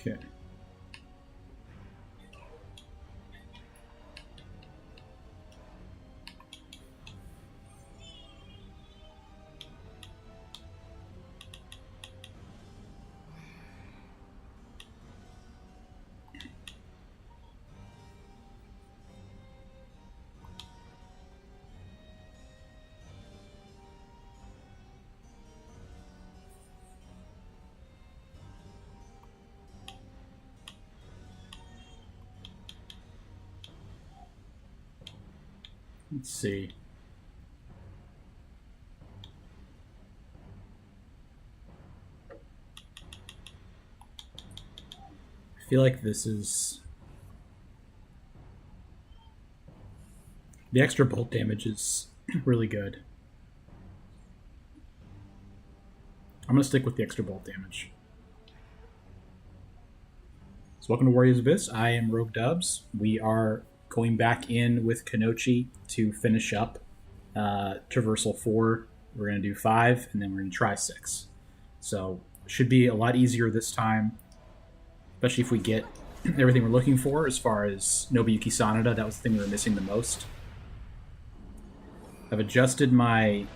Okay. Let's see. I feel like this is... The extra bolt damage is really good. I'm going to stick with the extra bolt damage. So welcome to Warriors Abyss. I am Rogue Dubs. We are going back in with Kunoichi to finish up Traversal 4. We're going to do 5, and then we're going to try 6. So should be a lot easier this time, especially if we get everything we're looking for as far as Nobuyuki Sanada. That was the thing we were missing the most. I've adjusted my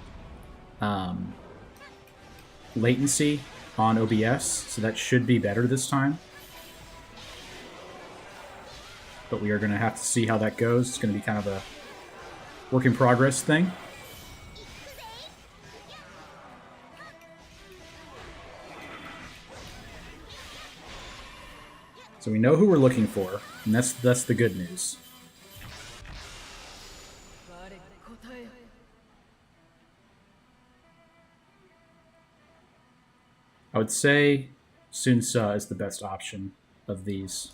latency on OBS, so that should be better this time. But we are going to have to see how that goes. It's going to be kind of a work in progress thing. So we know who we're looking for, and that's the good news. I would say Sunsa is the best option of these.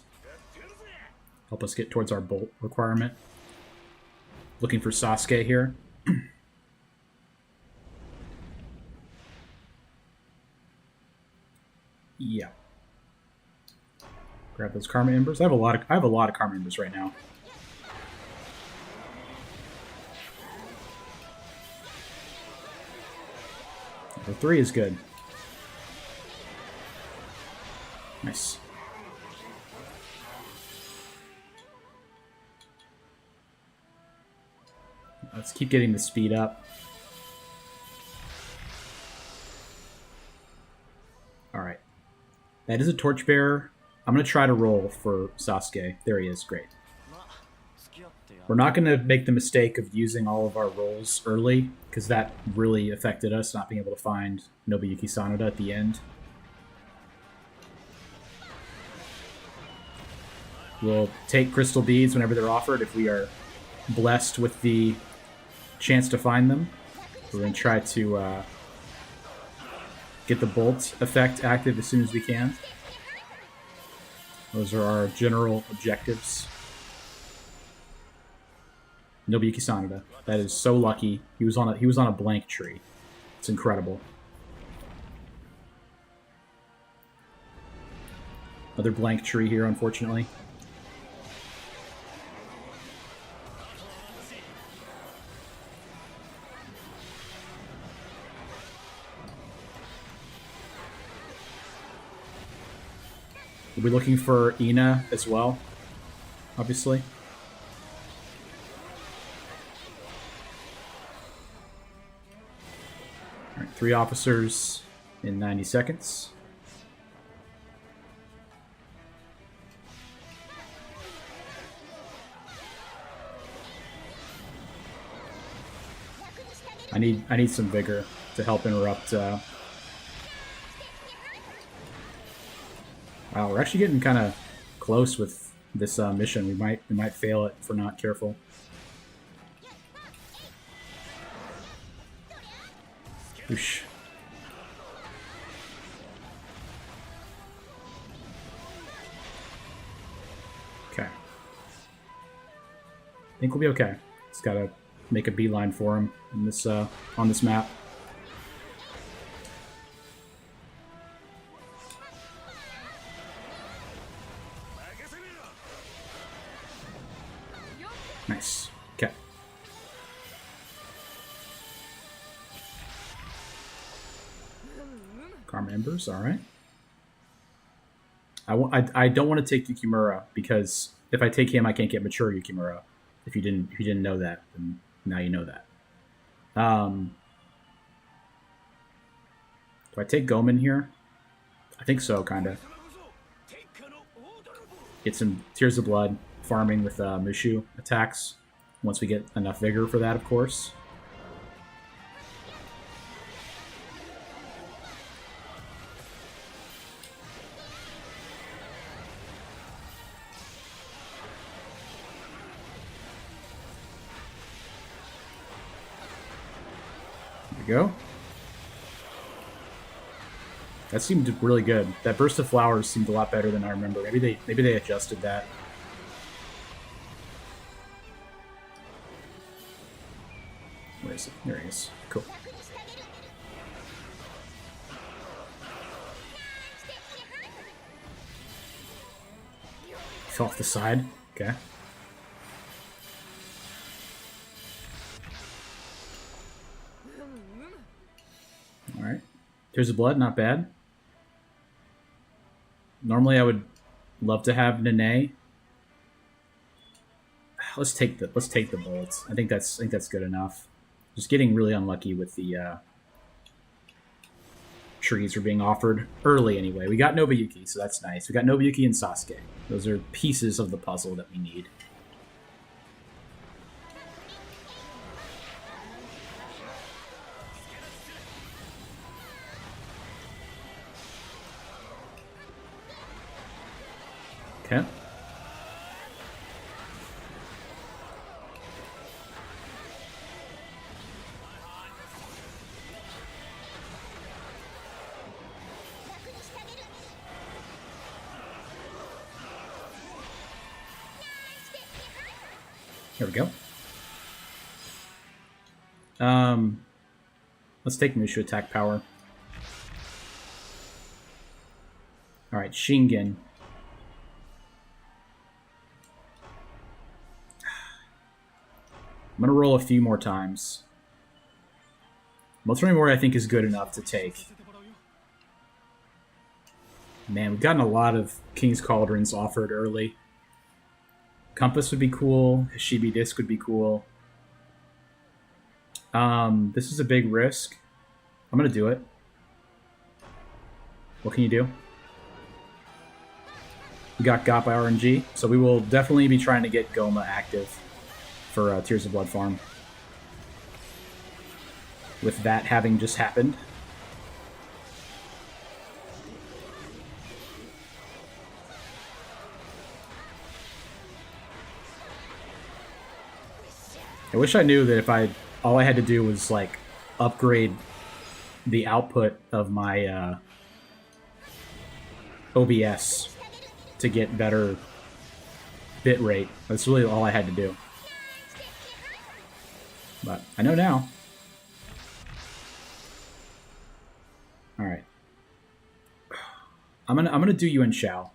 Help us get towards our bolt requirement. Looking for Sasuke here. Yeah. Grab those Karma Embers. I have a lot of Karma Embers right now. Number 3 is good. Nice. Let's keep getting the speed up. Alright. That is a Torchbearer. I'm going to try to roll for Sasuke. There he is. Great. We're not going to make the mistake of using all of our rolls early, because that really affected us, not being able to find Nobuyuki Sanada at the end. We'll take crystal beads whenever they're offered if we are blessed with the chance to find them. We're going to try to get the bolt effect active as soon as we can. Those are our general objectives. Nobuyuki Sanada. That is so lucky. He was on a blank tree. It's incredible. Another blank tree here, unfortunately. We'll be looking for Ina as well, obviously. All right, 3 officers in 90 seconds. I need some vigor to help interrupt. Wow, we're actually getting kind of close with this mission. We might fail it if we're not careful. Oosh. Okay. I think we'll be okay. Just gotta make a beeline for him in this on this map. Nice. Okay. Karma Embers, alright. I don't want to take Yukimura because if I take him, I can't get mature Yukimura. If you didn't know that, then now you know that. Do I take Goman here? I think so, kind of. Get some Tears of Blood, farming with Mushu attacks. Once we get enough vigor for that, of course. There we go. That seemed really good. That burst of flowers seemed a lot better than I remember. Maybe they adjusted that. Where is it? There he is. Cool. He's off the side. Okay. Alright. Tears of Blood, not bad. Normally I would love to have Nene. Let's take the bolt. I think that's good enough. Just getting really unlucky with the trees are being offered early anyway. We got Nobuyuki, so that's nice. We got Nobuyuki and Sasuke. Those are pieces of the puzzle that we need. Okay. There we go. Let's take Mushu attack power. Alright, Shingen. I'm going to roll a few more times. Multi Mori I think is good enough to take. Man, we've gotten a lot of King's Cauldrons offered early. Compass would be cool. Hashibi Disc would be cool. This is a big risk. I'm going to do it. What can you do? We got got by RNG, so we will definitely be trying to get Gouma active for Tears of Blood farm. With that having just happened. I wish I knew that if all I had to do was like upgrade the output of my OBS to get better bit rate. That's really all I had to do. But I know now. All right. I'm gonna do Yuan Shao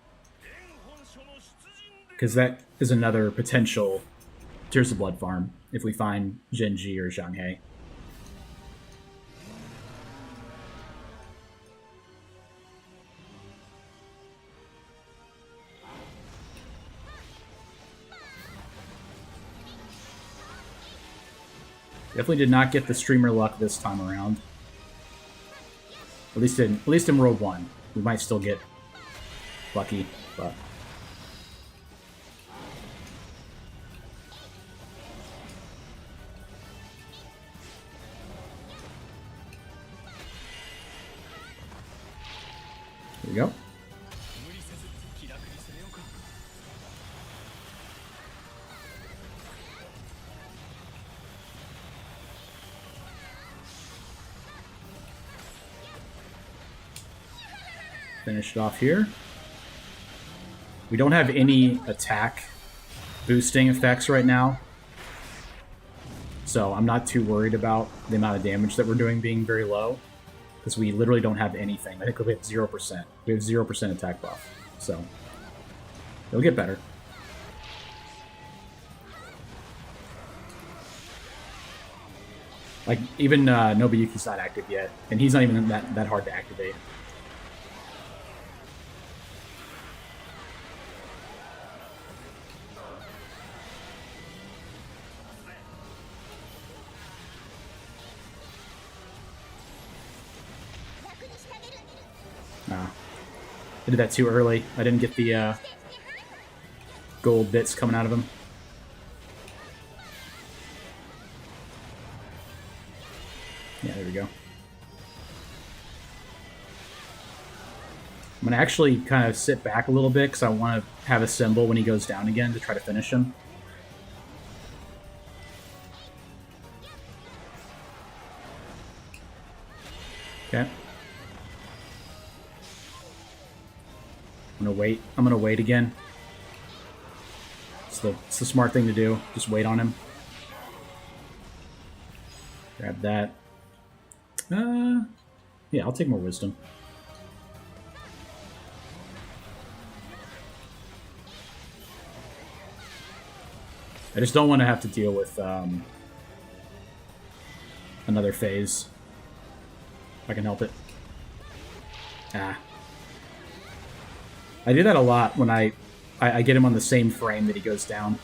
because that is another potential Tears of Blood farm if we find Genji or Zhang He. Definitely did not get the streamer luck this time around. At least in World 1. We might still get lucky, but here we go. Finish it off here. We don't have any attack boosting effects right now, so I'm not too worried about the amount of damage that we're doing being very low, because we literally don't have anything. I think we have 0%. We have 0% attack buff, so it'll get better. Like, even Nobuyuki's not active yet, and he's not even that hard to activate. I did that too early. I didn't get the gold bits coming out of him. Yeah, there we go. I'm going to actually kind of sit back a little bit because I want to have a symbol when he goes down again to try to finish him. Okay. I'm going to wait. I'm going to wait again. It's the smart thing to do. Just wait on him. Grab that. Yeah, I'll take more wisdom. I just don't want to have to deal with another phase. If I can help it. Ah. I do that a lot when I get him on the same frame that he goes down.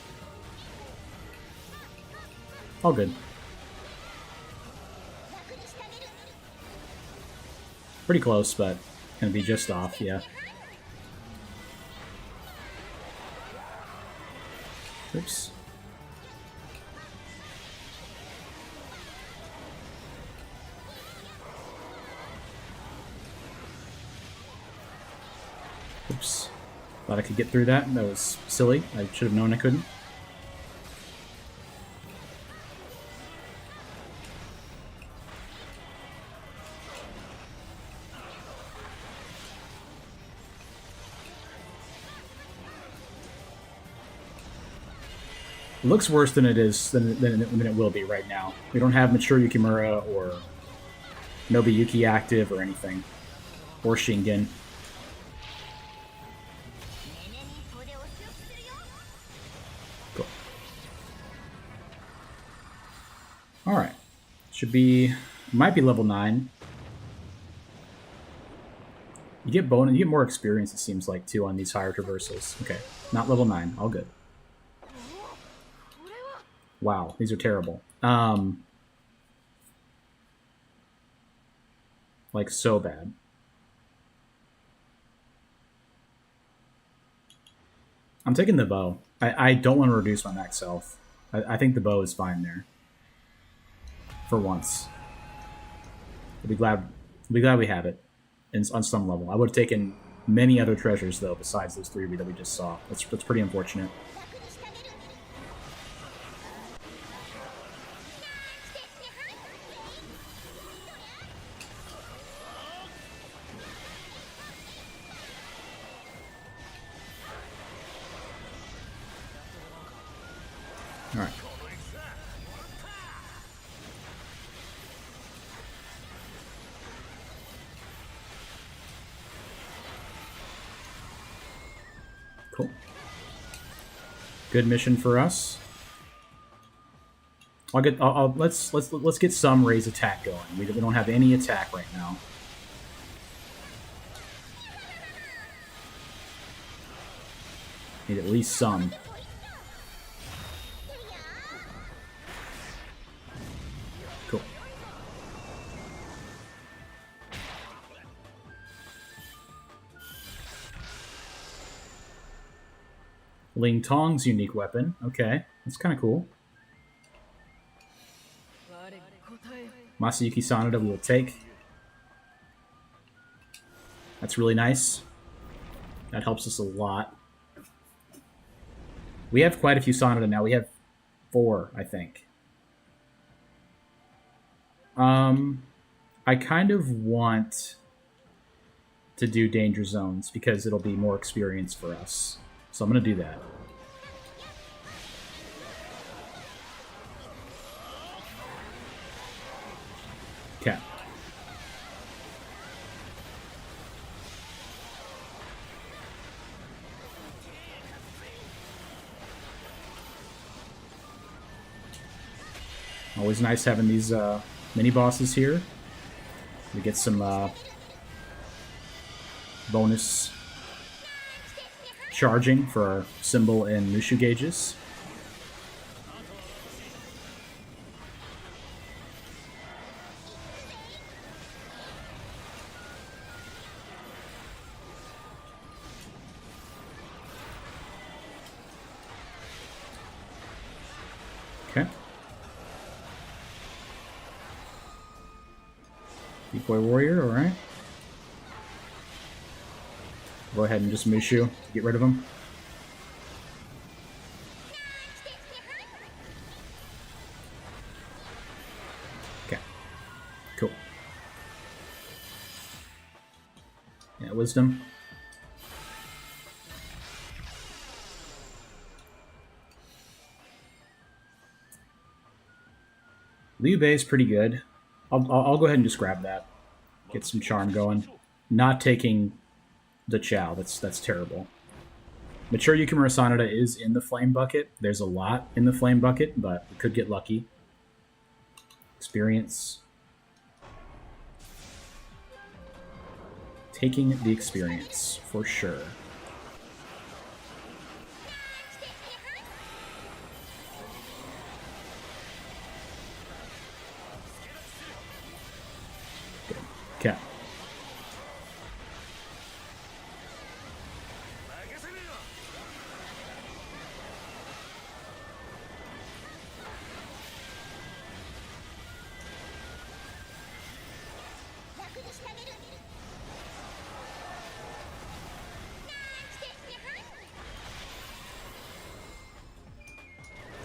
All good. Pretty close, but gonna be just off, yeah. Oops. Oops. Thought I could get through that. That was silly. I should have known I couldn't. It looks worse than it is than it will be right now. We don't have mature Yukimura or Nobuyuki active or anything. Or Shingen. Cool. Alright. Should be... Might be level 9. You get bonus, you get more experience, it seems like, too, on these higher traversals. Okay. Not level 9. All good. Wow, these are terrible. Like, so bad. I'm taking the bow. I don't want to reduce my max health. I think the bow is fine there. For once. I'll be glad we have it on some level. I would have taken many other treasures, though, besides those 3 that we just saw. That's pretty unfortunate. Alright. Cool. Good mission for us. Let's get some raise attack going. We don't have any attack right now. Need at least some. Cool. Ling Tong's unique weapon. Okay, that's kind of cool. Masayuki Sanada we will take. That's really nice. That helps us a lot. We have quite a few Sanada now. We have 4, I think. I kind of want to do Danger Zones because it'll be more experience for us. So I'm going to do that. Okay. Always nice having these mini bosses here. We get some bonus charging for our symbol and Mushu gauges. Boy Warrior, alright. Go ahead and just Mushu to get rid of him. Okay. Cool. Yeah, Wisdom. Liu Bei is pretty good. I'll go ahead and just grab that. Get some charm going. Not taking the Chow. That's terrible. Mature Yukimura Sanada is in the Flame Bucket. There's a lot in the Flame Bucket, but we could get lucky. Experience. Taking the experience, for sure. Okay.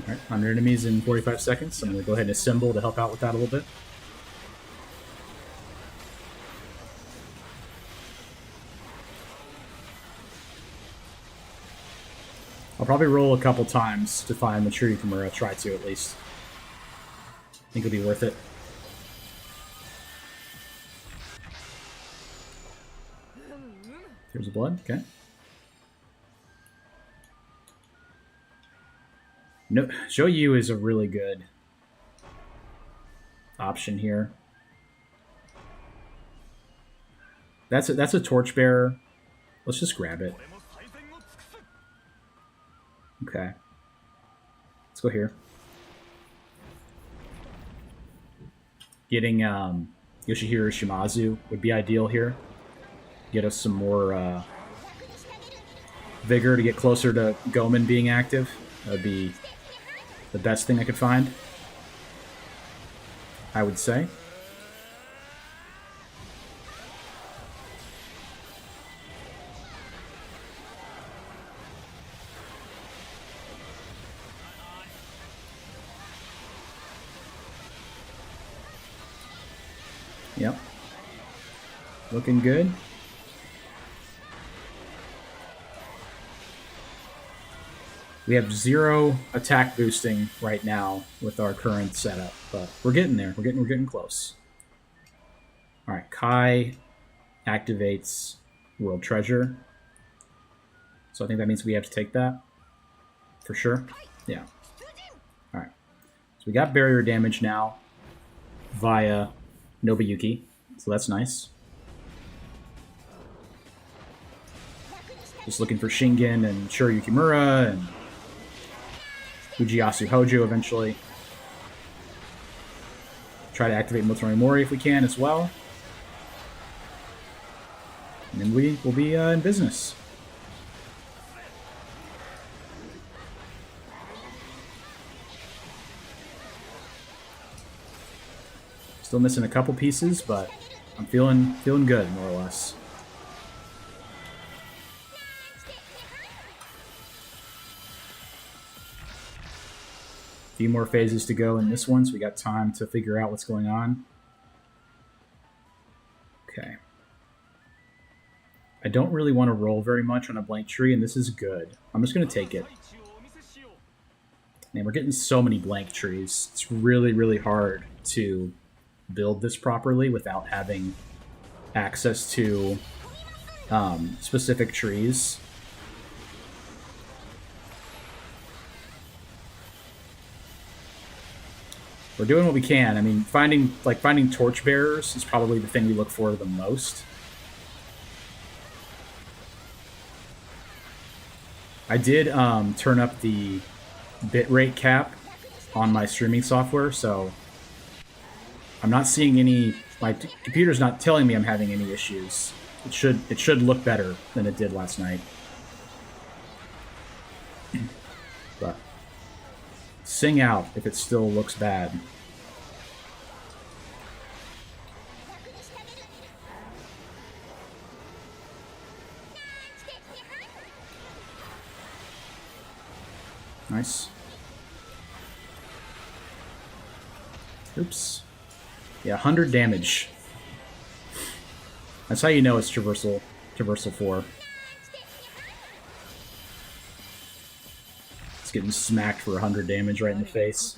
Alright, 100 enemies in 45 seconds. I'm going to go ahead and assemble to help out with that a little bit. I'll probably roll a couple times to find Mature Yukimura. Try to, at least. I think it'll be worth it. Here's the blood. Okay. No, Zhou is a really good option here. That's a torchbearer. Let's just grab it. Okay. Let's go here. Getting Yoshihiro Shimazu would be ideal here. Get us some more vigor to get closer to Goman being active. That would be the best thing I could find, I would say. Yep. Looking good. We have 0 attack boosting right now with our current setup, but we're getting there. We're getting close. All right, Kai activates World Treasure, so I think that means we have to take that for sure. Yeah. All right. So we got barrier damage now via Nobuyuki, so that's nice. Just looking for Shingen and Mature Yukimura and Ujiyasu Hojo eventually. Try to activate Motori Mori if we can as well. And then we will be in business. Still missing a couple pieces, but I'm feeling good, more or less. A few more phases to go in this one, so we got time to figure out what's going on. Okay. I don't really want to roll very much on a blank tree, and this is good. I'm just going to take it. Man, we're getting so many blank trees. It's really, really hard to build this properly without having access to specific trees. We're doing what we can. I mean, finding torchbearers is probably the thing we look for the most. I did turn up the bitrate cap on my streaming software, so I'm not seeing any. My computer's not telling me I'm having any issues. It should look better than it did last night. But sing out if it still looks bad. Nice. Oops. Yeah, 100 damage. That's how you know it's Traversal 4. It's getting smacked for 100 damage right in the face.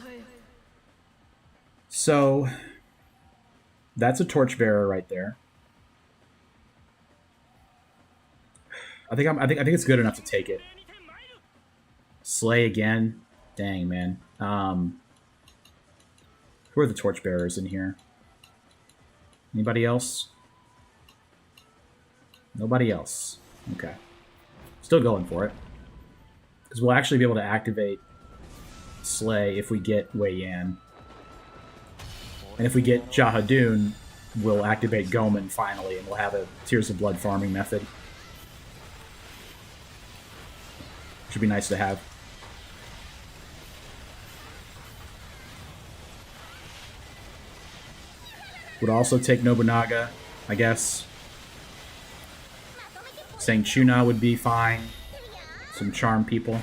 So, that's a Torchbearer right there. I think it's good enough to take it. Slay again. Dang, man. Who are the Torchbearers in here? Anybody else? Nobody else. Okay. Still going for it. Because we'll actually be able to activate Slay if we get Wei Yan. And if we get Jahadun, we'll activate Gouma finally, and we'll have a Tears of Blood farming method. Should be nice to have. Would also take Nobunaga, I guess. Saying Chuna would be fine. Some charm people.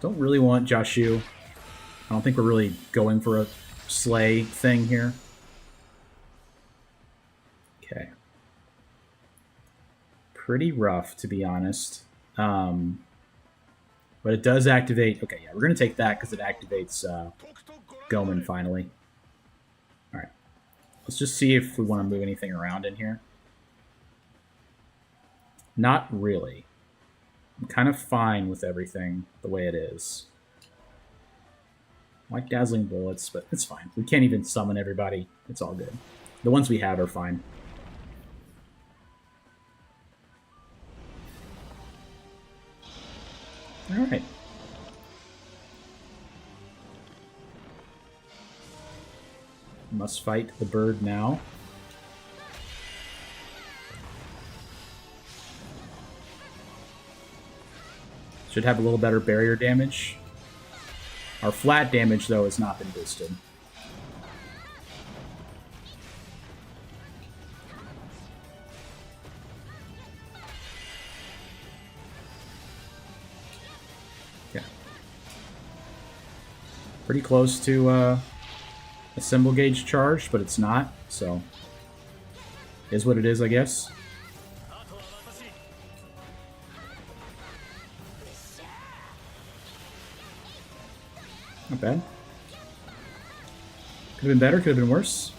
Don't really want Jashu. I don't think we're really going for a slay thing here. Okay. Pretty rough, to be honest. But it does activate... Okay, yeah, we're going to take that because it activates Gouma finally. Alright. Let's just see if we want to move anything around in here. Not really. I'm kind of fine with everything the way it is. I like Dazzling Bullets, but it's fine. We can't even summon everybody. It's all good. The ones we have are fine. Alright. Must fight the bird now. Should have a little better barrier damage. Our flat damage, though, has not been boosted. Yeah. Pretty close to a symbol gauge charge, but it's not, so is what it is, I guess. Not bad. Could have been better, could have been worse.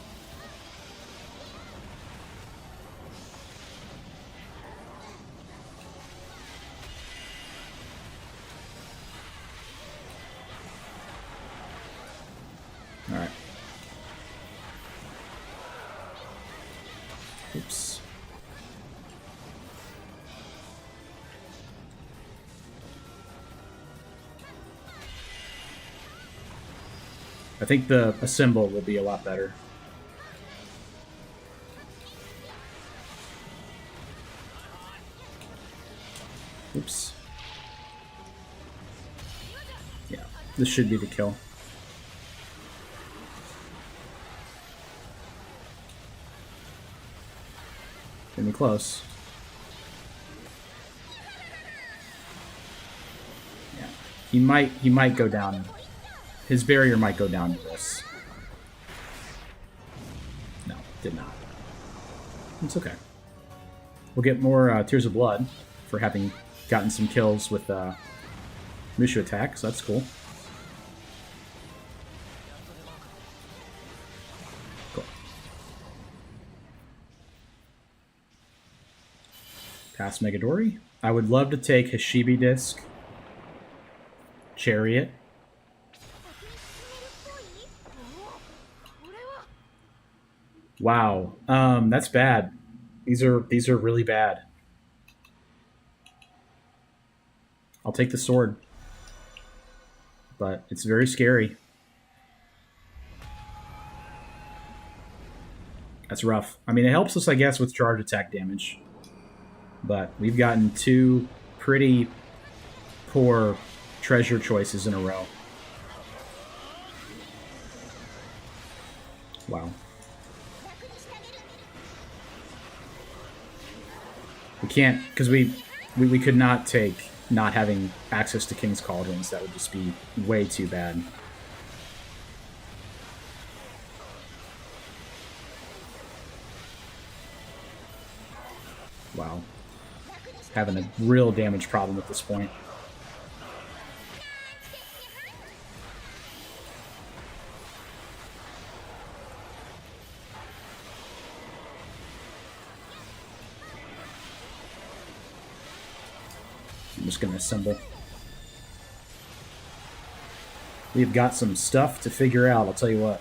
Alright. Oops. I think a symbol will be a lot better. Oops. Yeah, this should be the kill. Getting close. Yeah, he might go down. His barrier might go down to this. No, did not. It's okay. We'll get more Tears of Blood for having gotten some kills with Mushu attack, so that's cool. Cool. Pass Megadori. I would love to take Hashibi Disc, Chariot. Wow, that's bad. These are really bad. I'll take the sword, but it's very scary. That's rough. I mean, it helps us, I guess, with charge attack damage, but we've gotten two pretty poor treasure choices in a row. Wow. We can't, because we We could not take not having access to King's Cauldrons. That would just be way too bad. Wow. Having a real damage problem at this point. I'm just going to assemble. We've got some stuff to figure out, I'll tell you what.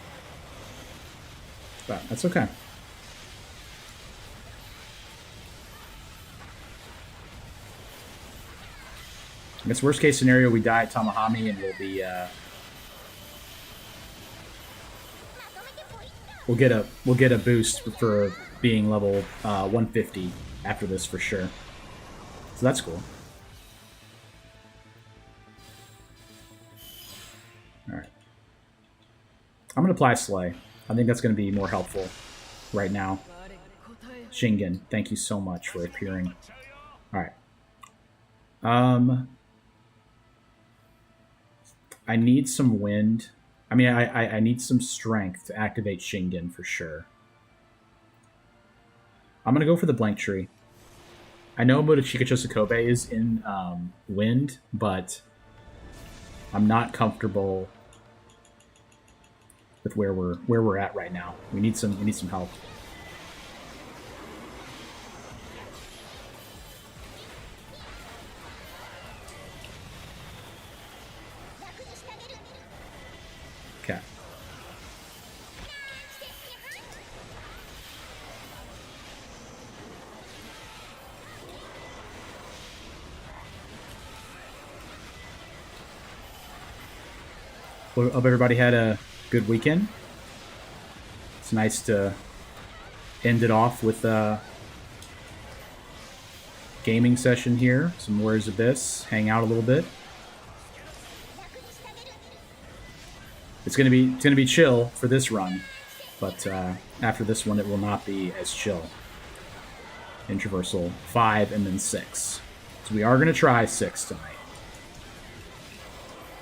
But that's okay. I guess worst case scenario, we die at Tamahami and we'll be we'll get a boost for being level 150 after this for sure. So that's cool. Alright. I'm gonna apply Slay. I think that's gonna be more helpful right now. Shingen, thank you so much for appearing. Alright. I need some wind. I mean, I need some strength to activate Shingen for sure. I'm going to go for the Blank Tree. I know Motochika Chosokobe is in wind, but I'm not comfortable with where we're at right now. We need some help. Okay. Hope everybody had a good weekend. It's nice to end it off with a gaming session here. Some Warriors Abyss, hang out a little bit. It's gonna be chill for this run, but after this one, it will not be as chill. In Traversal 5 and then 6, so we are gonna try 6 tonight.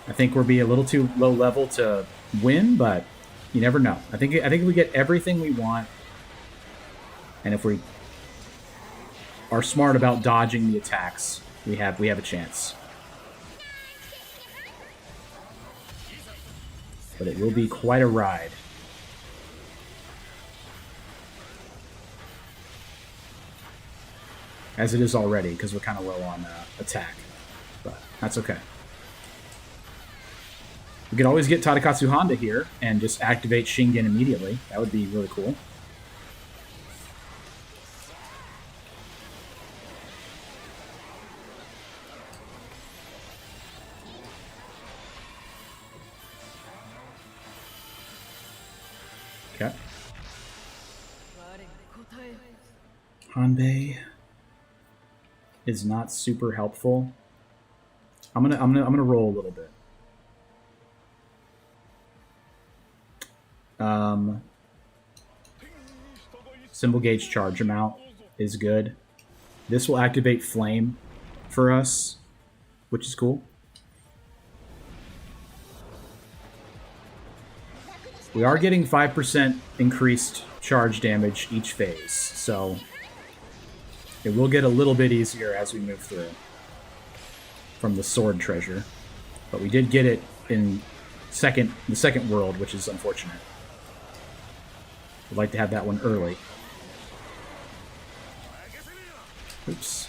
I think we'll be a little too low level to win, but you never know. I think we get everything we want, and if we are smart about dodging the attacks, we have a chance. But it will be quite a ride. As it is already, because we're kind of low on attack. But that's okay. We could always get Tadakatsu Honda here and just activate Shingen immediately. That would be really cool. Okay. Hanbei is not super helpful. I'm gonna roll a little bit. Symbol Gauge Charge Amount is good. This will activate Flame for us, which is cool. We are getting 5% increased charge damage each phase, so it will get a little bit easier as we move through from the sword treasure. But we did get it in the second world, which is unfortunate. We'd like to have that one early. Oops.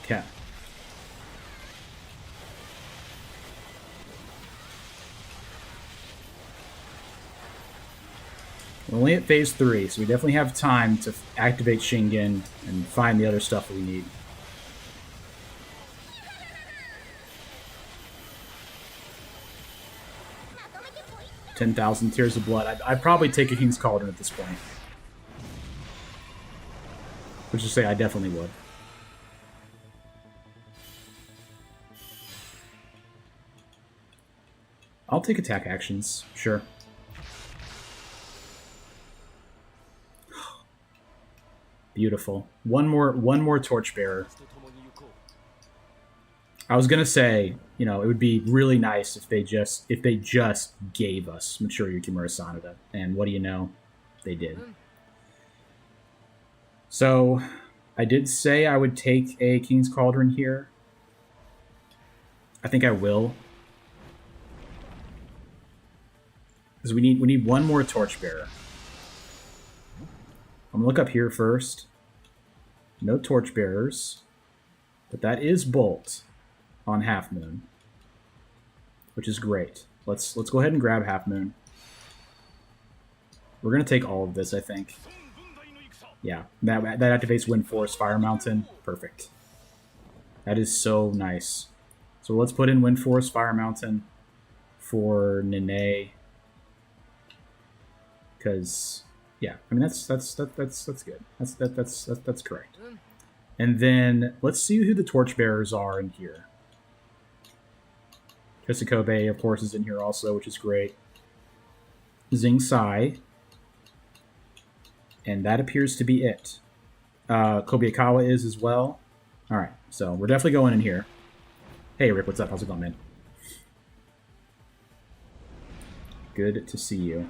Okay. We're only at phase 3, so we definitely have time to activate Shingen and find the other stuff we need. $10,000 Tears of Blood. I'd probably take a King's Cauldron at this point. Which is to say, I definitely would. I'll take attack actions, sure. Beautiful. One more torchbearer. I was gonna say, you know, it would be really nice if they just gave us Mature Yukimura Sanada, and what do you know, they did. So, I did say I would take a King's Cauldron here. I think I will, because we need one more torchbearer. I'm gonna look up here first. No torchbearers, but that is Bolt on Half Moon, which is great. Let's go ahead and grab Half Moon. We're gonna take all of this, I think. Yeah, that activates Wind Force, Fire Mountain. Perfect. That is so nice. So let's put in Wind Force, Fire Mountain for Nene, because yeah, I mean that's good. That's correct. And then let's see who the torchbearers are in here. Hisakobe, of course, is in here also, which is great. Zing Sai. And that appears to be it. Kobayakawa is as well. Alright, so we're definitely going in here. Hey, Rick, what's up? How's it going, man? Good to see you.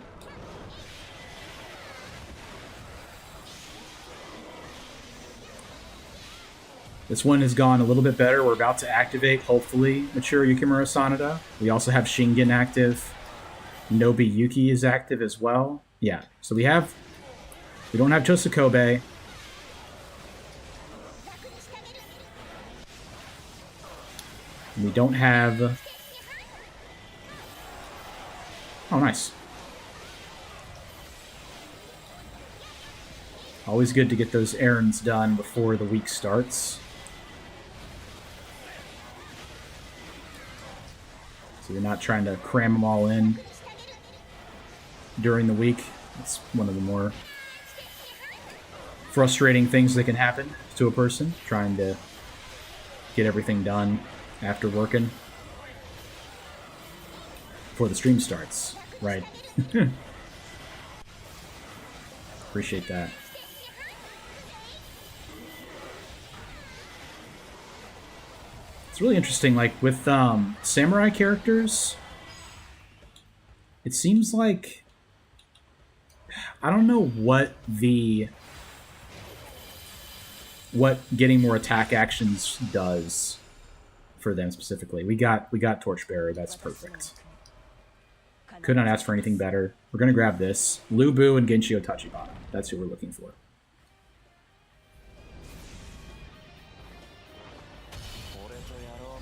This one has gone a little bit better. We're about to activate, hopefully, Mature Yukimura Sanada. We also have Shingen active. Nobuyuki is active as well. Yeah, so we don't have Tosakobe. We don't have... Oh, nice. Always good to get those errands done before the week starts. So you're not trying to cram them all in during the week. It's one of the more frustrating things that can happen to a person, trying to get everything done after working before the stream starts, right? Appreciate that. It's really interesting, like, with samurai characters, it seems like, I don't know what getting more attack actions does for them specifically. We got Torchbearer, that's perfect. Could not ask for anything better. We're gonna grab this. Lubu and Genshio Tachibana. That's who we're looking for.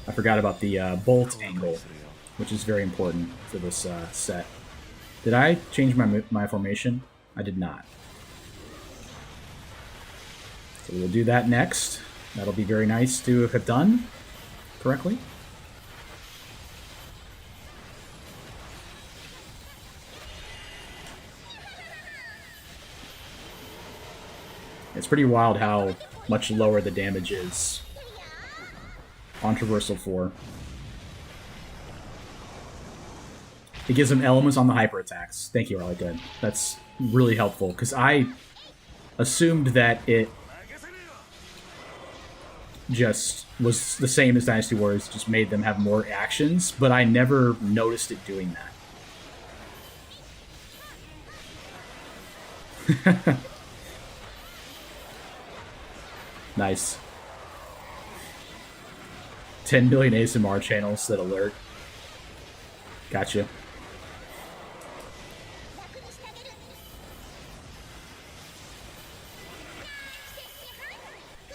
I forgot about the bolt angle, which is very important for this set. Did I change my formation? I did not. So we'll do that next. That'll be very nice to have done correctly. It's pretty wild how much lower the damage is on Traversal 4. It gives them elements on the hyper attacks. Thank you, Arlie. Good. That's really helpful, because I assumed that it just was the same as Dynasty Warriors, just made them have more actions, but I never noticed it doing that. Nice. 10 million ASMR channels that alert. Gotcha.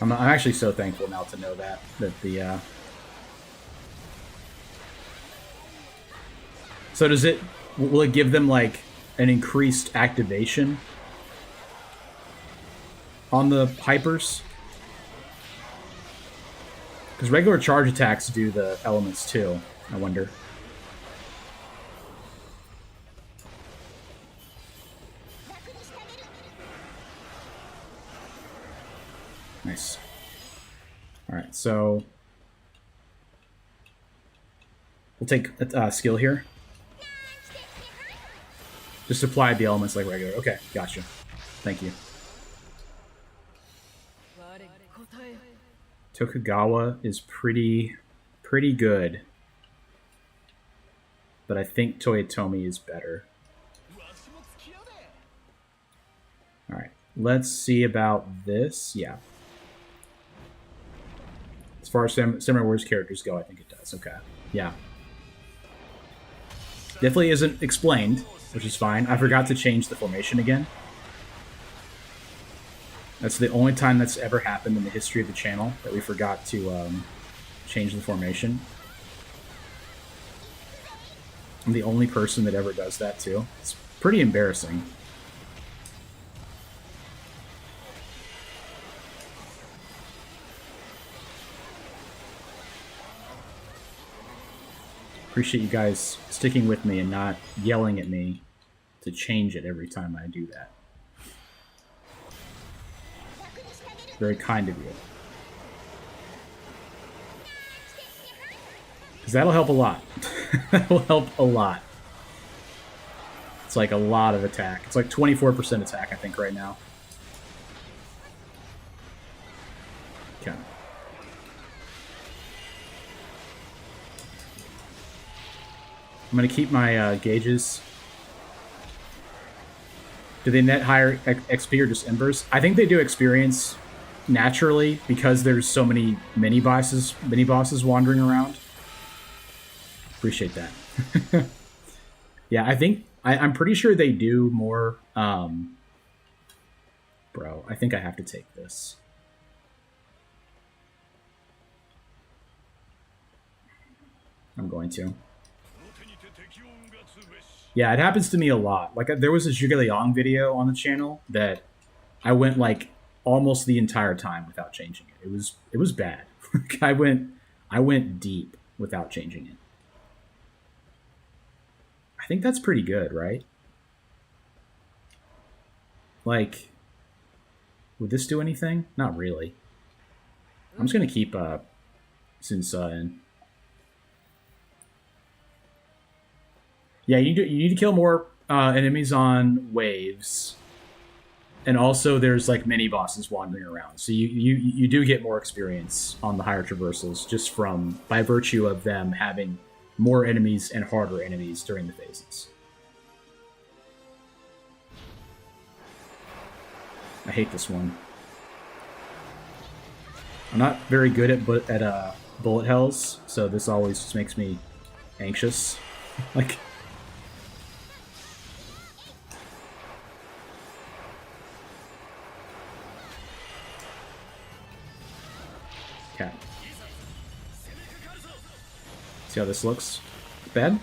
I'm actually so thankful now to know that the so will it give them like an increased activation on the hypers? Because regular charge attacks do the elements too, I wonder. Nice. Alright, so we'll take skill here. Just apply the elements like regular. Okay, gotcha. Thank you. Tokugawa is pretty good. But I think Toyotomi is better. Alright, let's see about this. Yeah. As far as Samurai Warriors characters go, I think it does. Okay. Yeah. Definitely isn't explained, which is fine. I forgot to change the formation again. That's the only time that's ever happened in the history of the channel, that we forgot to change the formation. I'm the only person that ever does that, too. It's pretty embarrassing. Appreciate you guys sticking with me and not yelling at me to change it every time I do that. Very kind of you. Because that'll help a lot. That'll help a lot. It's like a lot of attack. It's like 24% attack, I think, right now. Okay. I'm going to keep my gauges. Do they net higher XP or just embers? I think they do experience naturally because there's so many mini bosses wandering around. Appreciate that. Yeah, I think I'm pretty sure they do more. Bro, I think I have to take this. I'm going to. Yeah, it happens to me a lot. Like, there was a Zhuge Liang video on the channel that I went like almost the entire time without changing it. It was bad. I went deep without changing it. I think that's pretty good, right? Like, would this do anything? Not really. I'm just gonna keep Sunsa in. Yeah, you need to kill more enemies on waves, and also there's like mini bosses wandering around. So you do get more experience on the higher traversals just by virtue of them having more enemies and harder enemies during the phases. I hate this one. I'm not very good at bullet hells, so this always just makes me anxious. Like. Okay. See how this looks? Bad?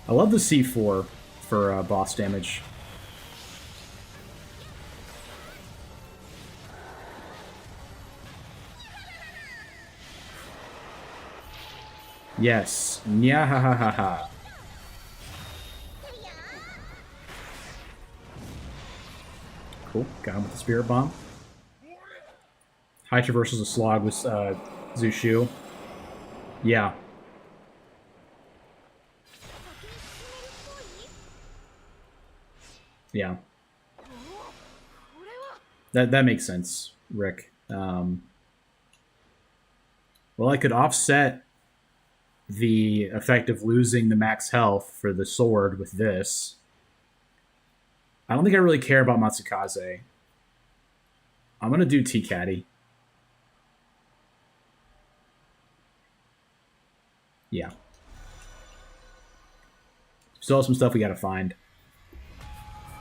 I love the C4 for boss damage. Yes. Nyahahaha. Cool. Got him with the Spirit Bomb. High Traversal's a slog with Zushu. Yeah. Yeah. That makes sense, Rick. Well, I could offset the effect of losing the max health for the sword with this. I don't think I really care about Matsukaze. I'm going to do T-Caddy. Yeah. Still have some stuff we got to find.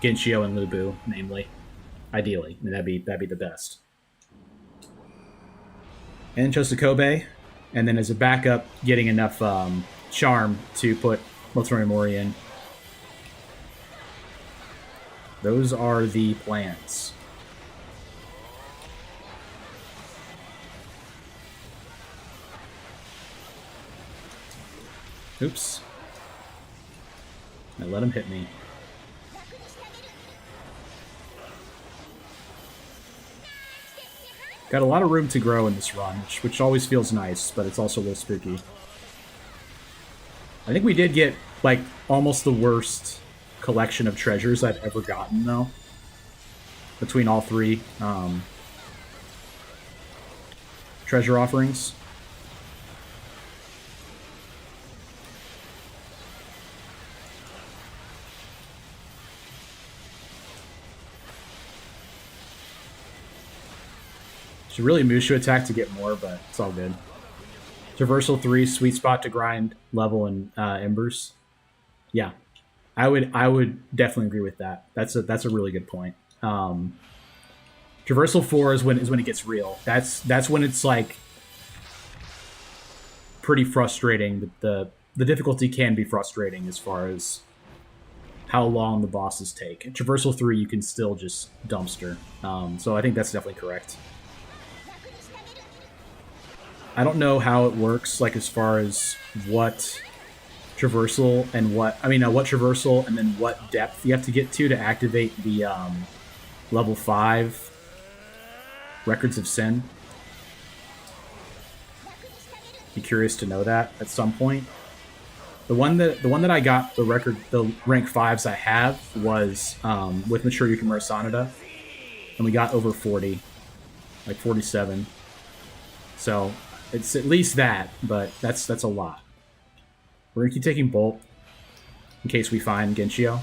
Genshio and Lubu, namely. Ideally. I mean, that'd be the best. And Chosokobe. And then as a backup, getting enough charm to put Motsuri Mori in. Those are the plans. Oops. I let him hit me. Got a lot of room to grow in this run, which always feels nice, but it's also a little spooky. I think we did get, like, almost the worst collection of treasures I've ever gotten, though. Between all three treasure offerings. Should really Mushu attack to get more, but it's all good. Traversal 3, sweet spot to grind level and embers. Yeah, I would definitely agree with that. That's a really good point. Traversal 4 is when it gets real. That's when it's like pretty frustrating. The difficulty can be frustrating as far as how long the bosses take. At Traversal 3, you can still just dumpster. So I think that's definitely correct. I don't know how it works, like as far as what traversal and what traversal and then what depth you have to get to activate the level 5 Records of Sin. Be curious to know that at some point. The one that I got the rank 5s I have was with Mature Yukimura Sanada, and we got over 40, like 47. So it's at least that, but that's a lot. We're gonna keep taking Bolt in case we find Genshio.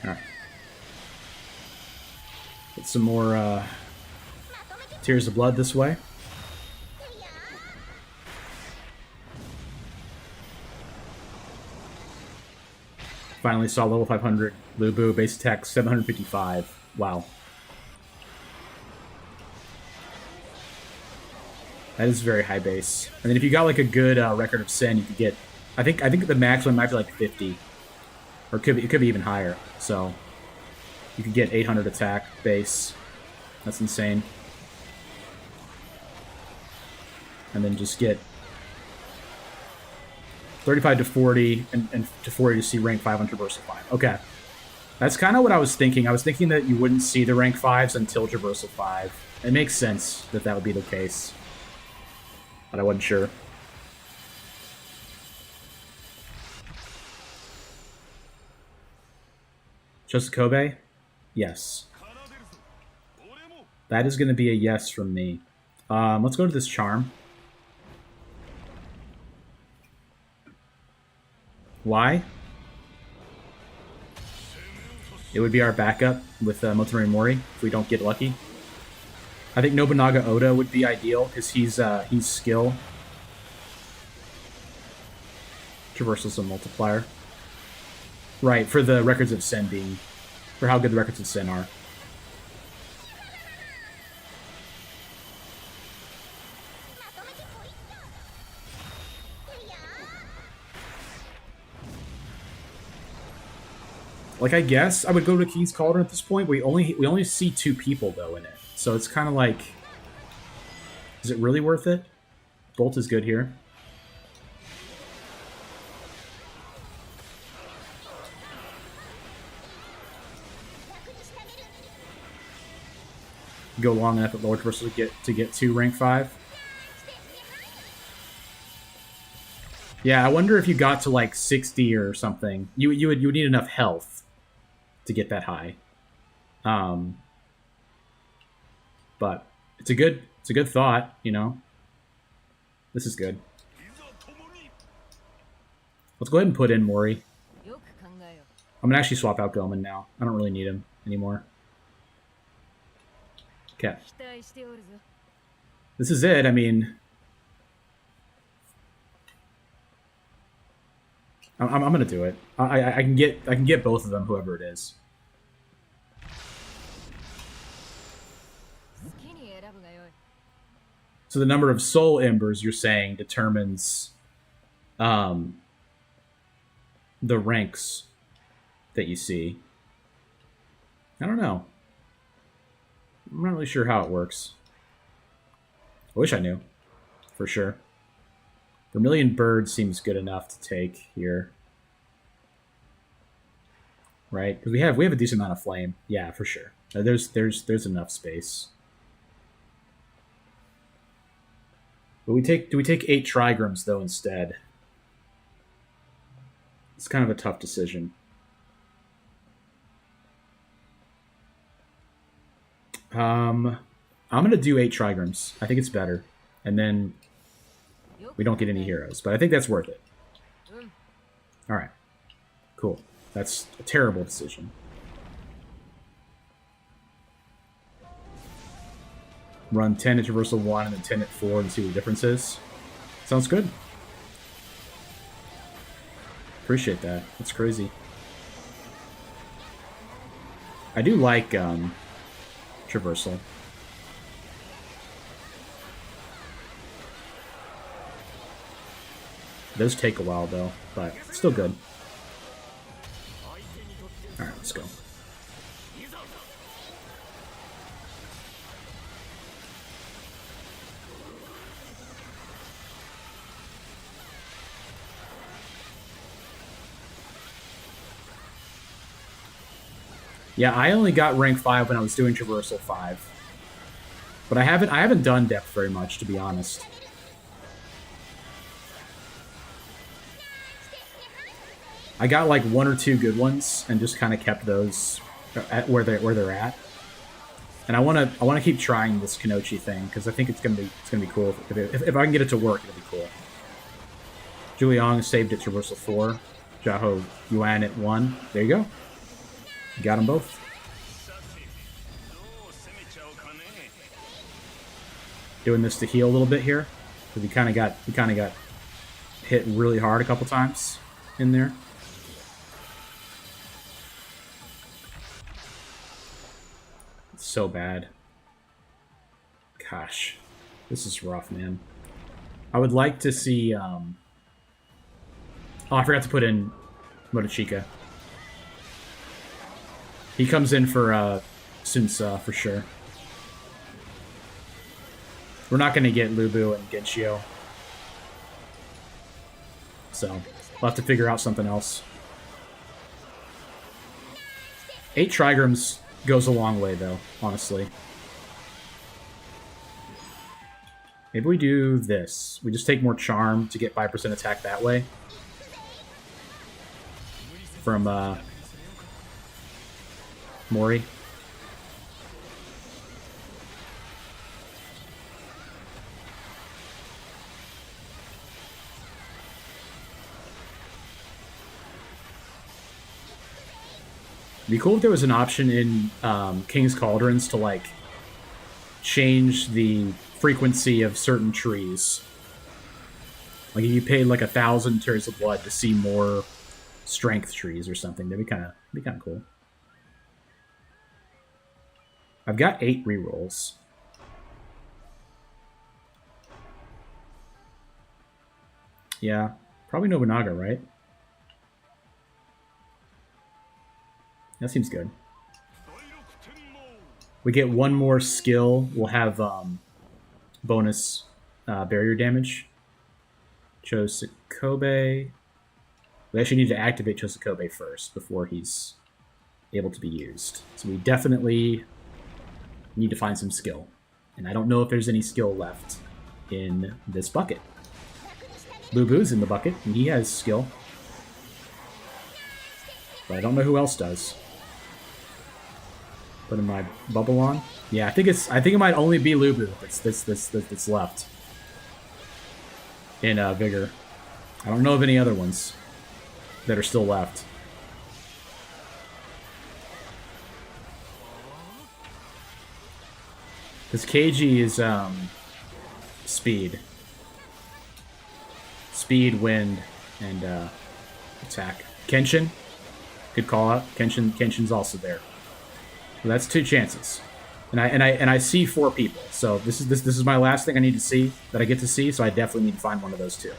Alright. Get some more Tears of Blood this way. Finally saw level 500 Lubu, base attack 755. Wow. That is very high base. And then if you got like a good Record of Sin, you could get, I think the maximum might be like 50. Or it could be even higher. So you could get 800 attack base. That's insane. And then just get 35 to 40 and to 40 to see rank 5 on Traversal 5. Okay. That's kind of what I was thinking. I was thinking that you wouldn't see the rank 5s until Traversal 5. It makes sense that that would be the case. But I wasn't sure. Just Kobe? Yes. That is going to be a yes from me. Let's go to this charm. Why? It would be our backup with Motomori Mori if we don't get lucky. I think Nobunaga Oda would be ideal because he's skill. Traversal's a multiplier. Right, for the Records of Sin being... For how good the Records of Sin are. Like, I guess I would go to King's Cauldron at this point. We only see 2 people, though, in it. So it's kind of like... Is it really worth it? Bolt is good here. Go long enough at lower traversal to get to rank 5. Yeah, I wonder if you got to like 60 or something. You would need enough health to get that high. But it's a good thought, you know. This is good. Let's go ahead and put in Mori. I'm gonna actually swap out Goman now. I don't really need him anymore. Okay. This is it. I mean, I'm gonna do it. I can get both of them, whoever it is. So the number of soul embers you're saying determines the ranks that you see. I don't know. I'm not really sure how it works. I wish I knew, for sure. Vermilion Bird seems good enough to take here. right? Because we have a decent amount of flame. Yeah, for sure. There's enough space. But do we take 8 trigrams though instead? It's kind of a tough decision. I'm gonna do 8 trigrams. I think it's better, and then we don't get any heroes. But I think that's worth it. All right, cool. That's a terrible decision. Run 10 at Traversal 1 and then 10 at 4 and see what the difference is. Sounds good. Appreciate that. That's crazy. I do like Traversal. It does take a while though, but it's still good. Alright, let's go. Yeah, I only got rank 5 when I was doing Traversal 5. But I haven't done depth very much, to be honest. I got like 1 or 2 good ones and just kind of kept those at where they're at. And I want to keep trying this Kunoichi thing because I think it's gonna be cool. If I can get it to work, it'll be cool. Juliang saved at Traversal 4. Jaho Yuan at 1. There you go. You got them both. Doing this to heal a little bit here because we kind of got hit really hard a couple times in there. It's so bad. Gosh, this is rough, man. I would like to see. Oh, I forgot to put in Motochika. He comes in for Sunsa for sure. We're not going to get Lubu and Genshio. So, we'll have to figure out something else. 8 trigrams goes a long way, though, honestly. Maybe we do this. We just take more charm to get 5% attack that way. From, Mori. It'd be cool if there was an option in King's Cauldrons to, like, change the frequency of certain trees. Like, if you paid, like, 1,000 Tears of Blood to see more strength trees or something, that'd be kind of cool. I've got 8 rerolls. Yeah, probably Nobunaga, right? That seems good. We get 1 more skill. We'll have bonus barrier damage. Chosokobe. We actually need to activate Chosokobe first before he's able to be used. So we definitely need to find some skill. And I don't know if there's any skill left in this bucket. Lubu's in the bucket, and he has skill. But I don't know who else does. Putting my bubble on. Yeah, I think it might only be Lubu that's left. In Vigor. I don't know of any other ones that are still left. Because Keiji is speed. Speed, wind, and attack. Kenshin, good call out. Kenshin's also there. So that's 2 chances. And I see 4 people. So this is my last thing I need to see that I get to see, so I definitely need to find one of those 2.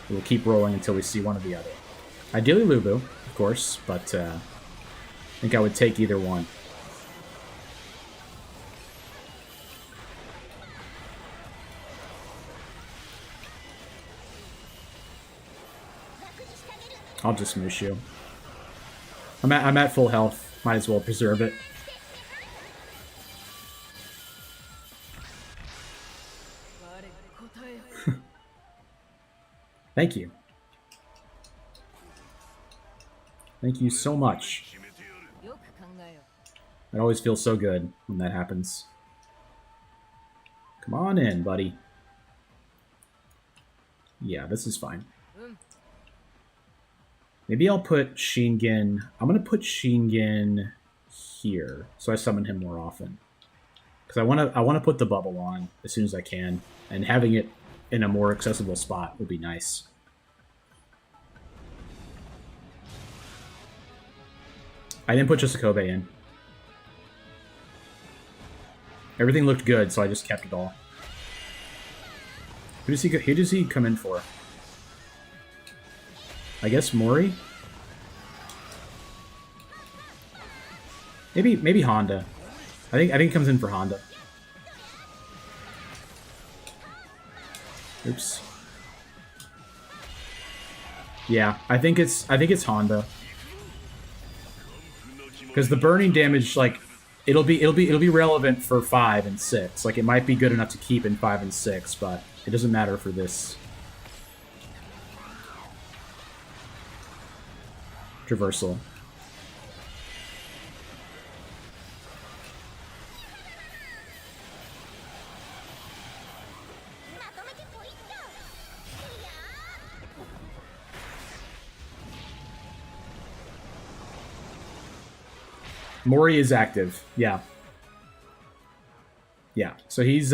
We'll keep rolling until we see one or the other. Ideally Lubu, of course, but I think I would take either one. I'll just Mushu. I'm at full health. Might as well preserve it. Thank you. Thank you so much. It always feels so good when that happens. Come on in, buddy. Yeah, this is fine. Maybe I'll put Shingen... I'm going to put Shingen here, so I summon him more often. Because I want to put the bubble on as soon as I can, and having it in a more accessible spot would be nice. I didn't put Chisakobei in. Everything looked good, so I just kept it all. Who does he come in for? I guess Mori? Maybe Honda. I think he comes in for Honda. Oops. Yeah, I think it's Honda. Because the burning damage, like, it'll be relevant for 5 and 6. Like, it might be good enough to keep in 5 and 6, but it doesn't matter for this traversal. Mori is active, yeah. Yeah, so he's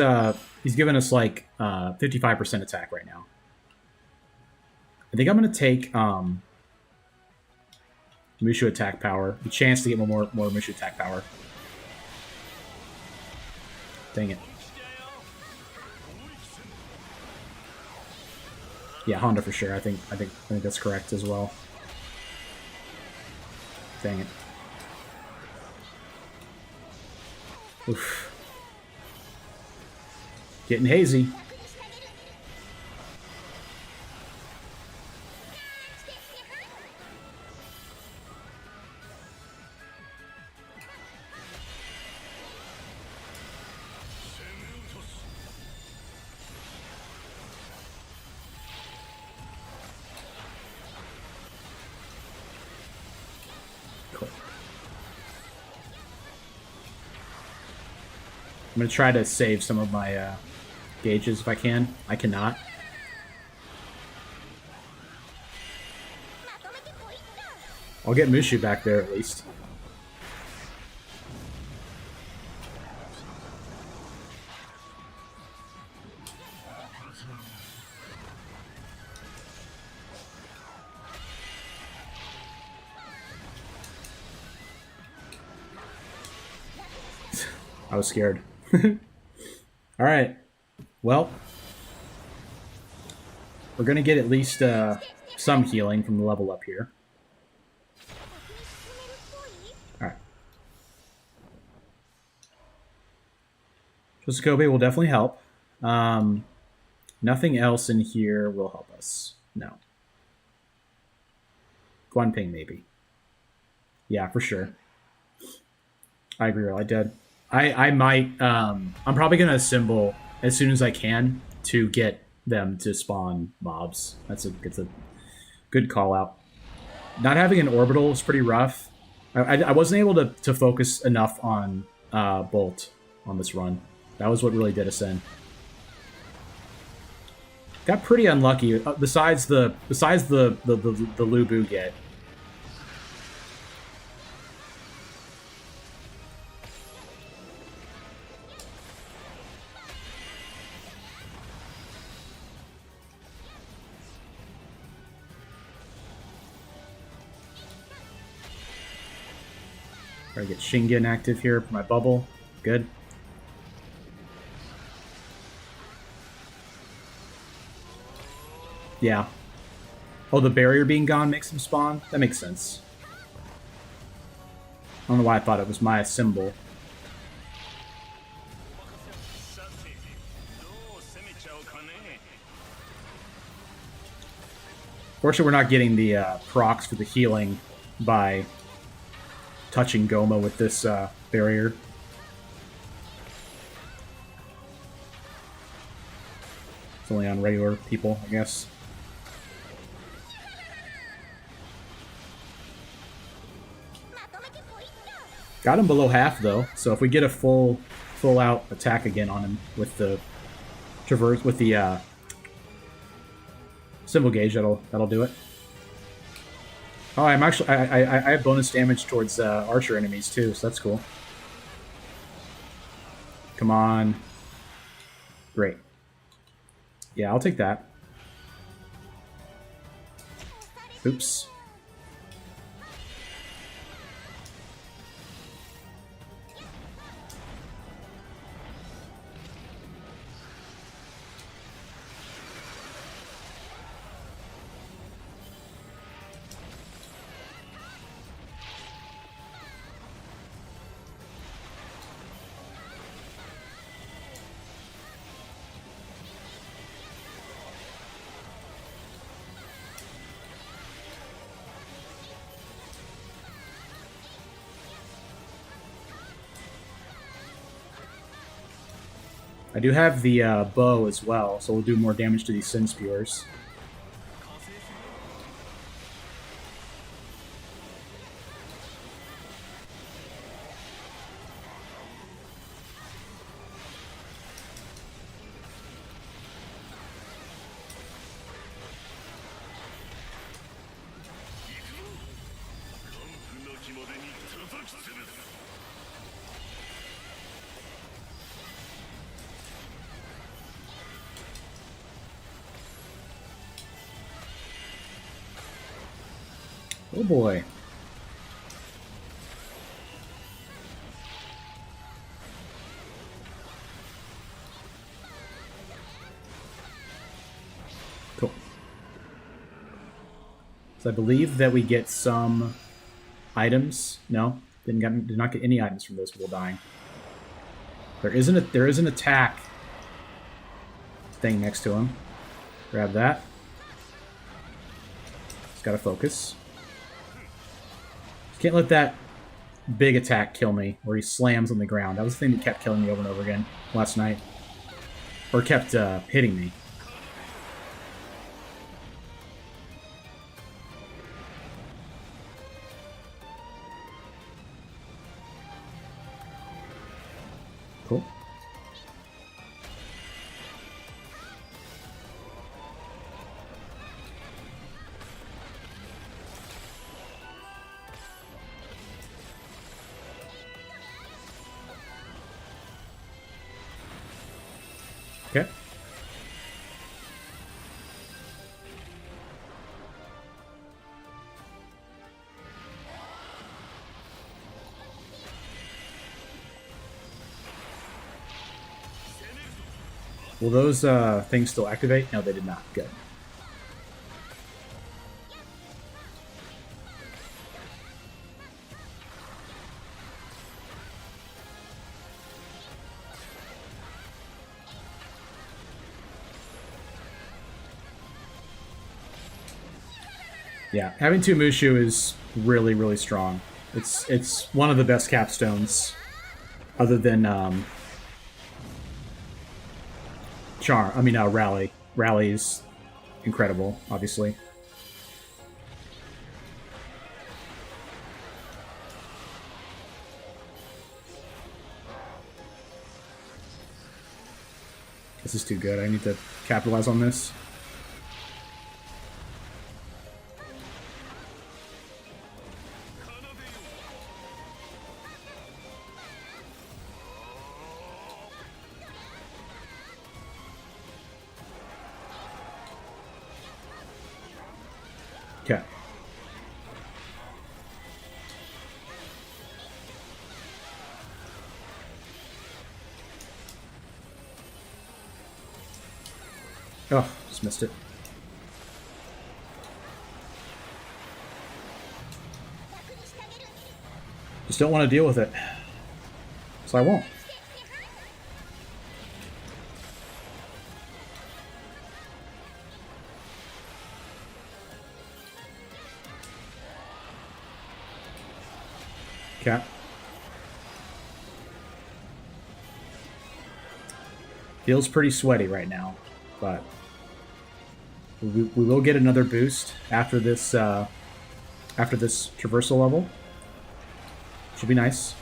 given us like 55% attack right now. I think I'm gonna take Mushu attack power, the chance to get more Mushu attack power. Dang it. Yeah, Honda for sure. I think that's correct as well. Dang it. Oof. Getting hazy. I'm going to try to save some of my gauges if I can. I cannot. I'll get Mushu back there at least. I was scared. Alright. Well, we're going to get at least some healing from the level up here. Alright. Chisakobei will definitely help. Nothing else in here will help us. No. Guanping, maybe. Yeah, for sure. I agree, I did. I might, I'm probably going to assemble as soon as I can to get them to spawn mobs. It's a good call out. Not having an orbital is pretty rough. I wasn't able to focus enough on Bolt on this run. That was what really did us in. Got pretty unlucky. Besides the Lubu get. Try to get Shingen active here for my bubble. Good. Yeah. Oh, the barrier being gone makes him spawn? That makes sense. I don't know why I thought it was my symbol. Fortunately, we're not getting the procs for the healing by touching Gouma with this barrier. It's only on regular people, I guess. Got him below half though, so if we get a full out attack again on him with the traverse with the symbol gauge, that'll do it. Oh, I'm actually I have bonus damage towards archer enemies too, so that's cool. Come on, great. Yeah, I'll take that. Oops. I do have the bow as well, so we'll do more damage to these Sin Spewers. Oh boy. Cool. So I believe that we get some items. No, did not get any items from those people dying. There is an attack thing next to him. Grab that. Just gotta focus. Can't let that big attack kill me, where he slams on the ground. That was the thing that kept killing me over and over again last night. Or kept hitting me. Cool. Okay. Will those things still activate? No, they did not. Good. Yeah, having two Mushu is really, really strong. It's one of the best capstones, other than Rally. Rally is incredible, obviously. This is too good. I need to capitalize on this. Okay. Oh, just missed it. Just don't want to deal with it. So I won't. Okay. Feels pretty sweaty right now, but we will get another boost after this traversal level. Should be nice.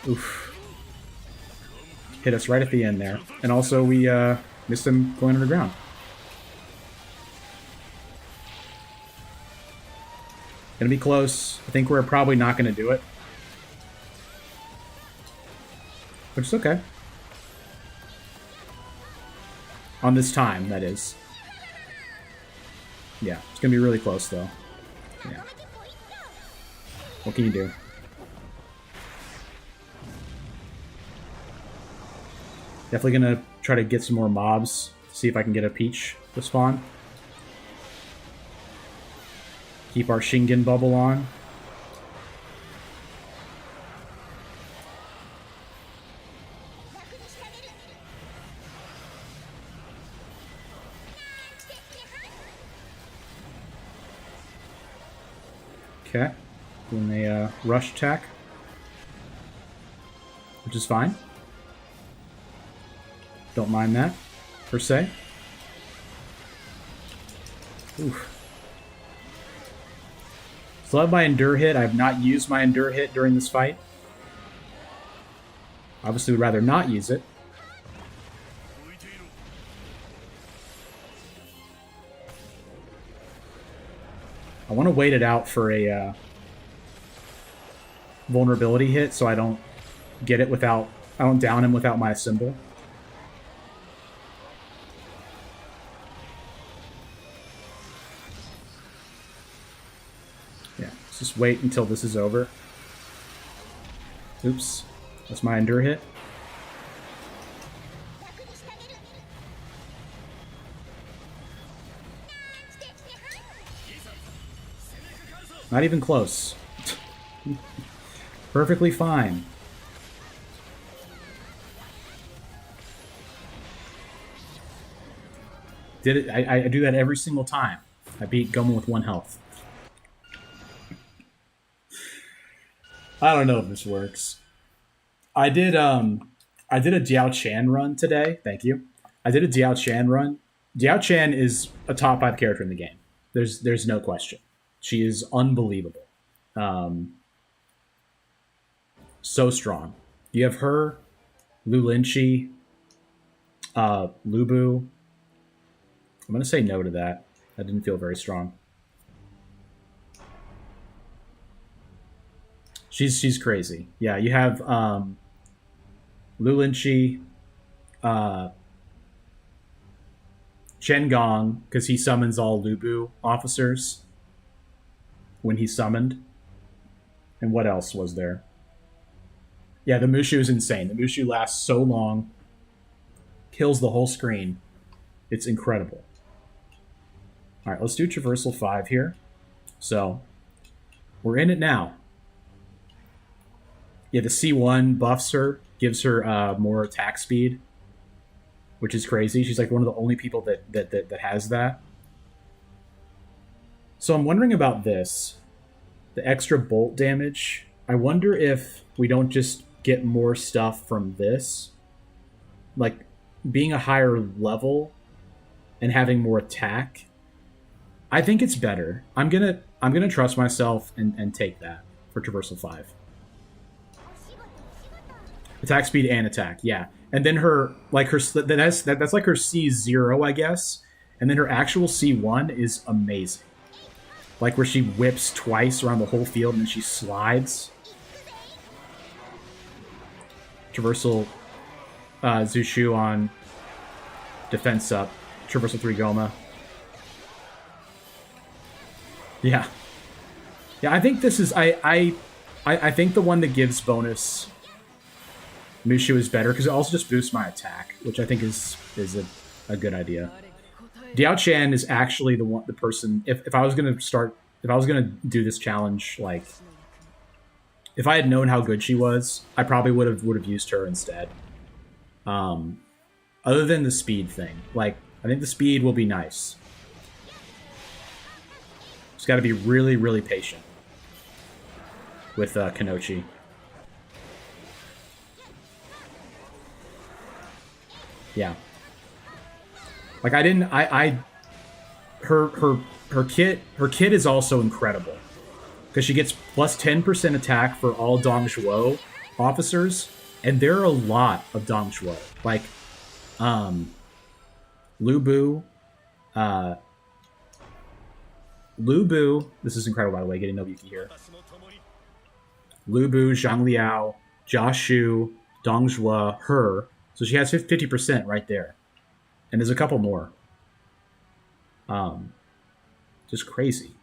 Oof. Hit us right at the end there. And also we missed him going underground. Gonna be close. I think we're probably not gonna do it. Which is okay. On this time, that is. Yeah, it's gonna be really close though. Yeah. What can you do? Definitely gonna try to get some more mobs. See if I can get a Peach to spawn. Keep our Shingen bubble on. Okay. Doing a rush attack. Which is fine. Don't mind that, per se. Oof. Still have my Endure hit. I have not used my Endure hit during this fight. Obviously would rather not use it. I want to wait it out for a vulnerability hit so I don't get it without... I don't down him without my symbol. Just wait until this is over. Oops. That's my Endure hit. Not even close. Perfectly fine. Did it? I do that every single time. I beat Gouma with 1 health. I don't know if this works. I did a Diao Chan run today. Thank you. I did a Diao Chan run. Diao Chan is a top 5 character in the game. There's no question. She is unbelievable. So strong. You have her, Lu Linchi, Lubu. I'm gonna say no to that. That didn't feel very strong. She's crazy. Yeah, you have Lu Linchi, Chen Gong, because he summons all Lubu officers when he's summoned. And what else was there? Yeah, the Mushu is insane. The Mushu lasts so long, kills the whole screen. It's incredible. All right, let's do Traversal 5 here. So, we're in it now. Yeah, the C1 buffs her, gives her more attack speed, which is crazy. She's like one of the only people that has that. So I'm wondering about this. The extra bolt damage. I wonder if we don't just get more stuff from this. Like, being a higher level and having more attack. I think it's better. I'm gonna trust myself and take that for Traversal 5. Attack speed and attack, yeah. And then her, like her, that's like her C0, I guess. And then her actual C1 is amazing. Like where she whips twice around the whole field and then she slides. Traversal Zushu on defense up. Traversal 3 Gouma. Yeah. Yeah, I think this is... I think the one that gives bonus Mushu is better because it also just boosts my attack, which I think is a good idea. Diao Chan is actually the person. If I was gonna do this challenge, like if I had known how good she was, I probably would have used her instead. Other than the speed thing. Like, I think the speed will be nice. Just got to be really, really patient with Kunoichi. Yeah. Like, I didn't... Her kit is also incredible. Because she gets plus 10% attack for all Dong Zhuo officers. And there are a lot of Dong Zhuo. Like, Lu Bu, this is incredible, by the way, getting Nobuyuki here. Lu Bu, Zhang Liao, Jia Shu, Dong Zhuo, her. So she has 50% right there. And there's a couple more. Just crazy.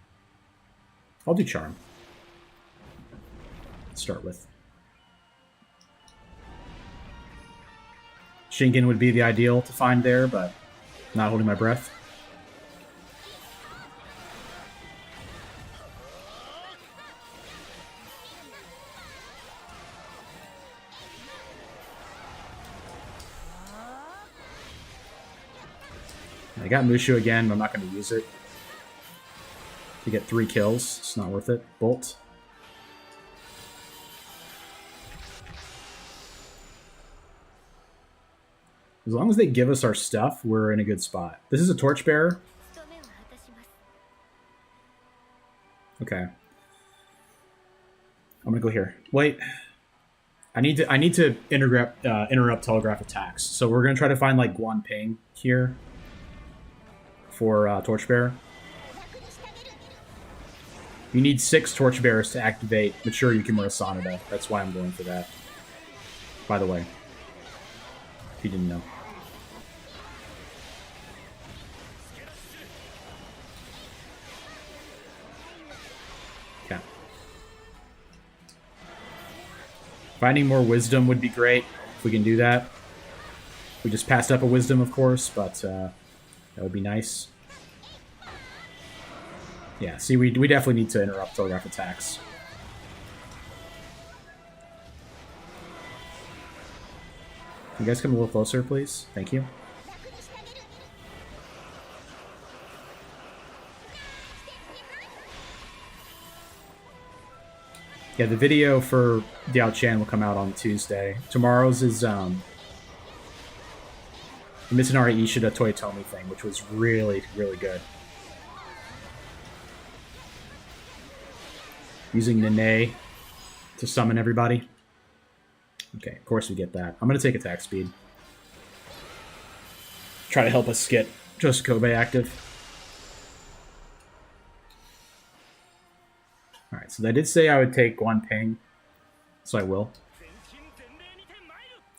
I'll do Charm. Let's start with. Shingen would be the ideal to find there, but not holding my breath. I got Mushu again, but I'm not going to use it. To get 3 kills, it's not worth it. Bolt. As long as they give us our stuff, we're in a good spot. This is a Torchbearer. Okay. I'm gonna go here. Wait. I need to interrupt telegraph attacks. So we're gonna try to find like Guan Ping here for Torchbearer. You need 6 Torchbearers to activate Mature Yukimura Sanada. That's why I'm going for that. By the way, if you didn't know. Okay. Finding more wisdom would be great if we can do that. We just passed up a wisdom, of course, but that would be nice. Yeah, see, we definitely need to interrupt telegraph attacks. You guys come a little closer, please? Thank you. Yeah, the video for Diao Chan will come out on Tuesday. Tomorrow's is the Mitsunari Ishida Toyotomi thing, which was really, really good. Using Nene to summon everybody. Okay, of course we get that. I'm going to take attack speed. Try to help us get Joseph Kobe active. Alright, so I did say I would take Guan Ping, so I will.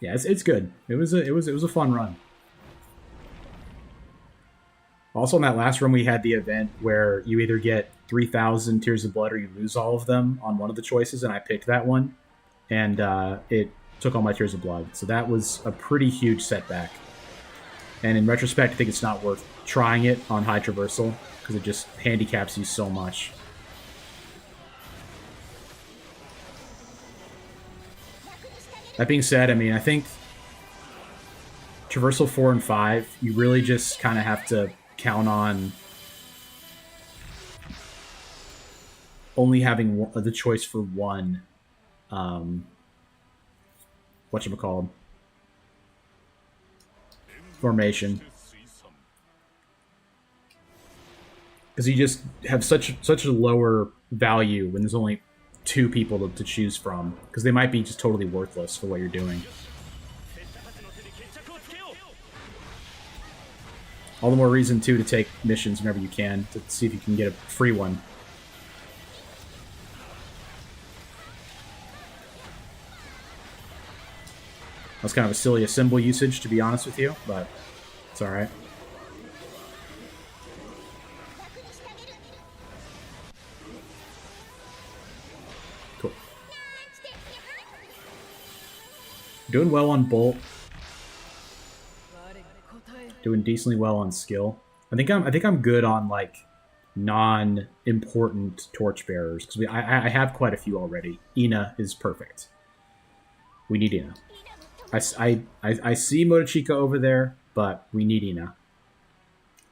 Yeah, it's good. It was a fun run. Also, in that last run, we had the event where you either get 3,000 Tears of Blood or you lose all of them on one of the choices, and I picked that one. And it took all my Tears of Blood. So that was a pretty huge setback. And in retrospect, I think it's not worth trying it on High Traversal, because it just handicaps you so much. That being said, I mean, I think Traversal 4 and 5, you really just kind of have to count on only having the choice for one, whatchamacallit, formation. Because you just have such a lower value when there's only 2 people to choose from, because they might be just totally worthless for what you're doing. All the more reason, too, to take missions whenever you can, to see if you can get a free one. That's kind of a silly symbol usage, to be honest with you, but it's alright. Cool. Doing well on Bolt. Doing decently well on skill. I think I'm good on like non-important torchbearers, because I have quite a few already. Ina is perfect. We need Ina. I see Motochika over there. but we need Ina.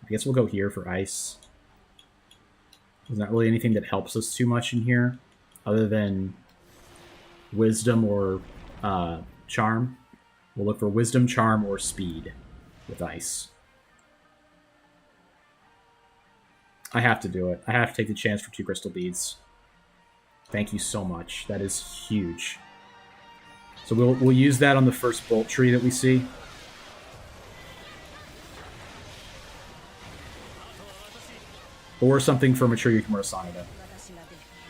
I guess we'll go here for ice. There's not really anything that helps us too much in here, other than wisdom or charm. We'll look for wisdom, charm, or speed with ice. I have to do it. I have to take the chance for 2 crystal beads. Thank you so much. That is huge. So we'll use that on the first bolt tree that we see. Or something for Mature Yukimura Sanada.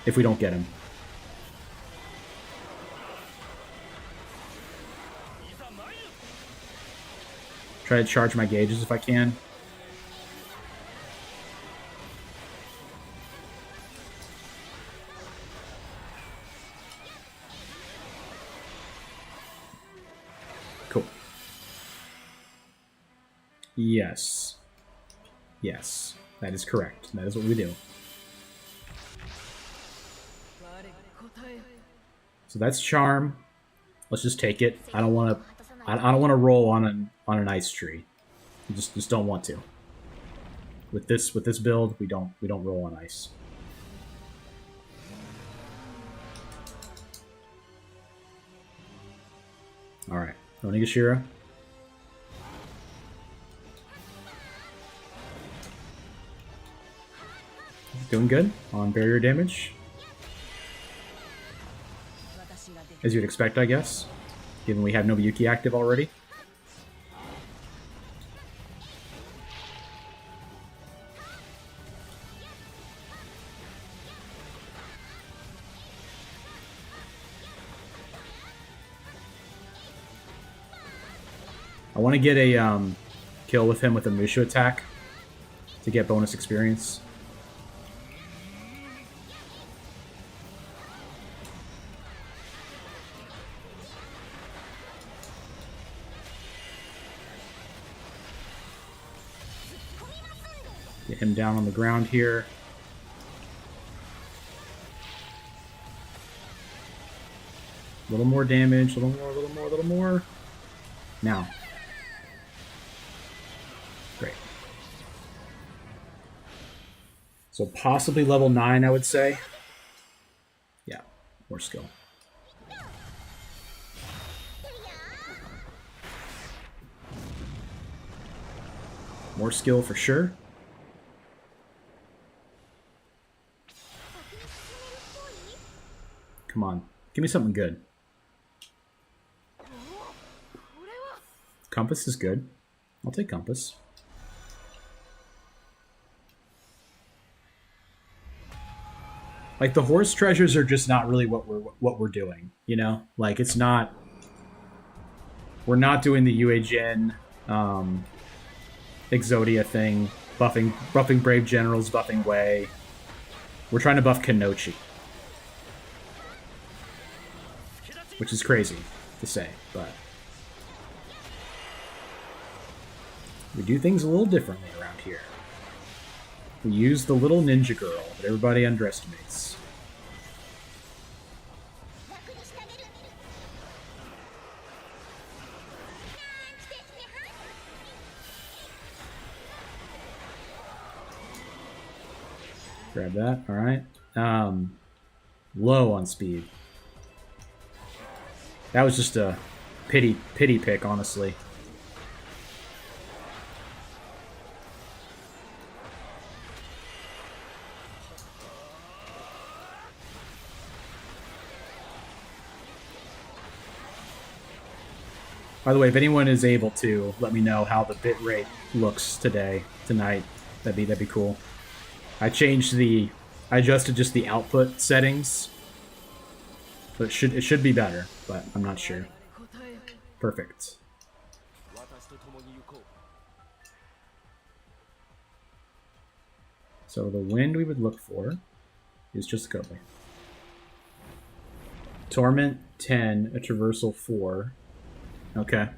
If we don't get him. Try to charge my gauges if I can. Cool. Yes. Yes. That is correct. That is what we do. So that's charm. Let's just take it. I don't want to. I don't want to roll on an ice tree. Just don't want to. With this build, we don't roll on ice. All right, Onigashira. Doing good on barrier damage. As you'd expect, I guess. Given we have Nobuyuki active already. I want to get a kill with him with a Mushu attack to get bonus experience. Get him down on the ground here. A little more damage, a little more, a little more, a little more. Now. Great. So possibly level 9, I would say. Yeah, more skill. More skill for sure. Come on. Give me something good. Compass is good. I'll take Compass. Like, the horse treasures are just not really what we're doing, you know? Like, it's not... We're not doing the UA Gen, Exodia thing. Buffing Brave Generals, buffing Wei. We're trying to buff Kunoichi. Which is crazy to say, but... we do things a little differently around here. We use the little ninja girl that everybody underestimates. Grab that, alright. Low on speed. That was just a pity pick, honestly. By the way, if anyone is able to, let me know how the bitrate looks tonight. That'd be cool. I adjusted just the output settings. So it should be better, but I'm not sure. Perfect. So the wind we would look for is just Kobe. Torment 10, a Traversal 4. Okay.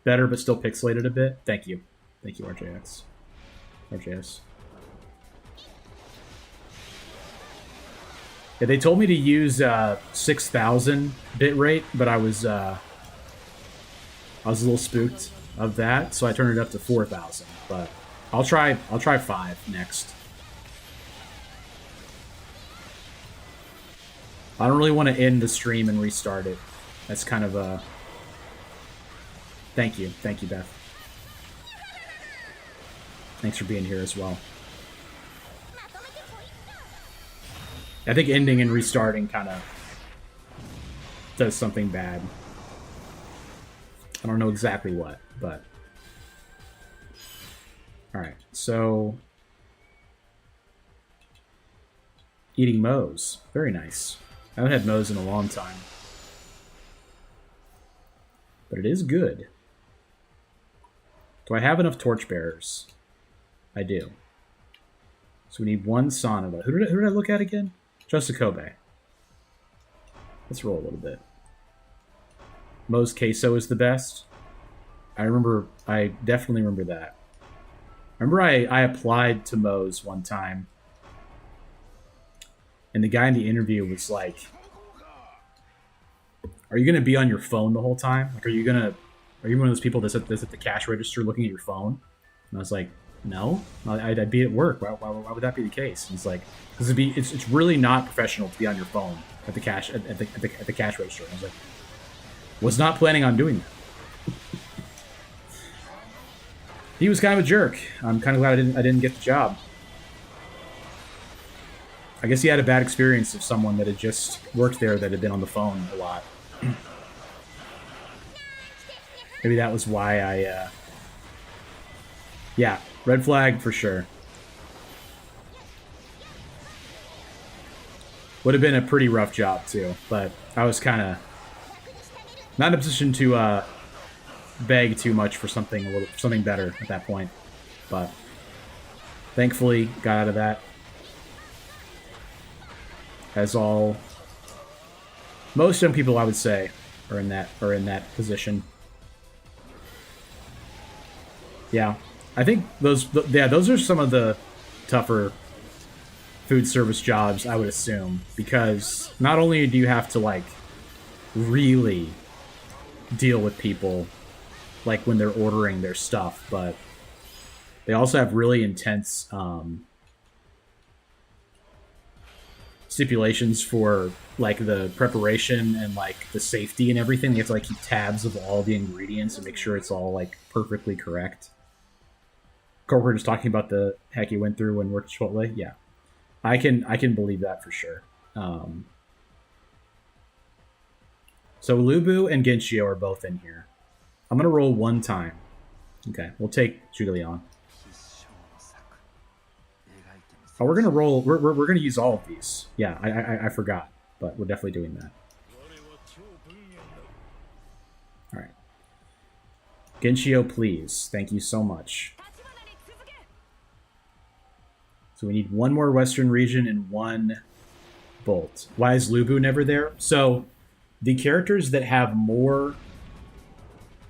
Better, but still pixelated a bit. Thank you. Thank you, RJX. RJS. Yeah, they told me to use 6,000 bitrate, but I was a little spooked of that, so I turned it up to 4,000. But I'll try 5 next. I don't really want to end the stream and restart it. That's kind of a... Thank you, Beth. Thanks for being here as well. I think ending and restarting kind of does something bad. I don't know exactly what, but... Alright, so... Eating Moe's. Very nice. I haven't had Moe's in a long time. But it is good. Do I have enough torchbearers? I do. So we need 1 Sonata. Who did I look at again? Just a Kobe. Let's roll a little bit. Moe's queso is the best. I definitely remember that. Remember I applied to Moe's one time. And the guy in the interview was like, are you going to be on your phone the whole time? Like, are you one of those people that's at the cash register looking at your phone? And I was like, no, I'd be at work. Why would that be the case? And he's like, because it's really not professional to be on your phone at the cash at the cash register. And I was like, was not planning on doing that. He was kind of a jerk. I'm kind of glad I didn't get the job. I guess he had a bad experience of someone that had just worked there that had been on the phone a lot. Maybe that was why I, yeah, red flag for sure. Would have been a pretty rough job too, but I was kind of not in a position to beg too much for something better at that point. But thankfully, got out of that. As most young people, I would say, are in that position. Yeah, I think those are some of the tougher food service jobs, I would assume, because not only do you have to like really deal with people like when they're ordering their stuff, but they also have really intense stipulations for like the preparation and like the safety and everything. You have to like keep tabs of all the ingredients and make sure it's all like perfectly correct. Coworker just talking about the heck he went through when worked at Chipotle. Yeah, I can believe that for sure. So Lubu and Genshio are both in here. I'm gonna roll 1 time. Okay, we'll take Julian. Oh, we're gonna roll. We're gonna use all of these. Yeah, I forgot, but we're definitely doing that. All right, Genshio, please. Thank you so much. So we need 1 more Western region and 1 Bolt. Why is Lubu never there? So the characters that have more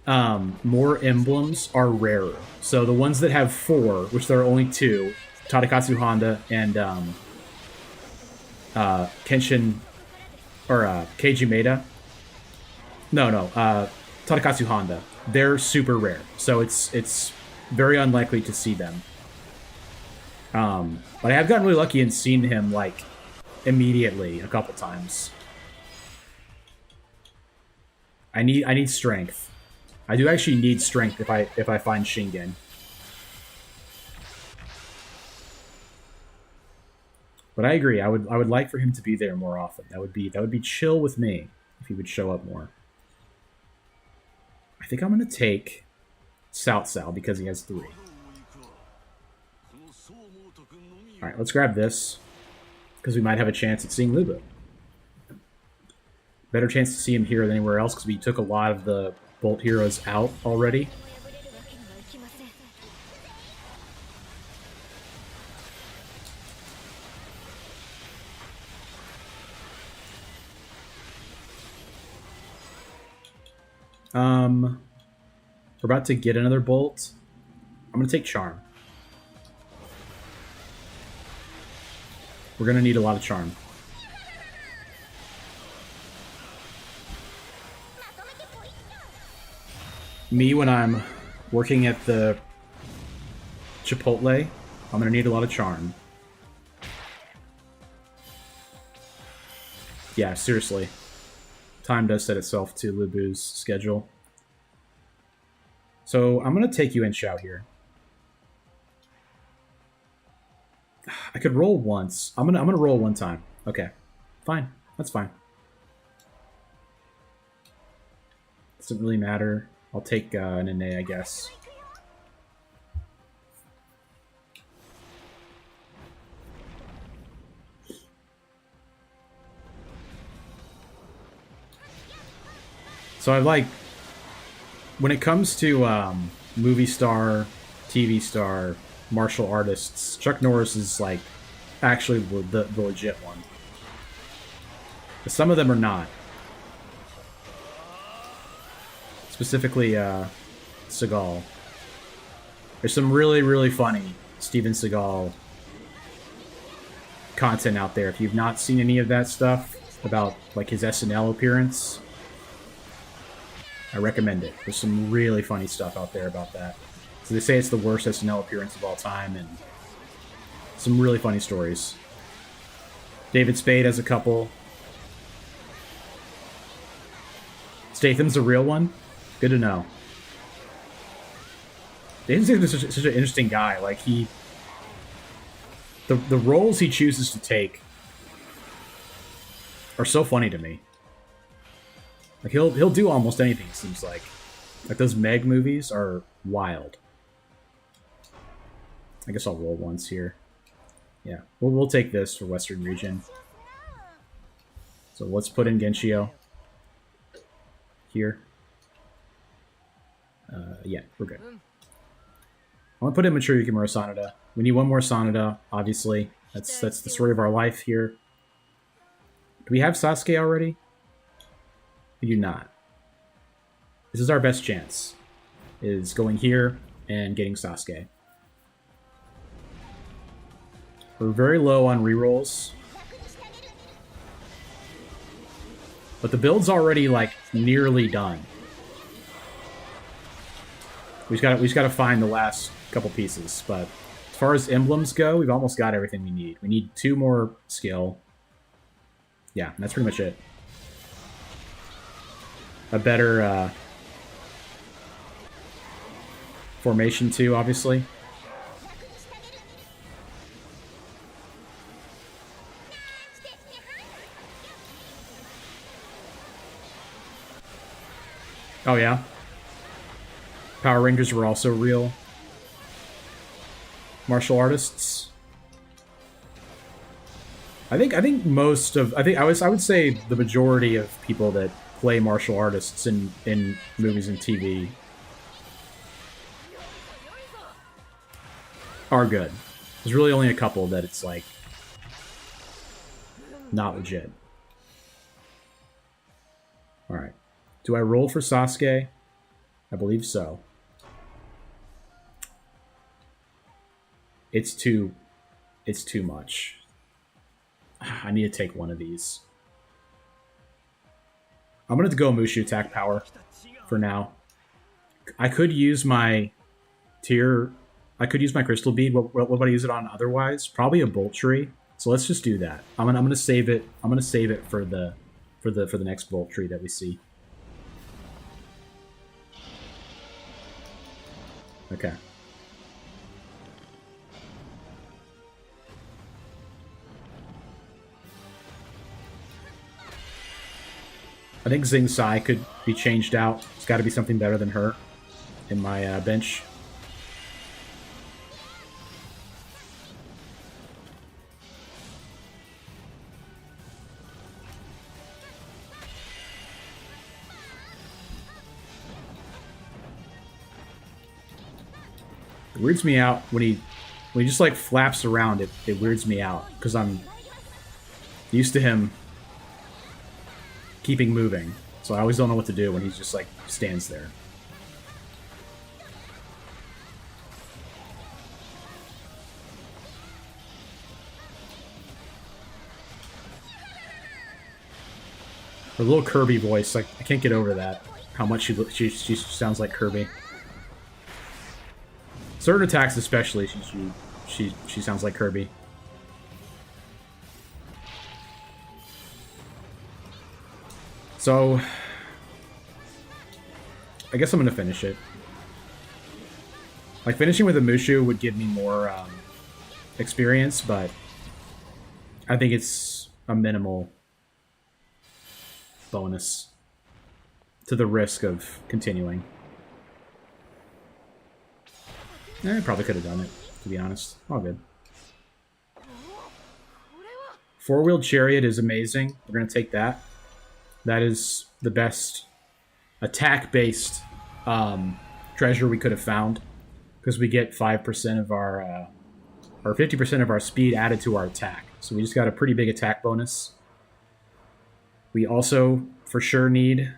emblems are rarer. So the ones that have 4, which there are only 2. Tadakatsu Honda and Kenshin or Keiji Maeda. No, Tadakatsu Honda. They're super rare, so it's very unlikely to see them. But I have gotten really lucky and seen him like immediately a couple times. I need strength. I do actually need strength if I find Shingen. But I agree. I would like for him to be there more often. That would be chill with me if he would show up more. I think I'm gonna take South Sal because he has 3. All right, let's grab this because we might have a chance at seeing Lubu. Better chance to see him here than anywhere else because we took a lot of the Bolt heroes out already. We're about to get another Bolt. I'm gonna take Charm. We're gonna need a lot of Charm. Me when I'm working at the Chipotle, I'm gonna need a lot of charm. Yeah, seriously. Time does set itself to Lubu's schedule. So I'm gonna take you in Shao here. I could roll once. I'm gonna roll one time. Okay. Fine. That's fine. Doesn't really matter. I'll take an Ine, I guess. So I like, when it comes to movie star, TV star, martial artists, Chuck Norris is like actually the legit one. But some of them are not. Specifically, Seagal. There's some really, really funny Steven Seagal content out there. If you've not seen any of that stuff about like his SNL appearance, I recommend it. There's some really funny stuff out there about that. So they say it's the worst SNL appearance of all time, and some really funny stories. David Spade has a couple. Statham's a real one? Good to know. David Statham's such an interesting guy. Like, the roles he chooses to take are so funny to me. Like, he'll do almost anything, it seems like. Like, those Meg movies are wild. I guess I'll roll once here. Yeah, we'll take this for Western Region. So let's put in Genshio. Here. Yeah, we're good. I want to put in Mature Yukimura Sanada. We need one more Sanada, obviously. That's the story of our life here. Do we have Sasuke already? We do not. This is our best chance. Is going here and getting Sasuke. We're very low on rerolls. But the build's already, like, nearly done. We just gotta find the last couple pieces, but as far as emblems go, we've almost got everything we need. We need 2 more skill. Yeah, that's pretty much it. A better formation too, obviously. Oh yeah. Power Rangers were also real martial artists. I think most of I would say the majority of people that play martial artists in movies and TV are good. There's really only a couple that it's like not legit. Alright. Do I roll for Sasuke? I believe so. It's too much. I need to take one of these. I'm going to go Mushu attack power for now. I could use my tier. I could use my crystal bead. What would I use it on otherwise? Probably a bolt tree. So let's just do that. I'm gonna save it. I'm gonna save it for the next bolt tree that we see. Okay. I think Xing Sai could be changed out. It's got to be something better than her in my bench. It weirds me out when he just like flaps around. It weirds me out because I'm used to him keeping moving, so I always don't know what to do when he just like stands there. The little Kirby voice, like I can't get over that. how much she sounds like Kirby. Certain attacks, especially, she sounds like Kirby. So, I guess I'm gonna finish it. Like, finishing with a Mushu would give me more experience, but I think it's a minimal bonus to the risk of continuing. I probably could have done it, to be honest. All good. Four-wheeled chariot is amazing. We're going to take that. That is the best attack-based treasure we could have found, because we get 5% of our, or 50% of our speed added to our attack. So we just got a pretty big attack bonus. We also, for sure, need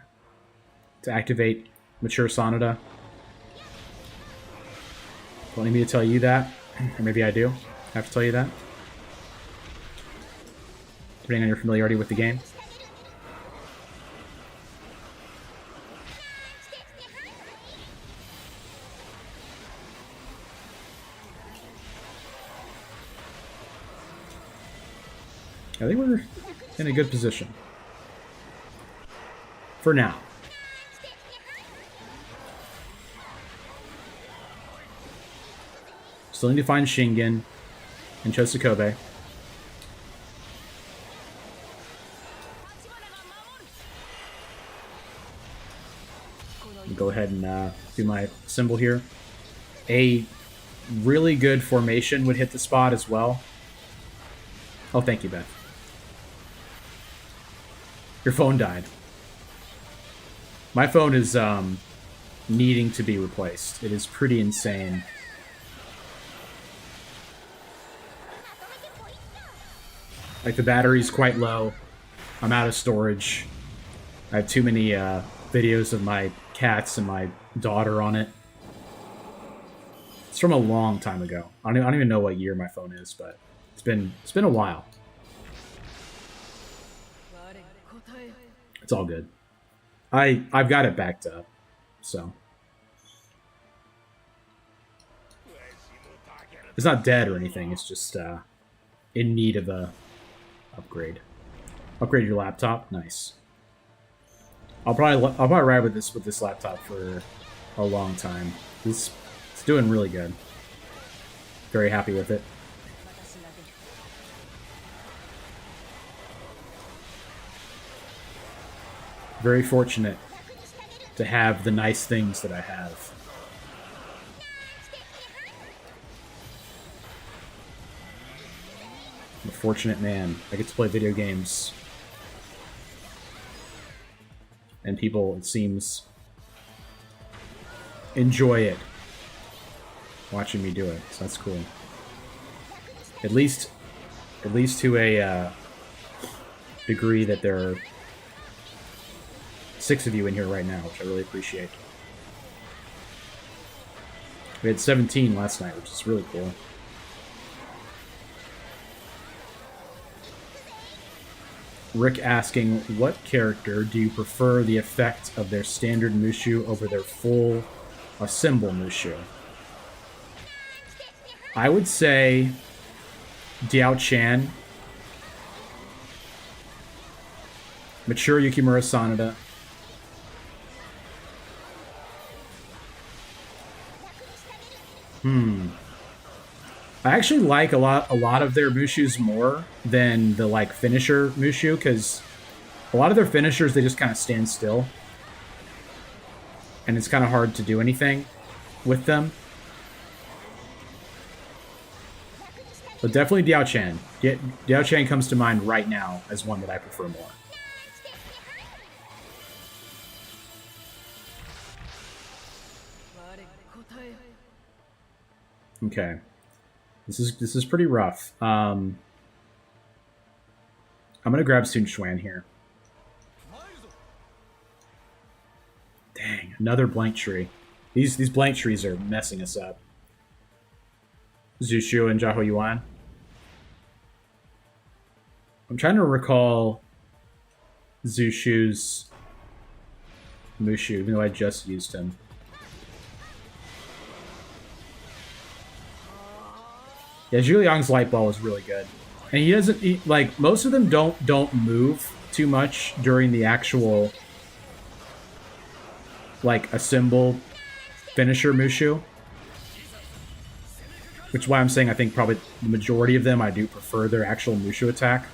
to activate Mature Sonata. Don't need me to tell you that, or maybe I do have to tell you that, depending on your familiarity with the game. I think we're in a good position. For now. Still need to find Shingen and Chosukobe. Go ahead and do my symbol here. A really good formation would hit the spot as well. Oh, thank you, Beth. Your phone died. My phone is needing to be replaced. It is pretty insane. Like, the battery's quite low. I'm out of storage. I have too many videos of my cats and my daughter on it. It's from a long time ago. I don't even know what year my phone is, but it's been a while. It's all good. I've got it backed up, so it's not dead or anything. It's just in need of a upgrade. Upgrade your laptop, nice. I'll probably ride with this laptop for a long time. It's doing really good. Very happy with it. Very fortunate to have the nice things that I have. I'm a fortunate man. I get to play video games. And people, it seems, enjoy it. Watching me do it. So that's cool. At least to a degree that there are 6 of you in here right now, which I really appreciate. We had 17 last night, which is really cool. Rick asking, what character do you prefer the effect of their standard Mushu over their full assemble Mushu? I would say Diao Chan, Mature Yukimura Sanada, I actually like a lot of their Mushus more than the like finisher Mushu, because a lot of their finishers, they just kind of stand still. And it's kind of hard to do anything with them. But definitely Diao Chan. Diao Chan comes to mind right now as one that I prefer more. Okay. This is pretty rough. I'm gonna grab Sun Xuan here. Dang, another blank tree. These blank trees are messing us up. Zushu and Jaho Yuan. I'm trying to recall Zushu's Mushu, even though I just used him. Yeah, Zhu Liang's light ball is really good. And he doesn't, like, most of them don't move too much during the actual, like, a symbol finisher Mushu. Which is why I'm saying I think probably the majority of them I do prefer their actual Mushu attack.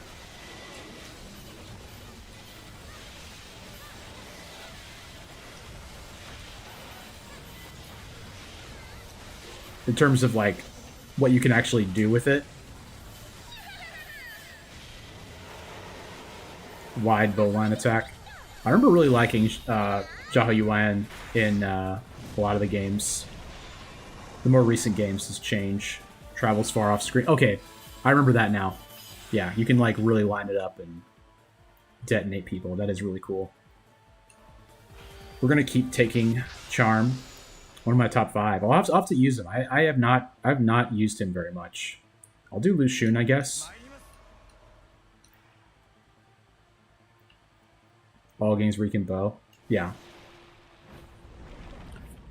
In terms of, like, what you can actually do with it. Wide bowline attack. I remember really liking Zhao Yuan in a lot of the games. The more recent games has changed. Travels far off screen. Okay, I remember that now. Yeah, you can like really line it up and detonate people. That is really cool. We're gonna keep taking Charm. One of my top 5. I'll have to use him. I have not used him very much. I'll do Lu Xun, I guess. All games where you can bow. Yeah.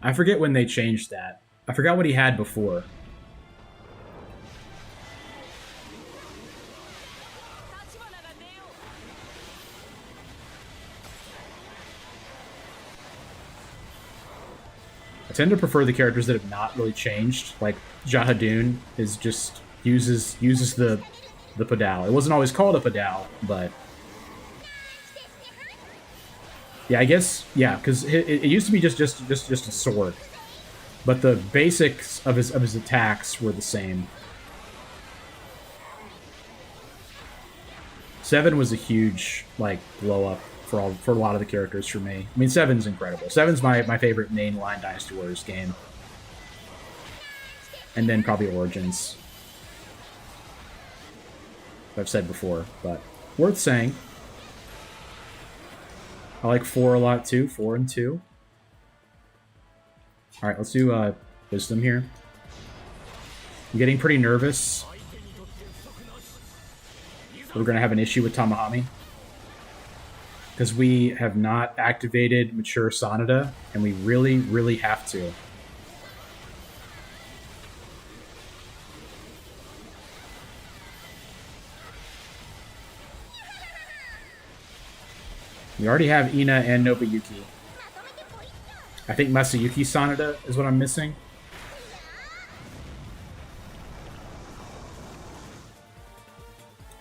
I forget when they changed that. I forgot what he had before. I tend to prefer the characters that have not really changed. Like Jahadun is just uses the Padal. It wasn't always called a Padal, but yeah, I guess yeah, because it used to be just a sword. But the basics of his attacks were the same. 7 was a huge like blow up for a lot of the characters for me. I mean, 7's incredible. 7's my favorite mainline Dynasty Warriors game, and then probably Origins. I've said before, but worth saying. I like 4 a lot too. 4 and 2. Alright, let's do Wisdom here. I'm getting pretty nervous. We're going to have an issue with Tamahami. Because we have not activated Mature Sonata, and we really, really have to. We already have Ina and Nobuyuki. I think Masayuki Sonata is what I'm missing.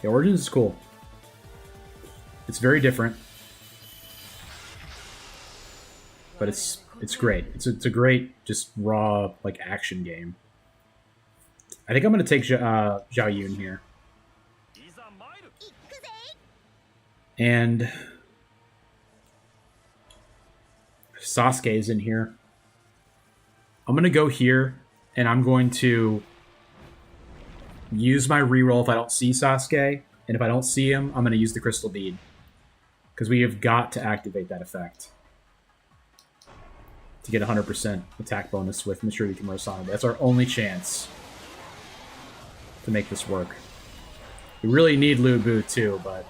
The Origins is cool. It's very different. But it's great. It's a great, just raw, like, action game. I think I'm going to take Zhao Yun here. And Sasuke is in here. I'm going to go here, and I'm going to use my reroll if I don't see Sasuke, and if I don't see him, I'm going to use the Crystal Bead. Because we have got to activate that effect to get 100% attack bonus with Maturity Kimura Sonata. That's our only chance to make this work. We really need Lu Bu too, but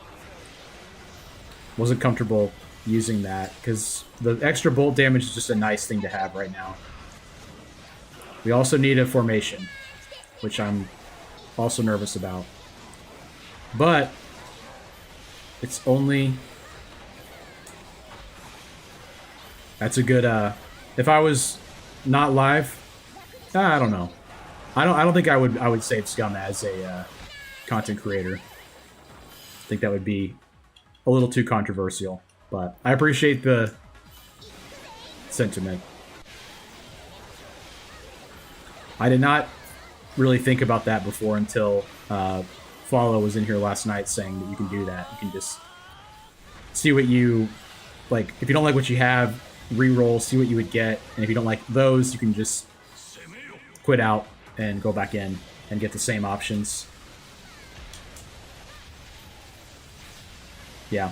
wasn't comfortable using that because the extra bolt damage is just a nice thing to have right now. We also need a formation, which I'm also nervous about. But it's only... That's a good... If I was not live, I don't know. I don't think I would save Scum as a content creator. I think that would be a little too controversial. But I appreciate the sentiment. I did not really think about that before until Follow was in here last night saying that you can do that. You can just see what you... Like, if you don't like what you have, re-roll, see what you would get. And if you don't like those, you can just quit out and go back in and get the same options. Yeah.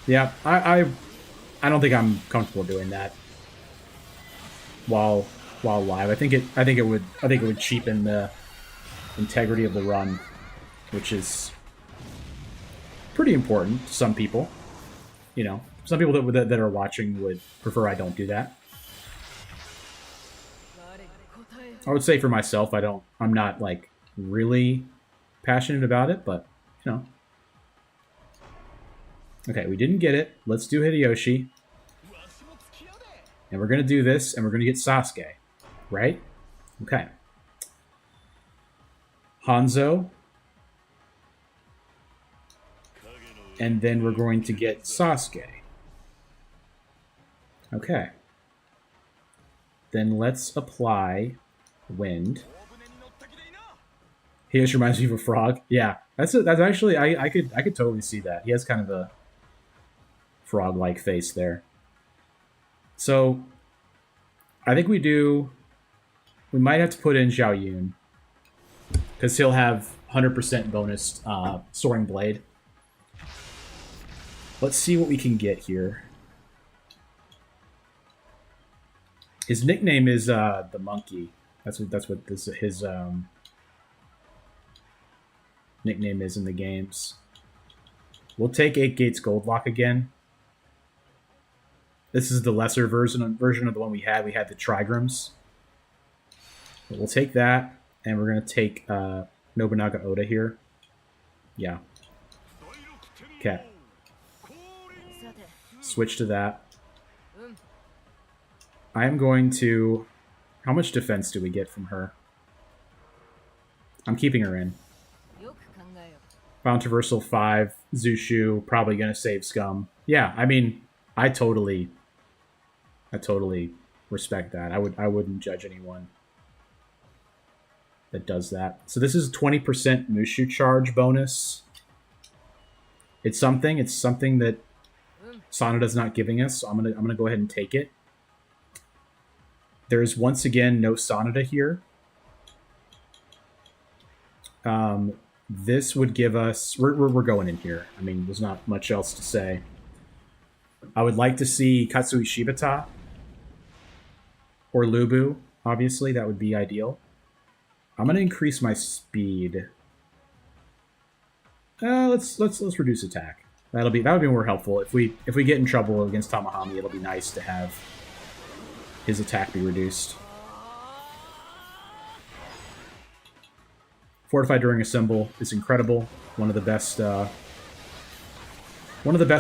Yeah, I don't think I'm comfortable doing that while live. I think it would cheapen the integrity of the run, which is pretty important to some people. You know, some people that are watching would prefer I don't do that. I would say for myself, I'm not like really passionate about it, but you know. Okay, we didn't get it. Let's do Hideyoshi. And we're going to do this, and we're going to get Sasuke. Right? Okay. Hanzo. And then we're going to get Sasuke. Okay. Then let's apply Wind. He just reminds me of a frog. Yeah, that's actually I could totally see that. He has kind of a frog-like face there. So I think we might have to put in Zhao Yun because he'll have 100% bonus Soaring Blade. Let's see what we can get here. His nickname is the Monkey. That's what his nickname is in the games. We'll take 8 Gates Goldlock again. This is the lesser version of the one we had. We had the Trigrams. But we'll take that, and we're going to take Nobunaga Oda here. Yeah. Okay. Switch to that. I am going to... How much defense do we get from her? I'm keeping her in. Found Traversal 5, Zushu, probably going to save Scum. Yeah, I mean, I totally respect that. I wouldn't judge anyone that does that. So this is 20% Mushu charge bonus. It's something that Sanada's not giving us, so I'm gonna go ahead and take it. There's once again no Sanada here. This would give us... We're going in here. I mean, there's not much else to say. I would like to see Katsui Shibata or Lubu. Obviously, that would be ideal. I'm going to increase my speed. Let's reduce attack. That'll be more helpful. If we get in trouble against Tamahami, it'll be nice to have his attack be reduced. Fortify during a symbol is incredible. One of the best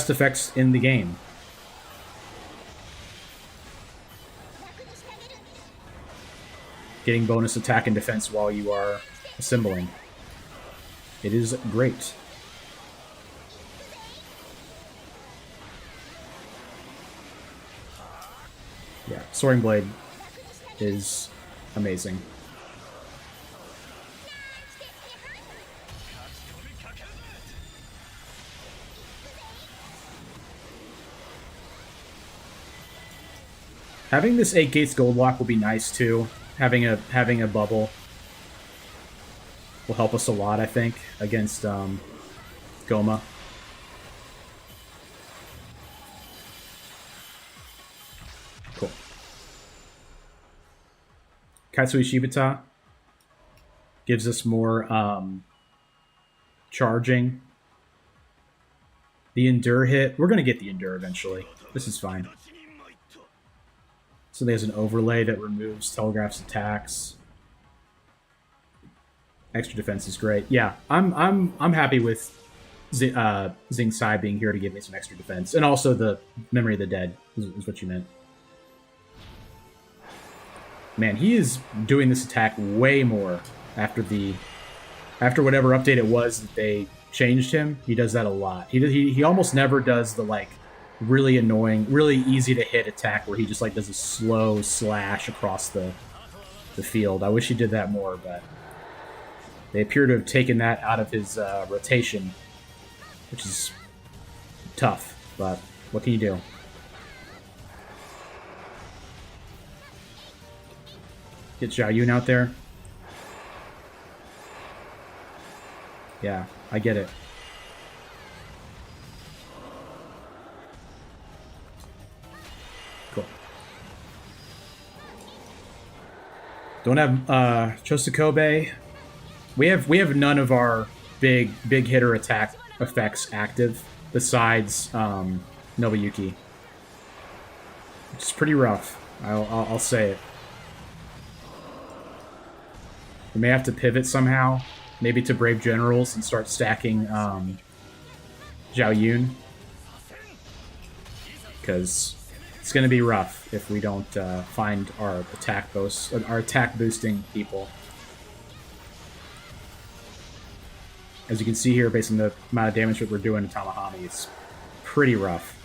effects in the game. Getting bonus attack and defense while you are assembling. It is great. Yeah, Soaring Blade is amazing. Having this 8 Gates Goldlock will be nice too. Having a bubble will help us a lot, I think, against Gouma. Cool. Katsui Shibata gives us more charging. The Endure hit. We're going to get the Endure eventually. This is fine. So there's an overlay that removes Telegraph's attacks. Extra defense is great. Yeah, I'm happy with Zing Sai being here to give me some extra defense, and also the Memory of the Dead is what you meant. Man, he is doing this attack way more after whatever update it was that they changed him. He does that a lot. He almost never does the like really annoying, really easy to hit attack where he just like does a slow slash across the field. I wish he did that more, but they appear to have taken that out of his rotation, which is tough, but what can you do? Get Zhao Yun out there. Yeah, I get it. Cool. Don't have Chosokobe. We have none of our big hitter attack effects active besides Nobuyuki. It's pretty rough. I'll say it. We may have to pivot somehow, maybe to Brave Generals and start stacking Zhao Yun, because it's going to be rough if we don't find our attack boosting people. As you can see here, based on the amount of damage that we're doing to Tamahami, it's pretty rough.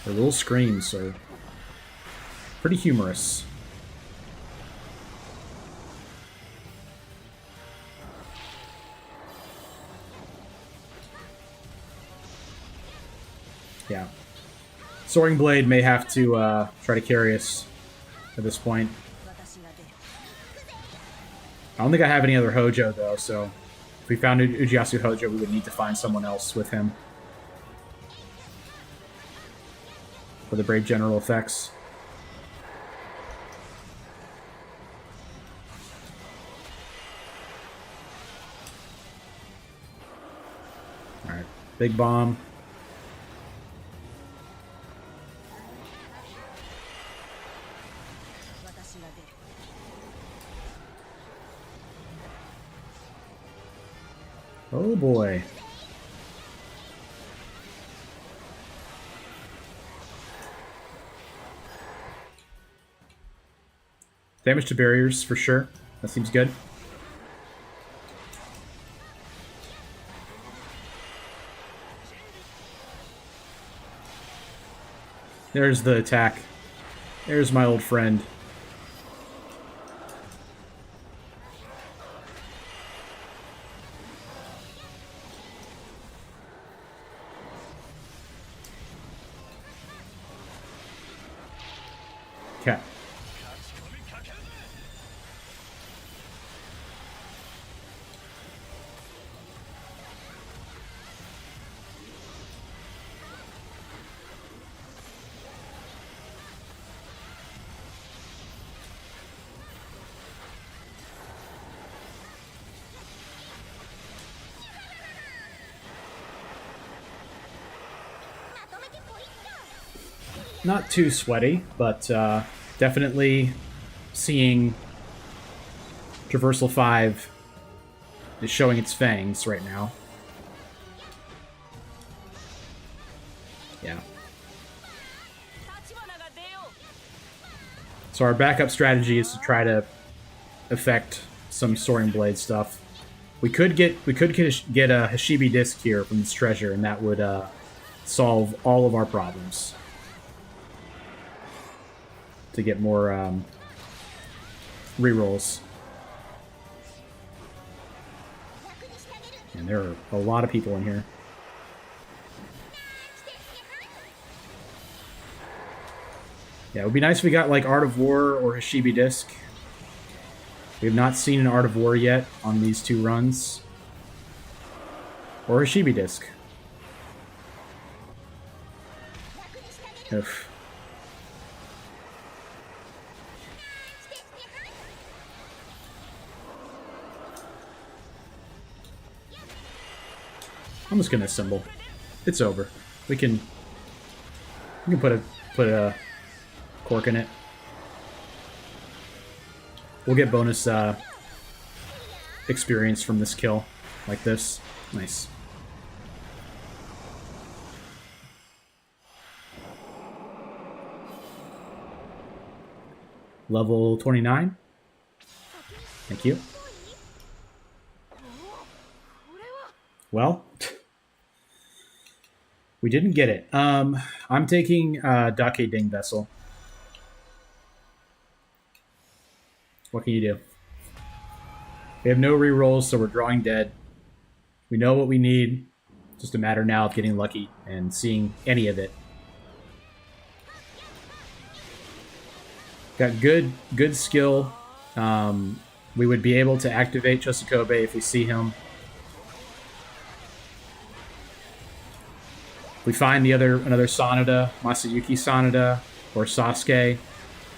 Their little screams are pretty humorous. Yeah. Soaring Blade may have to try to carry us at this point. I don't think I have any other Hojo, though, so if we found Ujiyasu Hojo, we would need to find someone else with him for the Brave General effects. Alright, big bomb. Oh boy. Damage to barriers, for sure. That seems good. There's the attack. There's my old friend. Okay. Not too sweaty, but definitely seeing Traversal 5 is showing its fangs right now. Yeah. So our backup strategy is to try to affect some Soaring Blade stuff. We could get a Hashibi disc here from this treasure, and that would solve all of our problems. To get more rerolls. And there are a lot of people in here. Yeah, it would be nice if we got like Art of War or Hashibi disc. We have not seen an Art of War yet on these two runs. Or Hashibi disc. Oof. I'm just gonna assemble. It's over. We can put a cork in it. We'll get bonus experience from this kill, like this. Nice. Level 29. Thank you. Well, we didn't get it. I'm taking Dake Ding Vessel. What can you do? We have no rerolls, so we're drawing dead. We know what we need. Just a matter now of getting lucky and seeing any of it. Got good skill. We would be able to activate Chosokobe if we see him. We find another Sanada, Masayuki Sanada, or Sasuke.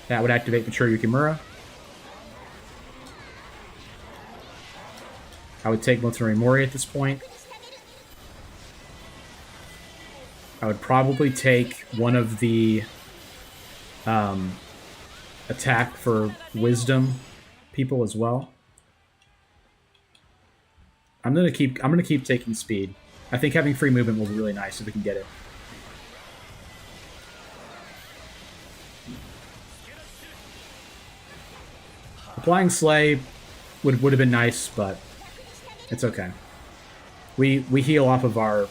That would activate Mature Yukimura. I would take Motonori Mori at this point. I would probably take one of the attack for wisdom people as well. I'm gonna keep taking speed. I think having free movement will be really nice if we can get it. Applying Slay would have been nice, but it's okay. We heal off of our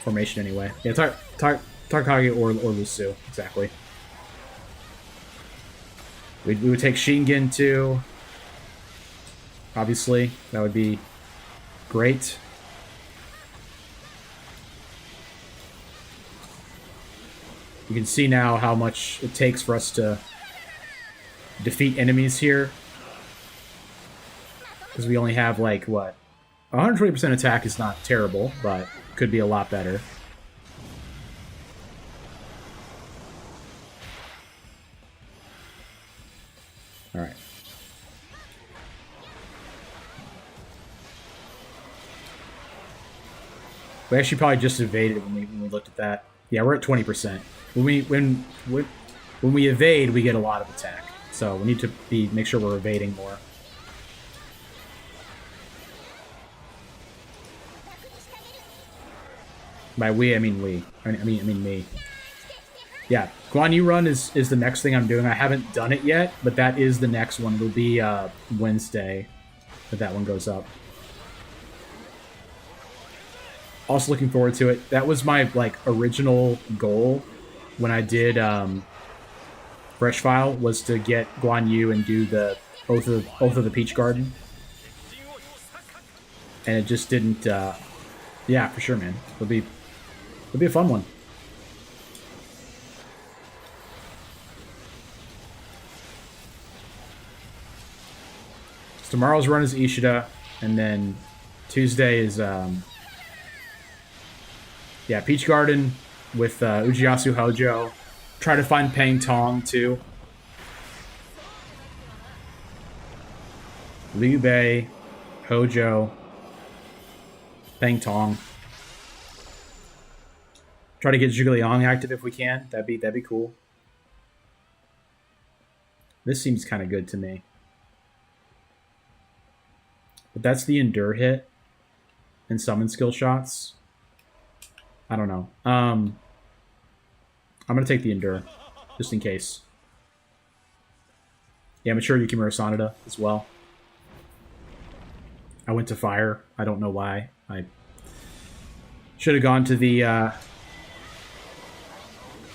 formation anyway. Yeah, Takagi or Lusu, exactly. We would take Shingen too. Obviously, that would be great. You can see now how much it takes for us to defeat enemies here. Because we only have, like, what? 120% attack is not terrible, but could be a lot better. Alright. We actually probably just evaded when we looked at that. Yeah, we're at 20%. When we evade, we get a lot of attack. So we need to make sure we're evading more. By we, I mean we. I mean me. Yeah, Guan Yu Run is the next thing I'm doing. I haven't done it yet, but that is the next one. It'll be Wednesday that one goes up. Also looking forward to it. That was my original goal when I did Fresh File, was to get Guan Yu and do the Oath of the Peach Garden, and it just didn't. Yeah, for sure, man. It'll be a fun one. So tomorrow's run is Ishida, and then Tuesday is yeah, Peach Garden with Ujiyasu Hojo. Try to find Pang Tong too. Liu Bei, Hojo, Pang Tong. Try to get Zhuge Liang active if we can. That'd be cool. This seems kind of good to me. But that's the Endure hit and summon skill shots. I don't know. I'm going to take the Endure, just in case. Yeah, Mature Yukimura Sanada as well. I went to Fire. I don't know why. I should have gone to the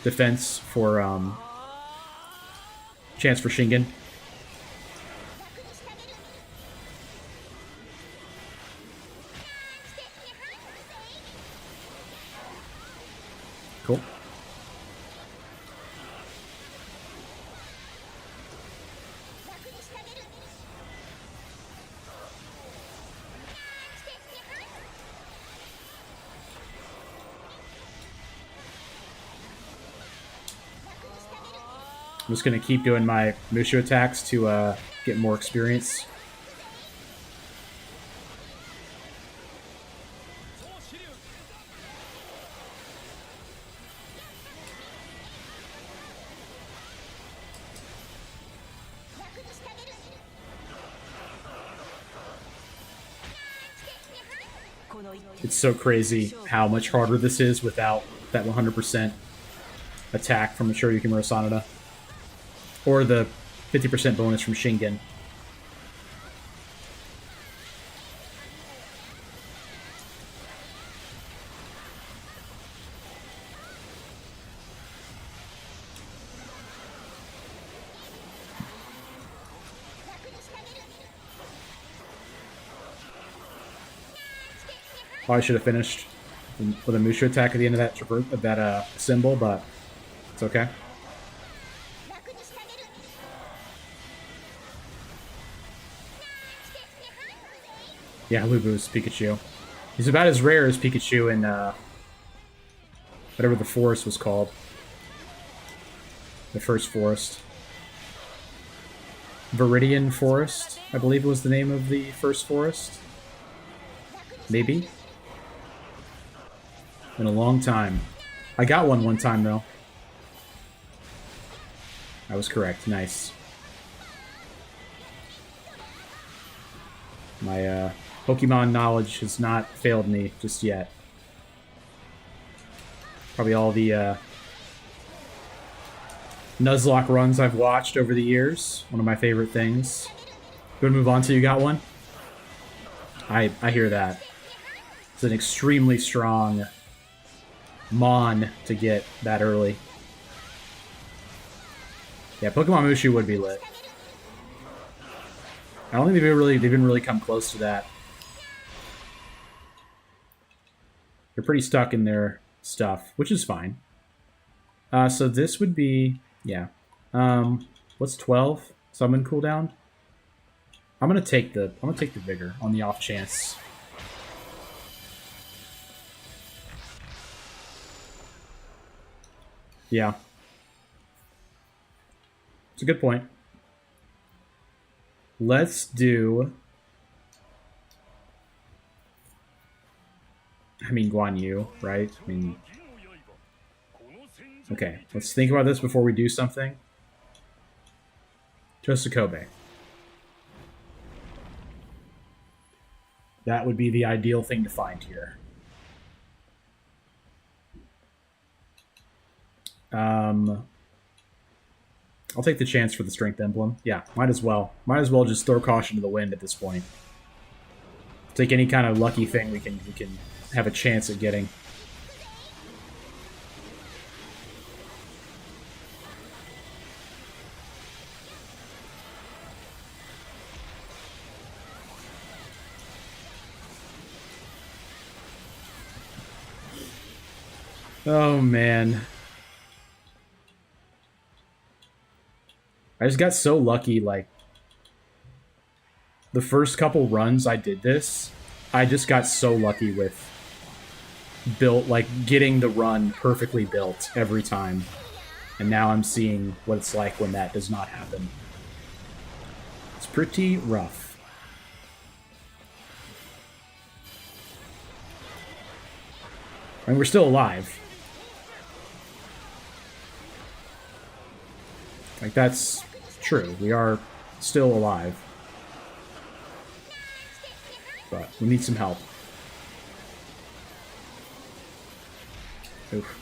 defense for chance for Shingen. Cool. I'm just going to keep doing my Mushu attacks to get more experience. It's so crazy how much harder this is without that 100% attack from Mature Yukimura Sanada. Or the 50% bonus from Shingen. Probably should have finished with a Mushu attack at the end of that symbol, but it's okay. Yeah, Lubu's Pikachu. He's about as rare as Pikachu in Whatever the forest was called. The first forest. Viridian Forest, I believe was the name of the first forest. Maybe. Been a long time. I got one time, though. I was correct. Nice. My Pokemon knowledge has not failed me just yet. Probably all the Nuzlocke runs I've watched over the years. One of my favorite things. Go to move on to you got one? I hear that. It's an extremely strong Mon to get that early. Yeah, Pokemon Mushu would be lit. I don't think they've even really come close to that. They're pretty stuck in their stuff, which is fine. So this would be, yeah. What's 12? Summon cooldown? I'm gonna take the vigor on the off chance. Yeah. It's a good point. Let's do... I mean, Guan Yu, right? I mean... Okay, let's think about this before we do something. Tosakobe. That would be the ideal thing to find here. I'll take the chance for the Strength Emblem. Yeah, might as well. Might as well just throw caution to the wind at this point. Take any kind of lucky thing we can have a chance at getting. Oh, man. I just got so lucky, like... The first couple runs I did this, I just got so lucky with... getting the run perfectly built every time. And now I'm seeing what it's like when that does not happen. It's pretty rough. And we're still alive. Like, that's true. We are still alive. But we need some help. Oof.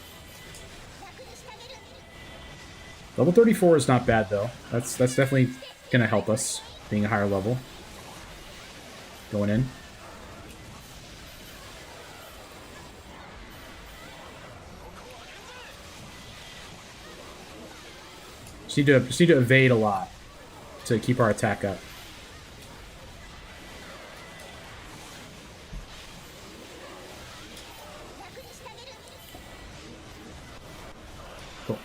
Level 34 is not bad, though. That's definitely gonna help us, being a higher level. Going in. Just need to evade a lot to keep our attack up. Cool.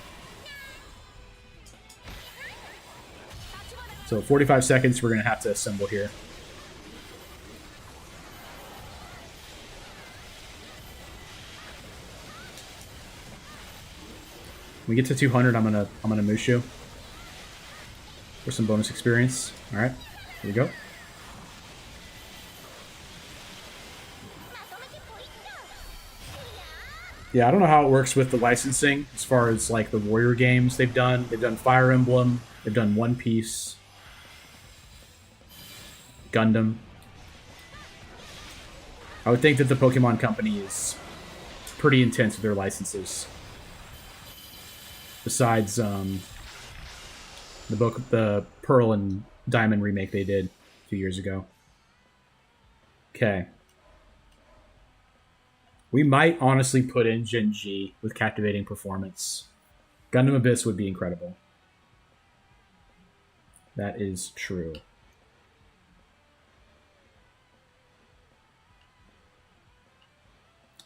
So 45 seconds, we're going to have to assemble here. When we get to 200, I'm gonna Mushu for some bonus experience. All right, here we go. Yeah, I don't know how it works with the licensing as far as like the Warrior games they've done. They've done Fire Emblem, they've done One Piece, Gundam. I would think that the Pokemon Company is pretty intense with their licenses. Besides the Pearl and Diamond remake they did a few years ago. Okay. We might honestly put in Gen G with captivating performance. Gundam Abyss would be incredible. That is true.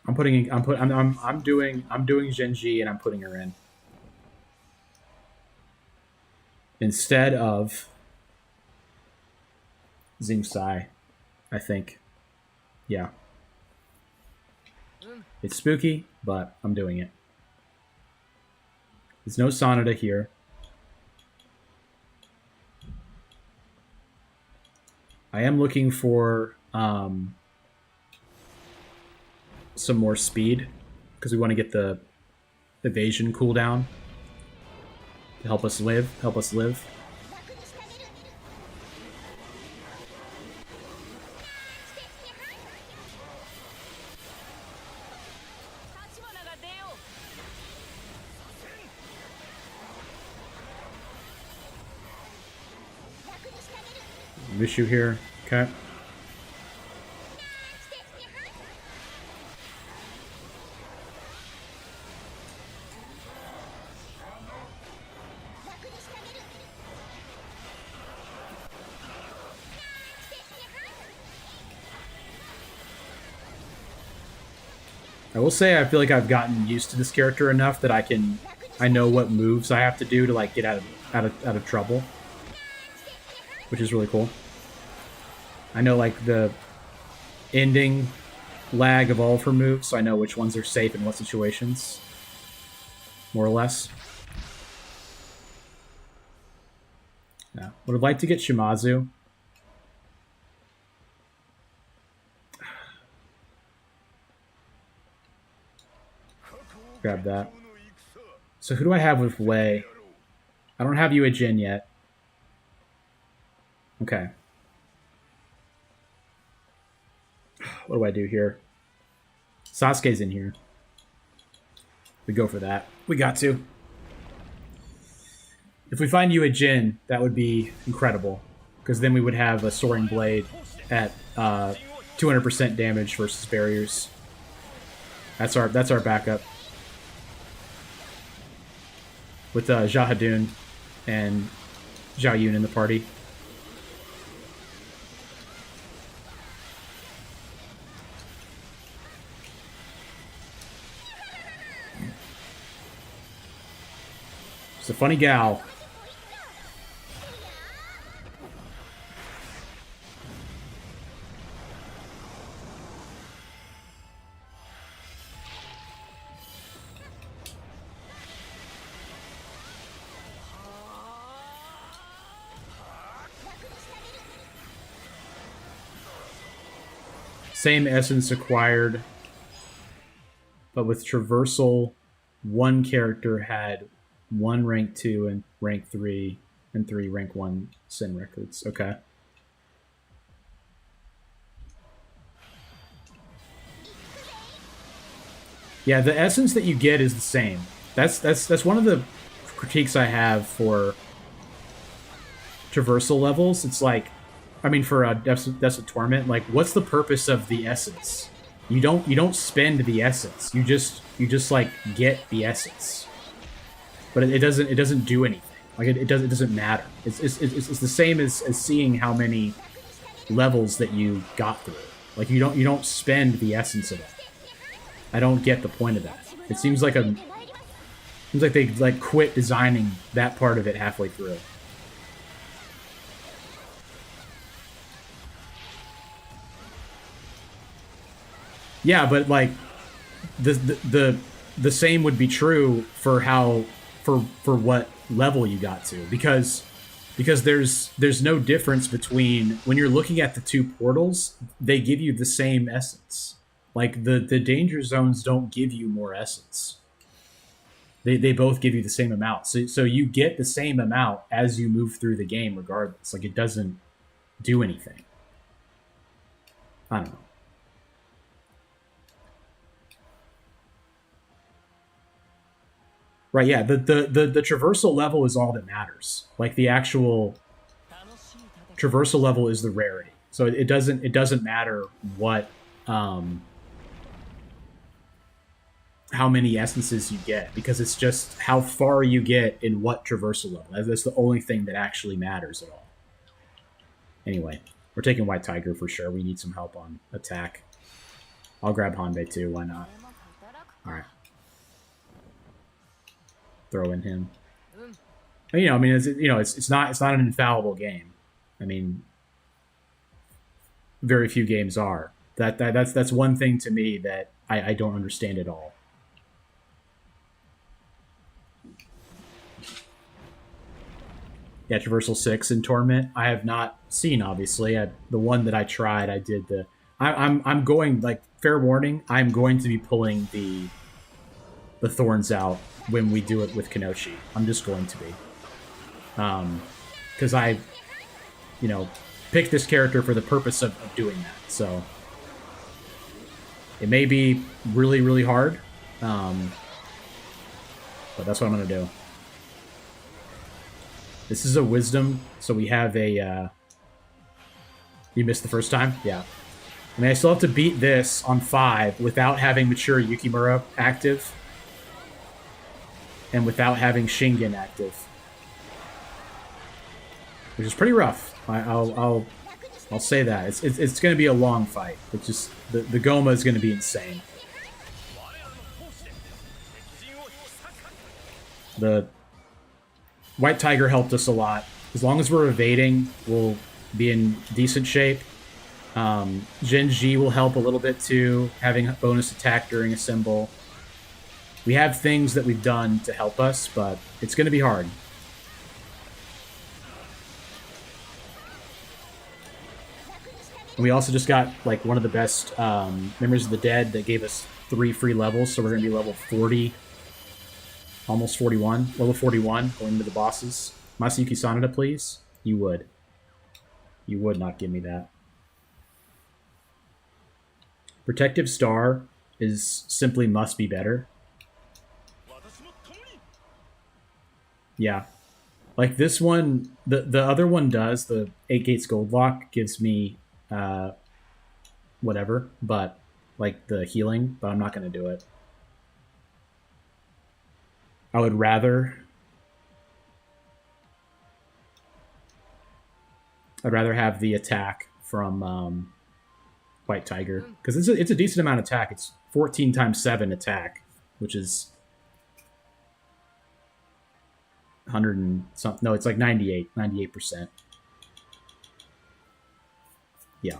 I'm doing Gen G and I'm putting her in. Instead of Zingsai, I think. Yeah. It's spooky, but I'm doing it. There's no Sonata here. I am looking for some more speed because we want to get the evasion cooldown to help us live. Issue here. Okay. I will say I feel like I've gotten used to this character enough that I know what moves I have to do to like get out of trouble, which is really cool. I know like the ending lag of all of her moves, so I know which ones are safe in what situations, more or less. Yeah, would have liked to get Shimazu. Grab that. So who do I have with Wei? I don't have you at Jin yet. Okay. What do I do here? Sasuke's in here. We go for that. We got to. If we find you at Jin, that would be incredible. Because then we would have a Soaring Blade at 200% damage versus barriers. That's our backup. With Jahadun and Zhao Yun in the party. She's a funny gal. Same essence acquired, but with Traversal, one character had 1 rank 2 and rank 3 and 3 rank 1 Sin records. Okay. Yeah, the essence that you get is the same. That's one of the critiques I have for Traversal levels. It's like, I mean, for Desolate Torment, like, what's the purpose of the essence? You don't spend the essence. You just like get the essence, but it doesn't do anything. Like it doesn't matter. It's the same as seeing how many levels that you got through. Like you don't spend the essence of it. I don't get the point of that. It seems like they like quit designing that part of it halfway through. Yeah, but like the same would be true for what level you got to, because there's no difference between when you're looking at the two portals, they give you the same essence. Like the danger zones don't give you more essence. They both give you the same amount. So you get the same amount as you move through the game regardless. Like it doesn't do anything. I don't know. Right, yeah, the traversal level is all that matters. Like the actual traversal level is the rarity. So it doesn't matter what how many essences you get, because it's just how far you get in what traversal level. That's the only thing that actually matters at all. Anyway, we're taking White Tiger for sure. We need some help on attack. I'll grab Hanbei too, why not? Alright. Throw in him. You know, I mean, it's not an infallible game. I mean, very few games are. That's one thing to me that I don't understand at all. Yeah, Traversal 6 in Torment. I have not seen, obviously. The one that I tried, I did the. I'm going, like, fair warning, I'm going to be pulling the thorns out when we do it with Kunoichi. I'm just going to be. Because I, picked this character for the purpose of doing that. So it may be really, really hard. But that's what I'm going to do. This is a wisdom, so we have a... You missed the first time? Yeah. I mean, I still have to beat this on 5 without having Mature Yukimura active. And without having Shingen active. Which is pretty rough. I'll say that. It's going to be a long fight. It's just... The Gouma is going to be insane. The White Tiger helped us a lot. As long as we're evading, we'll be in decent shape. Genji will help a little bit too, having a bonus attack during a symbol. We have things that we've done to help us, but it's going to be hard. And we also just got like one of the best Members of the Dead that gave us 3 free levels, so we're going to be level 40. Almost 41. Level 41, going into the bosses. Masayuki Sanada, please? You would. You would not give me that. Protective Star is simply must be better. Yeah. Like this one, the other one does, the 8 Gates Gold Lock gives me whatever, but like the healing, but I'm not going to do it. I would rather... I'd rather have the attack from White Tiger. Because it's a decent amount of attack. It's 14 times 7 attack, which is 100 and something. No, it's like 98%. Yeah.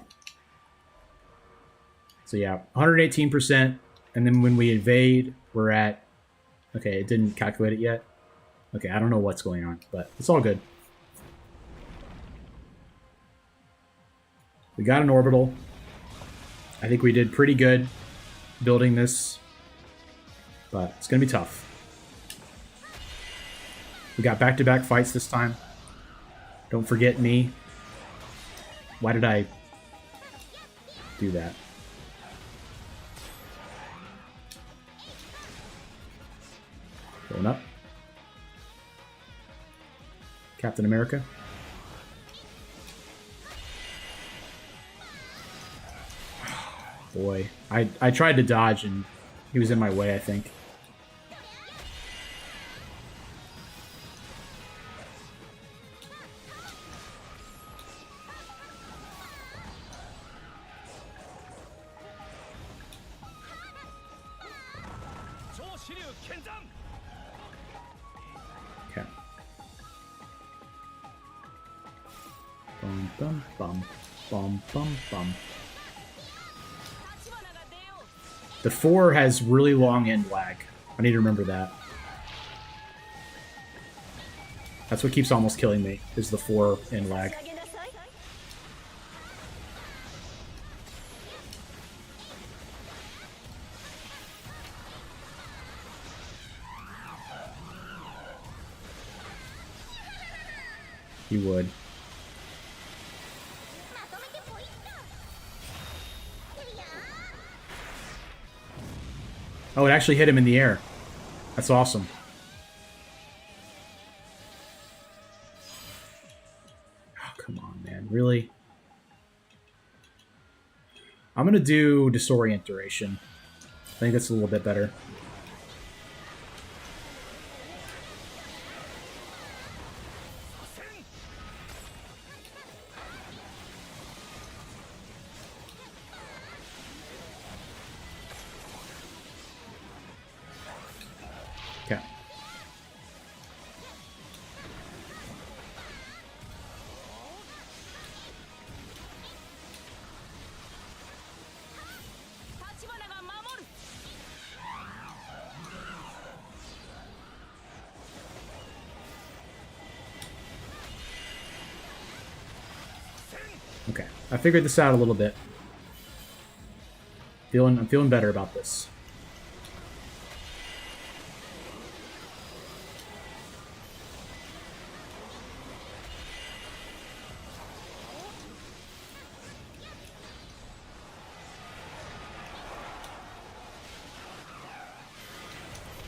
So yeah, 118%. And then when we invade, we're at... Okay, it didn't calculate it yet. Okay, I don't know what's going on, but it's all good. We got an orbital. I think we did pretty good building this, but it's going to be tough. We got back-to-back fights this time. Don't forget me. Why did I do that? Going up. Captain America. Boy. I tried to dodge and he was in my way, I think. Okay. Bum bum bum bum bum bum. The 4 has really long end lag. I need to remember that. That's what keeps almost killing me, is the 4 end lag. You would. Oh, it actually hit him in the air. That's awesome. Oh, come on, man. Really? I'm going to do Disorient Duration. I think that's a little bit better. Okay. Okay, I figured this out a little bit. I'm feeling better about this.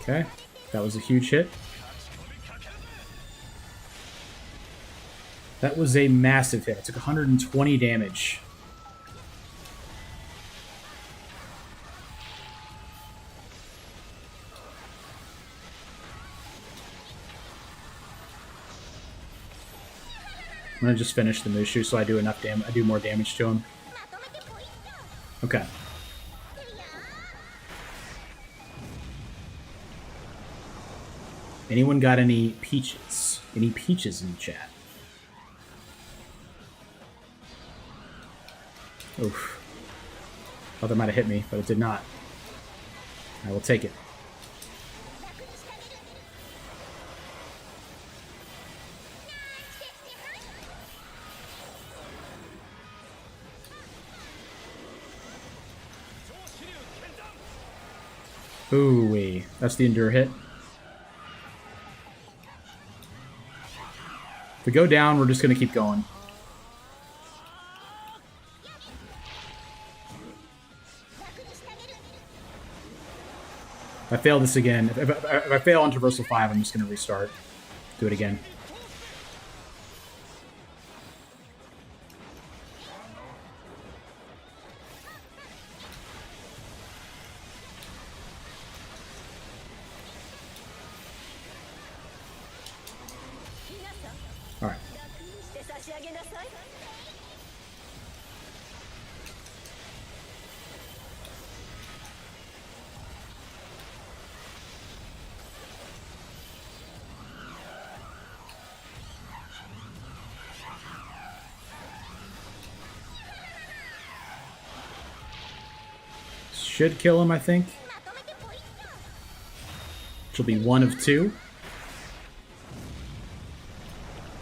Okay, that was a huge hit. That was a massive hit. I took 120 damage. I'm gonna just finish the Mushu so I do enough damage. I do more damage to him. Okay. Anyone got any peaches? Any peaches in the chat? Oof. Thought that might have hit me, but it did not. I will take it. Ooh-wee. That's the endure hit. If we go down, we're just going to keep going. If I fail this again, if I fail on Traversal 5, I'm just going to restart. Do it again. Alright. Should kill him, I think. Which will be 1 of 2.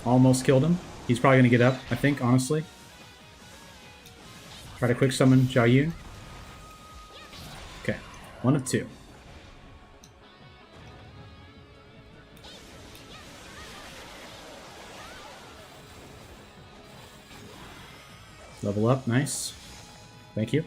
Almost killed him. He's probably going to get up, I think, honestly. Try to quick summon Zhao Yun. Okay, 1 of 2. Level up, nice. Thank you.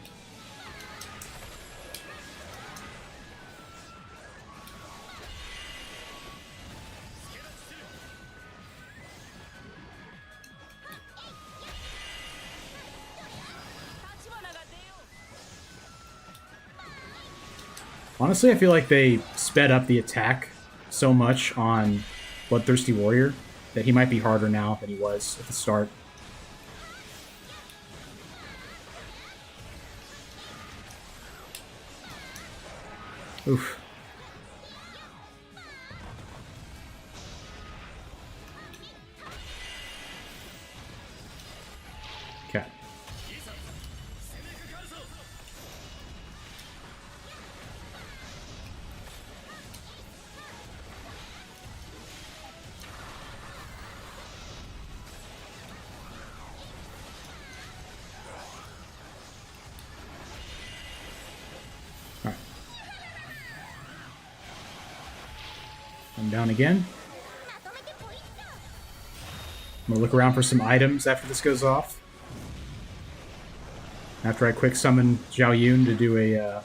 Honestly, I feel like they sped up the attack so much on Bloodthirsty Warrior that he might be harder now than he was at the start. Oof. Okay. I'm down again. I'm gonna look around for some items after this goes off. After I quick summon Zhao Yun to do a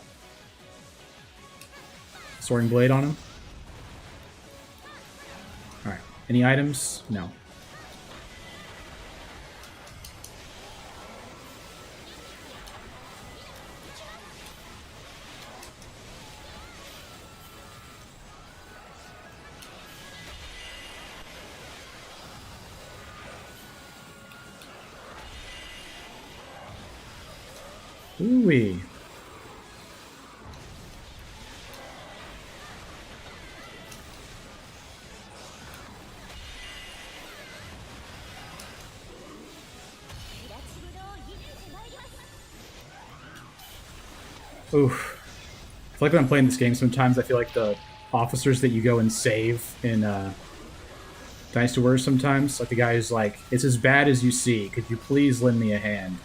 Soaring Blade on him. Alright, any items? No. Ooh-wee. Oof. I feel like when I'm playing this game, sometimes I feel like the officers that you go and save in Nice to worse sometimes. Like the guy who's like, "It's as bad as you see. Could you please lend me a hand?"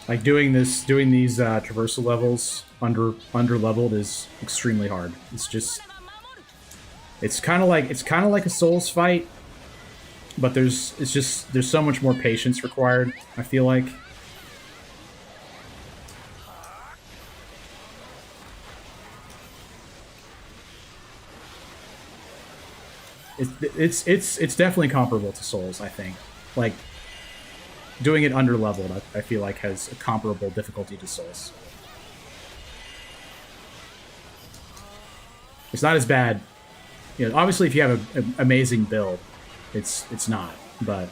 Like doing these traversal levels under leveled is extremely hard. It's just it's kind of like a Souls fight, but there's so much more patience required. I feel like. It's definitely comparable to Souls. I think like doing it under leveled. I feel like has a comparable difficulty to Souls. It's not as bad. You know, obviously, if you have an amazing build, it's not. But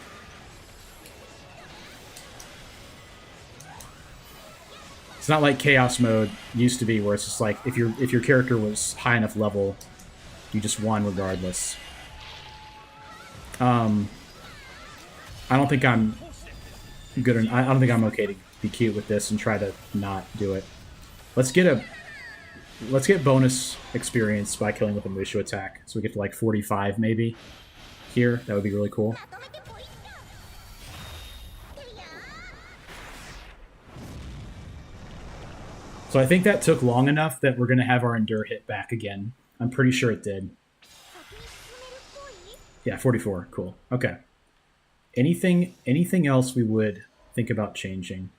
it's not like Chaos Mode used to be, where it's just like if your character was high enough level, you just won regardless. I don't think I'm good. I don't think I'm okay to be cute with this and try to not do it. Let's get bonus experience by killing with a Mushu attack, so we get to like 45 maybe here. That would be really cool. So I think that took long enough that we're going to have our Endure hit back again. I'm pretty sure it did. Yeah, 44. Cool. Okay. Anything else we would think about changing?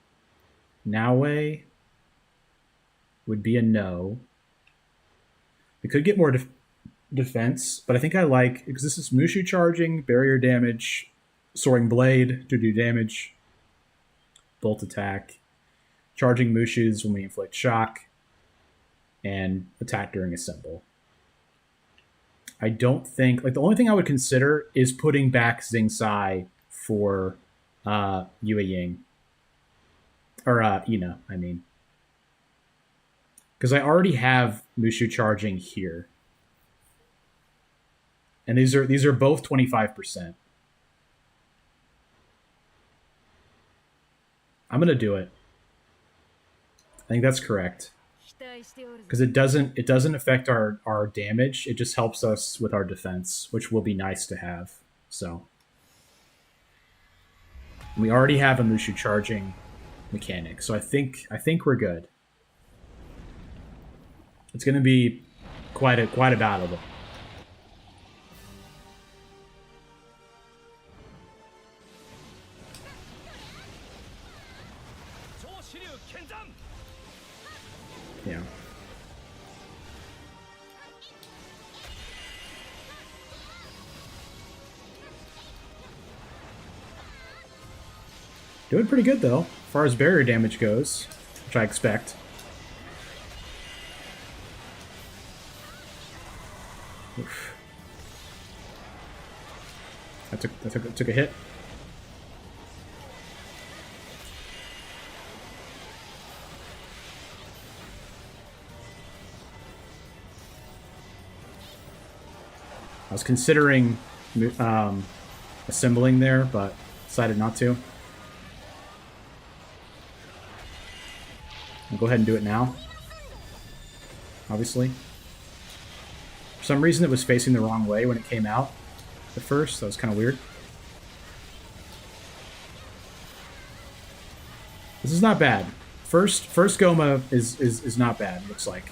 Naue would be a no. We could get more defense, but I think I like, because this is Mushu charging, barrier damage, Soaring Blade to do damage, bolt attack, charging Mushus when we inflict shock, and attack during assemble. I don't think, like, the only thing I would consider is putting back Xing Sai for Yue Ying. Or, Ina, I mean. Because I already have Mushu charging here. And these are both 25%. I'm going to do it. I think that's correct. Because it doesn't affect our damage. It just helps us with our defense, which will be nice to have. So we already have a Mushu charging mechanic, so I think we're good. It's going to be quite a battle, though. Yeah. Doing pretty good, though, as far as barrier damage goes, which I expect. Oof. That took a hit. I was considering assembling there, but decided not to. I'll go ahead and do it now. Obviously. For some reason, it was facing the wrong way when it came out at first. That was kind of weird. This is not bad. First Gouma is not bad, looks like.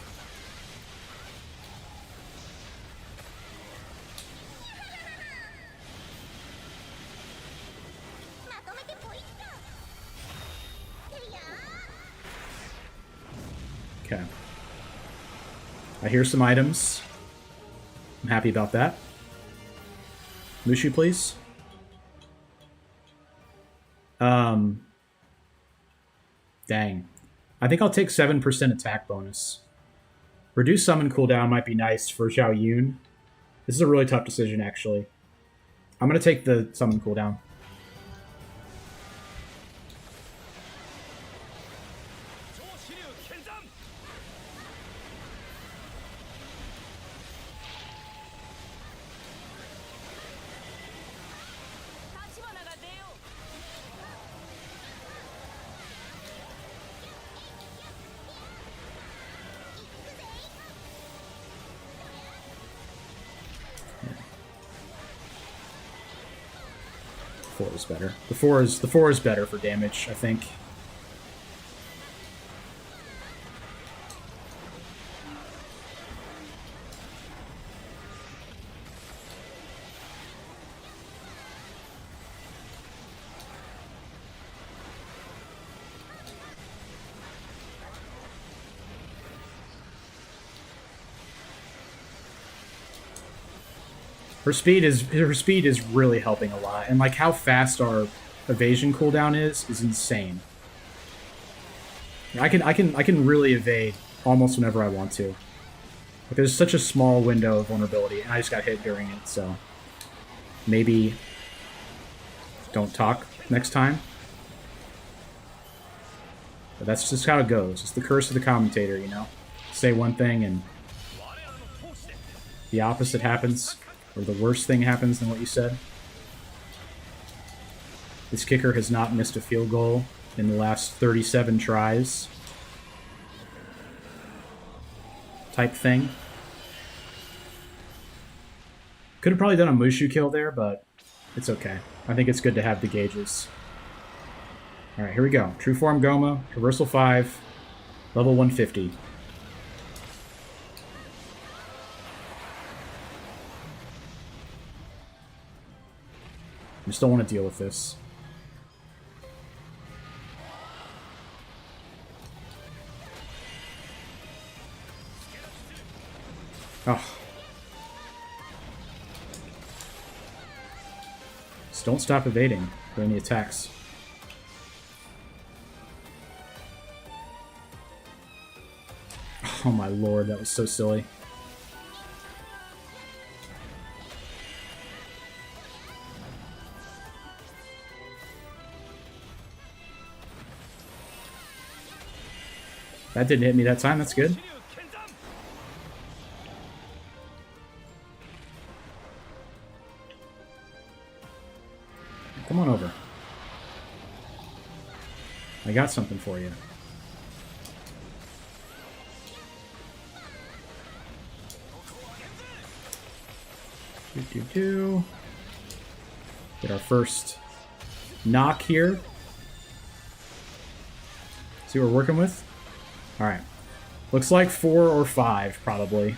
Okay. I hear some items. I'm happy about that. Mushu, please. Dang. I think I'll take 7% attack bonus. Reduce summon cooldown might be nice for Xiao Yun. This is a really tough decision, actually. I'm going to take the summon cooldown. 4 is better. The four is better for damage, I think. Her speed is really helping a lot, and like how fast our evasion cooldown is insane. I can really evade almost whenever I want to. Like, there's such a small window of vulnerability, and I just got hit during it, so maybe don't talk next time. But that's just how it goes. It's the curse of the commentator, you know? Say one thing and the opposite happens. Or the worst thing happens than what you said. This kicker has not missed a field goal in the last 37 tries. Type thing. Could have probably done a Mushu kill there, but it's okay. I think it's good to have the gauges. Alright, here we go. True Form Gouma, Traversal 5, level 150. I just don't want to deal with this. Oh. Just don't stop evading for any attacks. Oh my lord, that was so silly. That didn't hit me that time, that's good. Come on over. I got something for you. Get our first knock here. See what we're working with? Alright. Looks like 4 or 5, probably.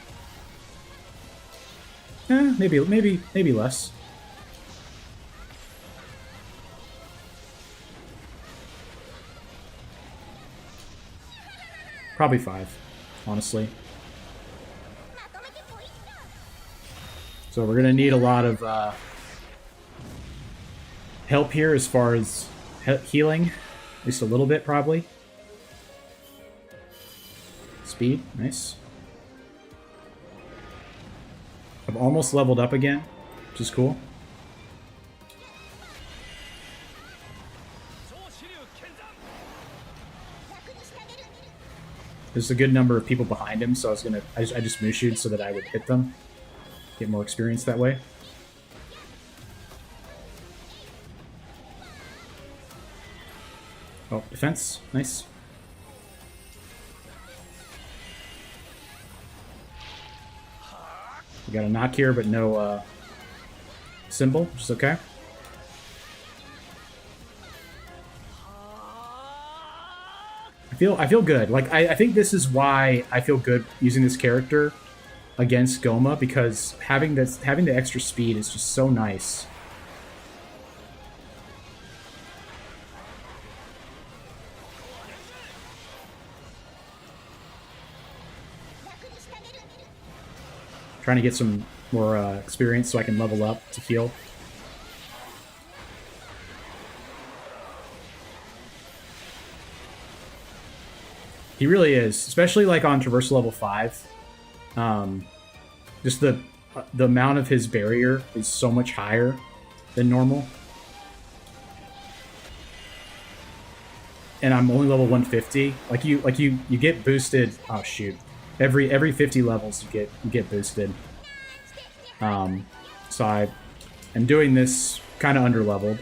Maybe less. Probably 5, honestly. So we're gonna need a lot of help here as far as healing. At least a little bit, probably. Speed, nice. I've almost leveled up again, which is cool. There's a good number of people behind him, so I just Mushu'd so that I would hit them. Get more experience that way. Oh, defense, nice. We got a knock here, but no symbol, which is okay. I feel good. Like I think this is why I feel good using this character against Gouma, because having the extra speed is just so nice. Trying to get some more experience so I can level up to heal. He really is, especially like on Traversal level 5. Just the amount of his barrier is so much higher than normal. And I'm only level 150. Like you get boosted. Oh shoot. Every 50 levels you get boosted. So I am doing this kind of underleveled.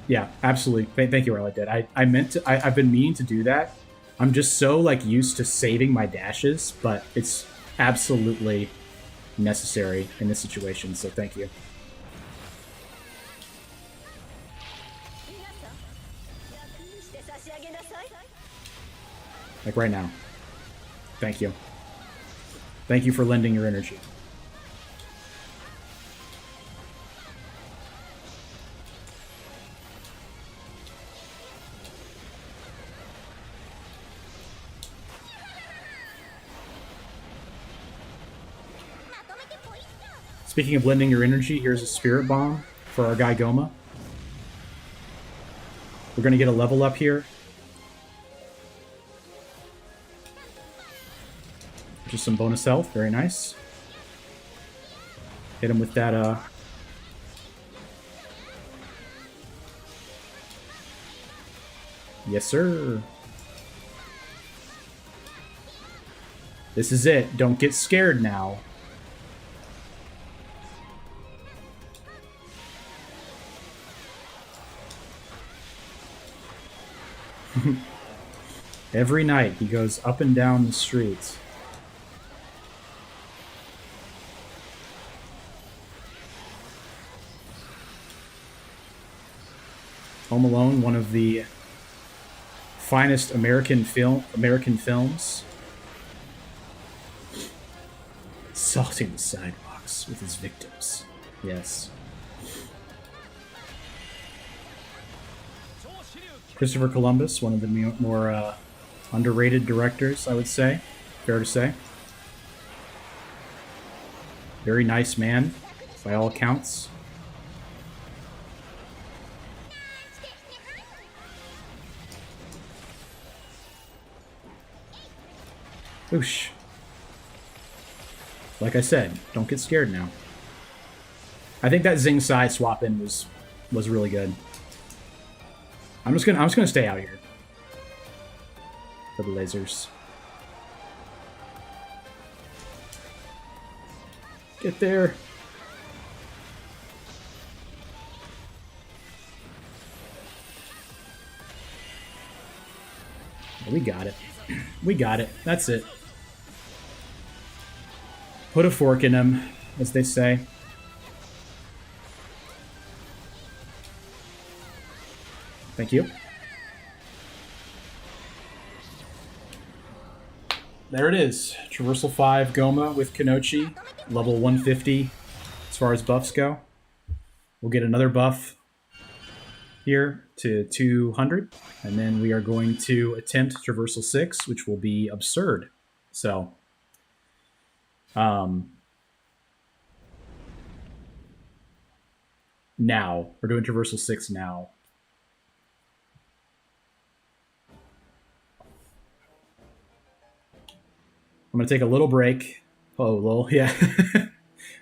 Yeah, absolutely. Thank you, Riley. I've been meaning to do that I'm just so like used to saving my dashes, but it's absolutely necessary in this situation, so thank you. Like right now. Thank you. Thank you for lending your energy. Speaking of lending your energy, here's a Spirit Bomb for our guy Gouma. We're going to get a level up here. Just some bonus health. Very nice. Hit him with that, Yes, sir. This is it. Don't get scared now. Every night he goes up and down the streets. Home Alone, one of the finest American films. Assaulting the sidewalks with his victims. Yes. Christopher Columbus, one of the more underrated directors, I would say. Fair to say. Very nice man, by all accounts. Oosh. Like I said, don't get scared now. I think that Zing Sai swap in was really good. I'm just gonna stay out here for the lasers. Get there. We got it. We got it. That's it. Put a fork in him, as they say. Thank you. There it is. Traversal 5 Gouma with Kunoichi. Level 150 as far as buffs go. We'll get another buff here to 200. And then we are going to attempt Traversal 6, which will be absurd. So, now. We're doing Traversal 6 now. I'm going to take a little break. Oh, lol, yeah.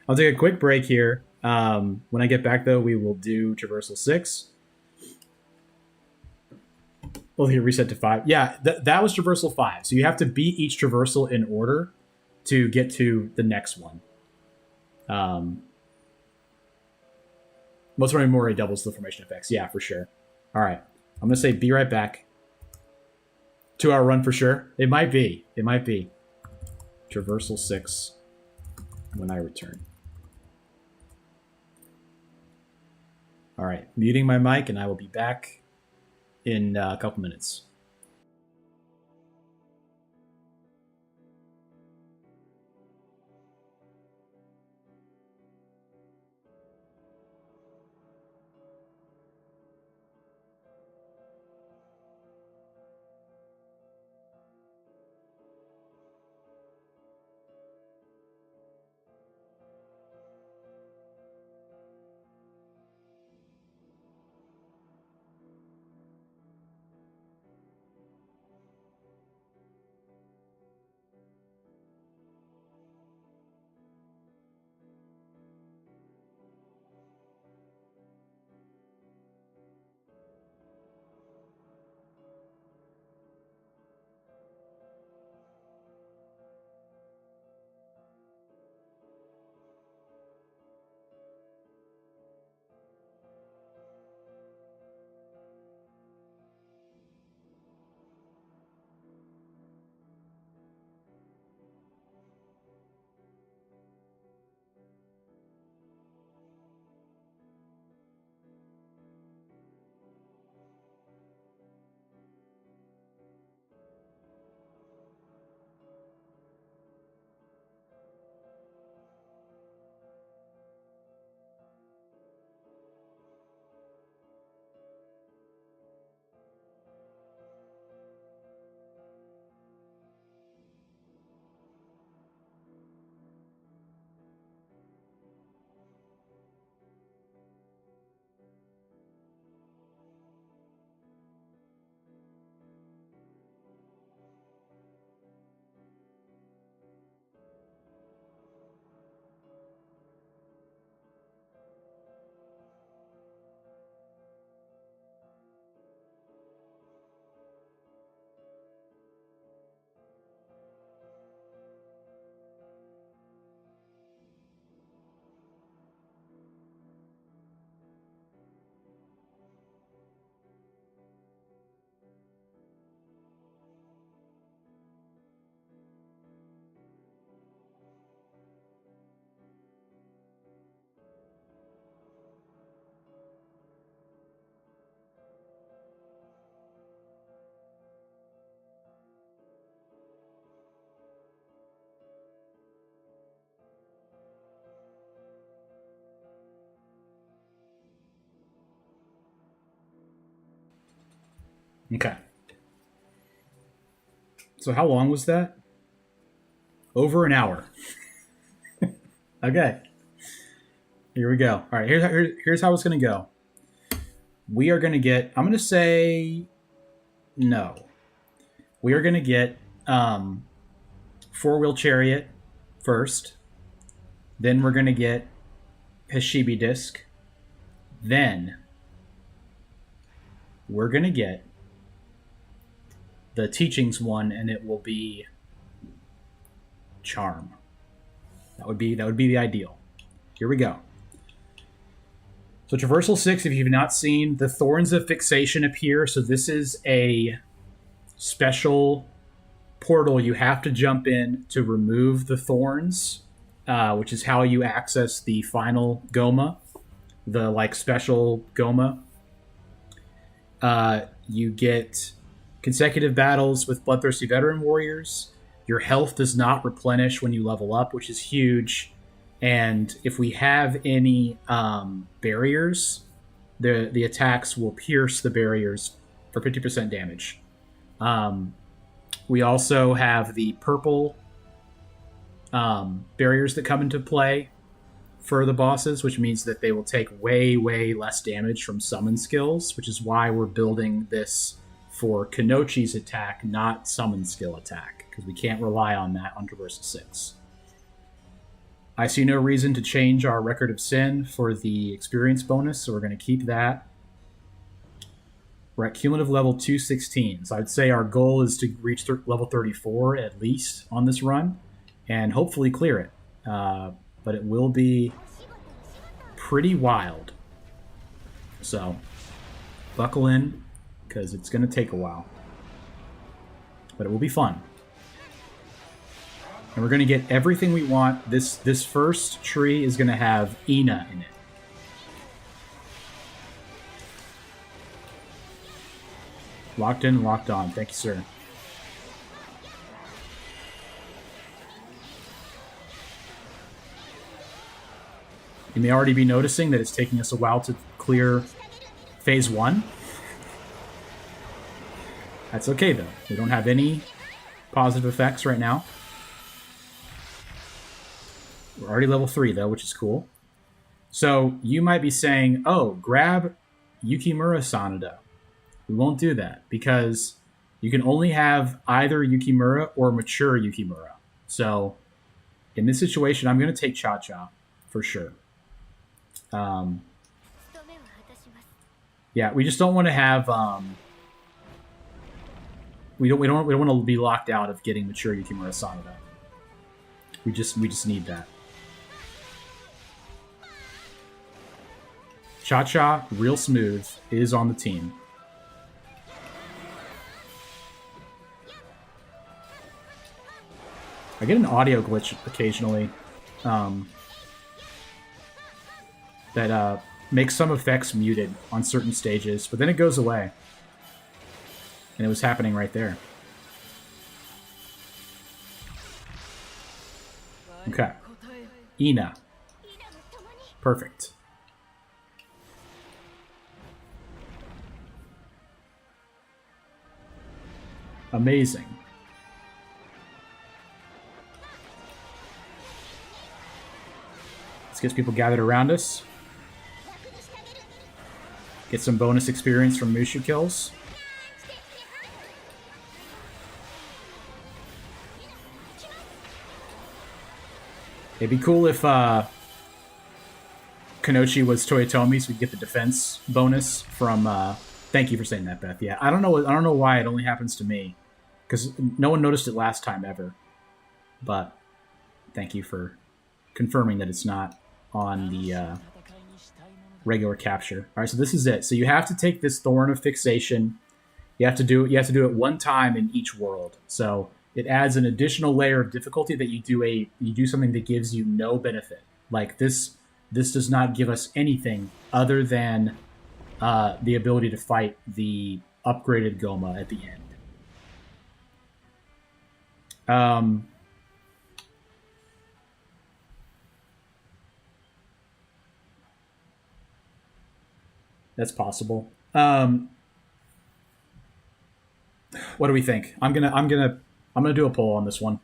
I'll take a quick break here. When I get back, though, we will do Traversal 6. We'll hit reset to 5. Yeah, that was Traversal 5. So you have to beat each Traversal in order to get to the next one. Most of Mori doubles the formation effects. Yeah, for sure. All right. I'm going to say be right back. 2-hour run for sure. It might be. It might be. Traversal 6 when I return. All right. Muting my mic, and I will be back in a couple minutes. Okay. So how long was that? Over an hour. Okay. Here we go. All right. Here's how it's going to go. We are going to get. I'm going to say no. We are going to get four-wheel chariot first. Then we're going to get Hashibi disc. Then we're going to get the teachings one, and it will be charm. That would be the ideal. Here we go. So Traversal 6, if you've not seen, the Thorns of Fixation appear. So this is a special portal you have to jump in to remove the thorns, which is how you access the final Gouma, the special Gouma. You get consecutive battles with Bloodthirsty Veteran Warriors. Your health does not replenish when you level up, which is huge. And if we have any barriers, the attacks will pierce the barriers for 50% damage. We also have the purple barriers that come into play for the bosses, which means that they will take way, way less damage from summon skills, which is why we're building this for Kunoichi's attack, not summon skill attack, because we can't rely on that on Traversal 6. I see no reason to change our Record of Sin for the experience bonus, so we're going to keep that. We're at cumulative level 216, so I'd say our goal is to reach level 34 at least on this run, and hopefully clear it. But it will be pretty wild. So, buckle in, because it's going to take a while. But it will be fun. And we're going to get everything we want. This first tree is going to have Ina in it. Locked in, locked on. Thank you, sir. You may already be noticing that it's taking us a while to clear phase 1. That's okay, though. We don't have any positive effects right now. We're already level 3, though, which is cool. So you might be saying, oh, grab Yukimura Sanada. We won't do that, because you can only have either Yukimura or mature Yukimura. So in this situation, I'm going to take Cha-Cha for sure. Yeah, we just don't want to have... we don't want to be locked out of getting mature Yukimura Sanada. We just need that. Cha-Cha, real smooth, is on the team. I get an audio glitch occasionally that makes some effects muted on certain stages, but then it goes away. And it was happening right there. Okay. Ina. Perfect. Amazing. Let's get people gathered around us. Get some bonus experience from Mushu kills. It'd be cool if Kunoichi was Toyotomi, so we get the defense bonus from. Thank you for saying that, Beth. Yeah, I don't know why it only happens to me, because no one noticed it last time ever. But thank you for confirming that it's not on the regular capture. All right, so this is it. So you have to take this Thorn of Fixation. You have to do it one time in each world. So it adds an additional layer of difficulty that you do something that gives you no benefit. Like this does not give us anything other than the ability to fight the upgraded Gouma at the end. That's possible. What do we think? I'm gonna do a poll on this one.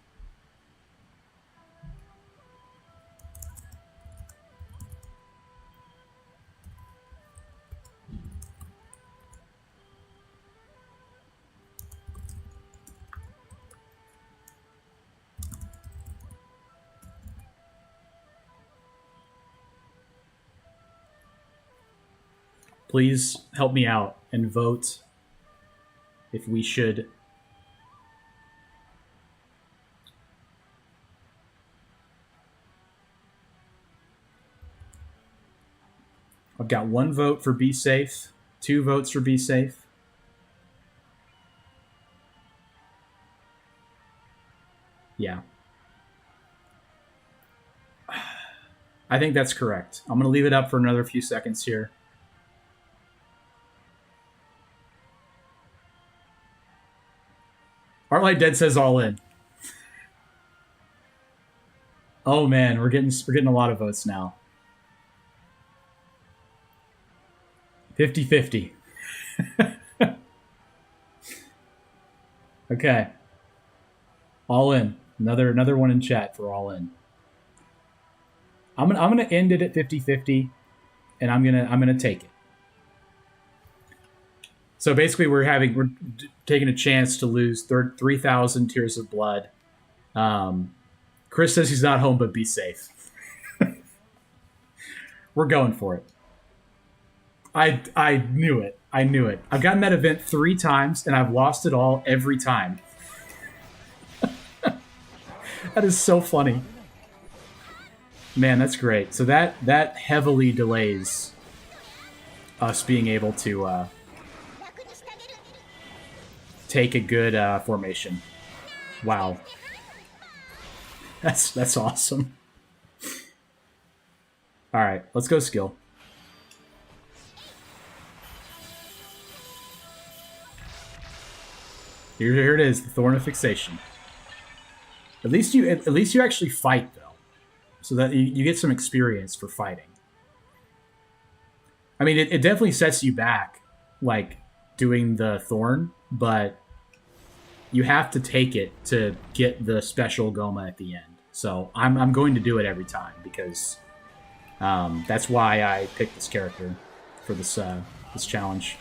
Please help me out and vote if we should. I've got 1 vote for be safe, 2 votes for be safe. Yeah. I think that's correct. I'm going to leave it up for another few seconds here. Artlight Dead says all in. Oh man, we're getting a lot of votes now. 50-50. Okay. All in. Another one in chat for all in. I'm gonna end it at 50-50, and I'm gonna take it. So basically, we're taking a chance to lose 3,000 tears of blood. Chris says he's not home, but be safe. We're going for it. I knew it. I knew it. I've gotten that event 3 times, and I've lost it all every time. That is so funny. Man, that's great. So that heavily delays us being able to take a good formation. Wow. That's awesome. All right, let's go skill. Here it is, the Thorn of Fixation. At least you actually fight though, so that you get some experience for fighting. I mean, it definitely sets you back, like doing the Thorn, but you have to take it to get the special Gouma at the end. So I'm going to do it every time because that's why I picked this character for this challenge.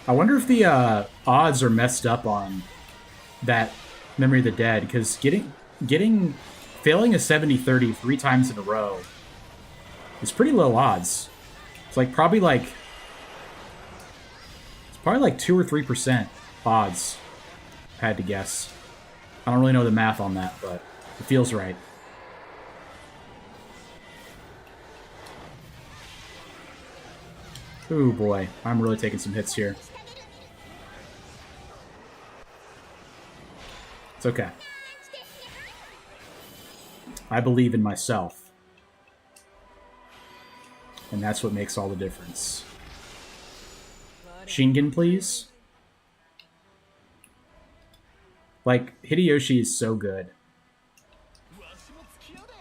I wonder if the odds are messed up on that Memory of the Dead, because failing a 70-30 3 times in a row is pretty low odds. It's probably like 2 or 3% odds, if I had to guess. I don't really know the math on that, but it feels right. Ooh boy, I'm really taking some hits here. It's okay. I believe in myself. And that's what makes all the difference. Shingen, please. Hideyoshi is so good.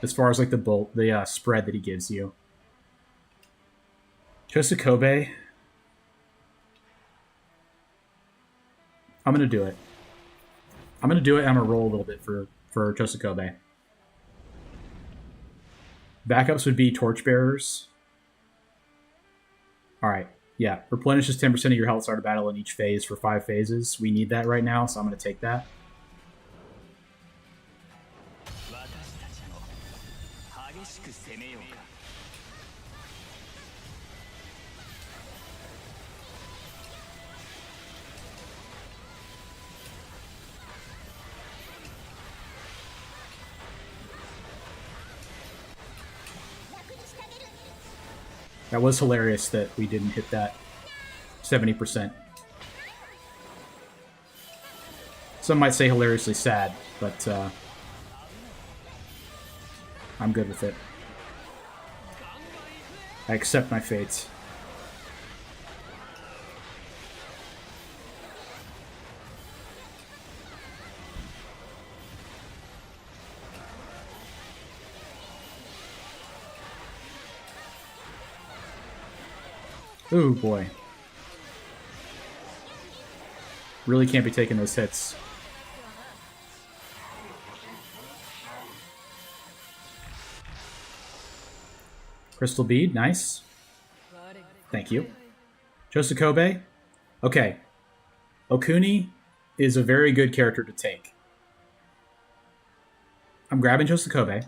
As far as the spread that he gives you. Chosokobe. I'm gonna do it. I'm gonna do it and I'm gonna roll a little bit for Chosokobe. Backups would be Torchbearers. Alright, yeah. Replenishes 10% of your health start of battle in each phase for 5 phases. We need that right now, so I'm gonna take that. That was hilarious that we didn't hit that 70%. Some might say hilariously sad, but I'm good with it. I accept my fate. Ooh, boy. Really can't be taking those hits. Crystal bead, nice. Thank you. Josukobe? Okay. Okuni is a very good character to take. I'm grabbing Josukobe.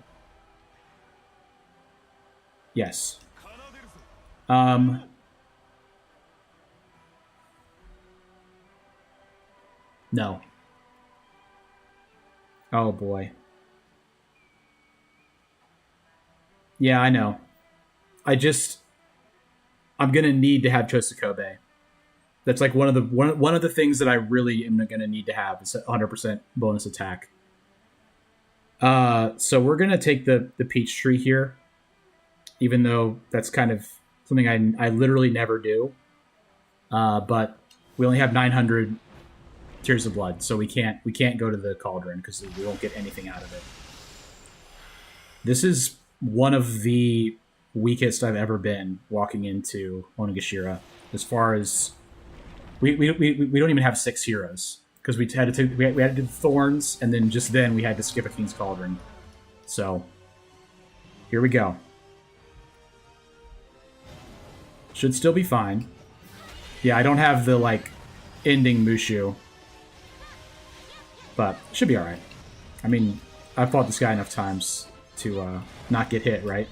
Yes. No. Oh, boy. Yeah, I know. I'm gonna need to have Chosukobe. That's like one of the things that I really am gonna need to have is 100% bonus attack. So we're gonna take the peach tree here, even though that's kind of something I literally never do. But we only have 900 tears of blood, so we can't go to the cauldron because we won't get anything out of it. This is one of the weakest I've ever been walking into Onigashira. As far as we don't even have 6 heroes because we had to do Thorns, and then we had to skip a Fiend's Cauldron. So here we go. Should still be fine. Yeah, I don't have the like ending Mushu, but should be all right. I mean, I've fought this guy enough times to not get hit, right?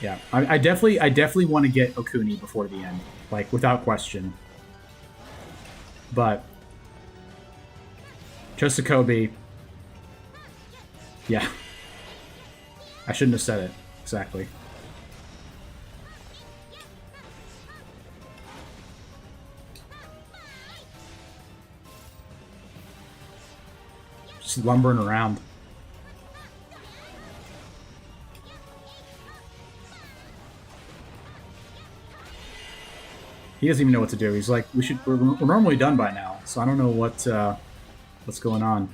Yeah, I definitely want to get Okuni before the end, like without question. But Chosukobe, yeah, I shouldn't have said it exactly. Just lumbering around. He doesn't even know what to do. He's like, we're normally done by now, so I don't know what's going on.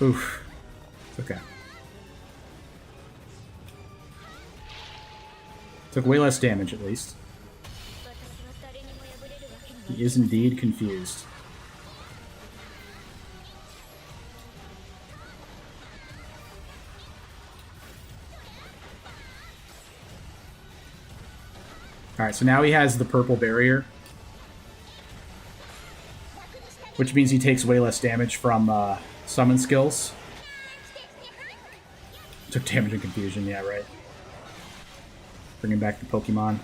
Oof. Okay. Took way less damage, at least. He is indeed confused. Alright, so now he has the purple barrier, which means he takes way less damage from summon skills. Took damage and confusion, yeah, right. Bringing back the Pokemon.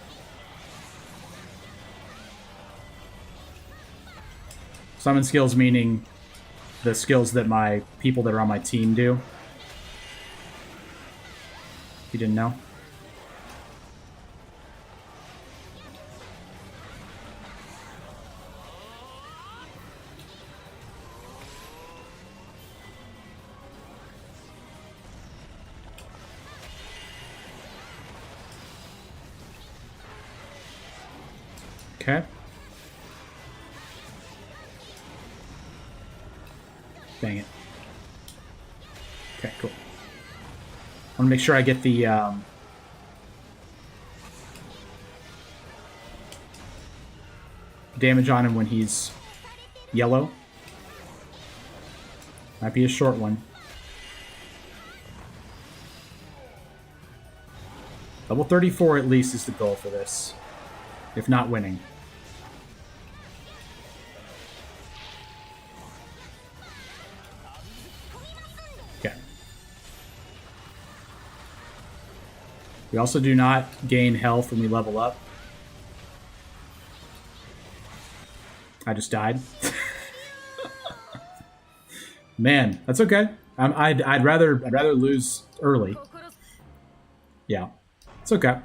Summon skills meaning the skills that my people that are on my team do. You didn't know? Okay. Dang it. Okay, cool. I want to make sure I get the damage on him when he's yellow. Might be a short one. Level 34 at least is the goal for this, if not winning. Okay. We also do not gain health when we level up. I just died. Man, that's okay. I'd rather lose early. Yeah, it's okay.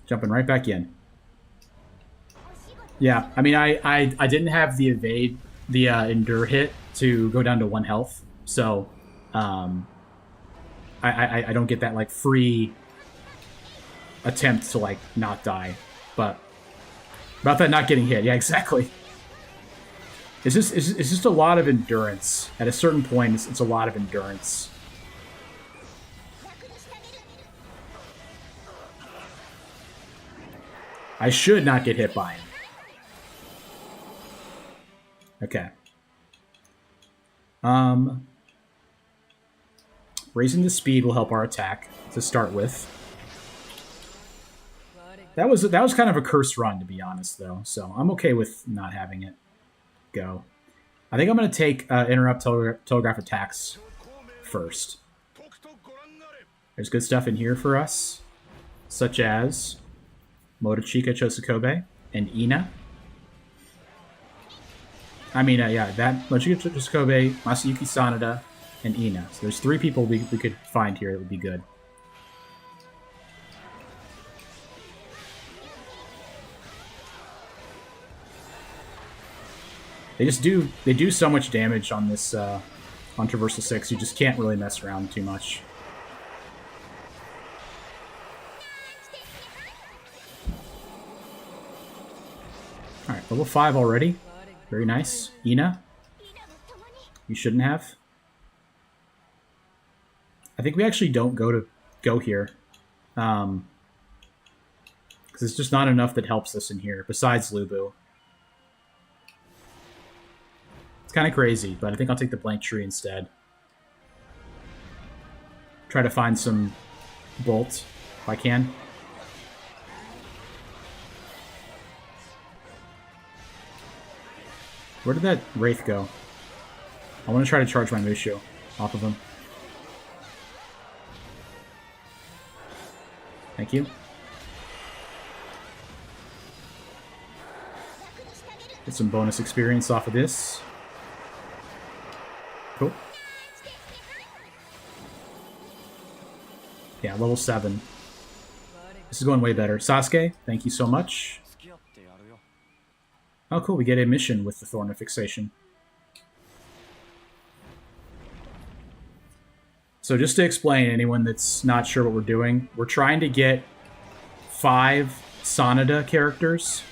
Jumping right back in. Yeah, I mean, I didn't have the evade, the endure hit to go down to 1 health, so I don't get that like free attempt to like not die. But about that not getting hit. Yeah, exactly. It's just a lot of endurance. At a certain point, it's a lot of endurance. I should not get hit by him. Okay. Raising the speed will help our attack to start with. That was kind of a cursed run, to be honest, though. So I'm okay with not having it go. I think I'm going to take interrupt telegraph attacks first. There's good stuff in here for us, such as Motochika Chosukobe and Ina. I mean, yeah, that Motochika Chosukobe, Masayuki Sanada, and Ina. So there's 3 people we could find here that would be good. They do so much damage on this on Traversal 6. You just can't really mess around too much. All right, level 5 already. Very nice. Ina, you shouldn't have. I think we actually don't go here, because it's just not enough that helps us in here. Besides Lubu. Kind of crazy, but I think I'll take the blank tree instead. Try to find some bolt if I can. Where did that Wraith go? I want to try to charge my Mushu off of him. Thank you. Get some bonus experience off of this. Cool. Yeah, level 7. This is going way better. Sasuke, thank you so much. Oh, cool. We get a mission with the Thorn of Fixation. So just to explain, anyone that's not sure what we're doing, we're trying to get 5 Sanada characters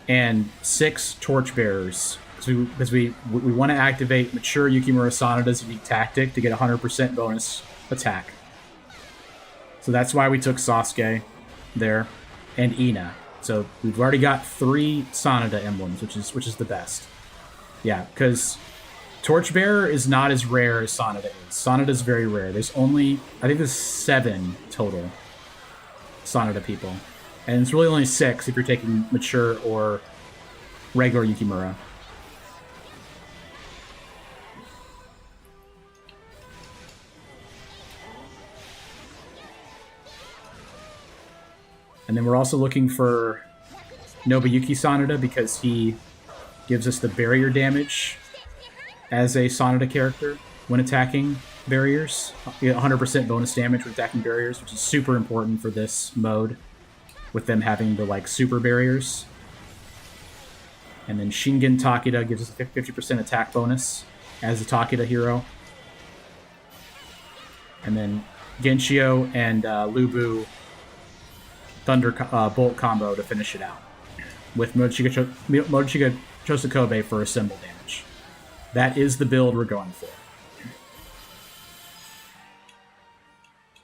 and 6 Torchbearers. Because we want to activate mature Yukimura Sanada's unique tactic to get 100% bonus attack. So that's why we took Sasuke there and Ina. So we've already got 3 Sanada emblems, which is the best. Yeah, because Torchbearer is not as rare as Sanada is. Sanada is very rare. There's only, I think there's 7 total Sanada people. And it's really only 6 if you're taking mature or regular Yukimura. And then we're also looking for Nobuyuki Sanada because he gives us the barrier damage as a Sanada character when attacking barriers. You get 100% bonus damage with attacking barriers, which is super important for this mode with them having the super barriers. And then Shingen Takeda gives us a 50% attack bonus as a Takeda hero. And then Genshio and Lubu Thunder Bolt combo to finish it out with Motochika Chosukobe for a symbol damage. That is the build we're going for.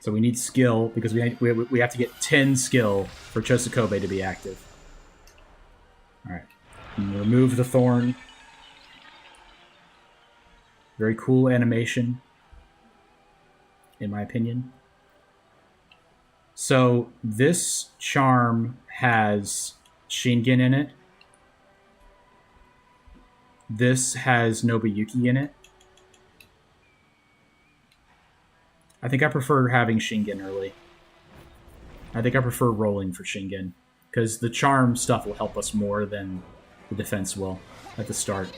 So we need skill because we have to get 10 skill for Chosukobe to be active. All right, and remove the thorn. Very cool animation, in my opinion. So this charm has Shingen in it. This has Nobuyuki in it. I think I prefer having Shingen early. I think I prefer rolling for Shingen, because the charm stuff will help us more than the defense will at the start.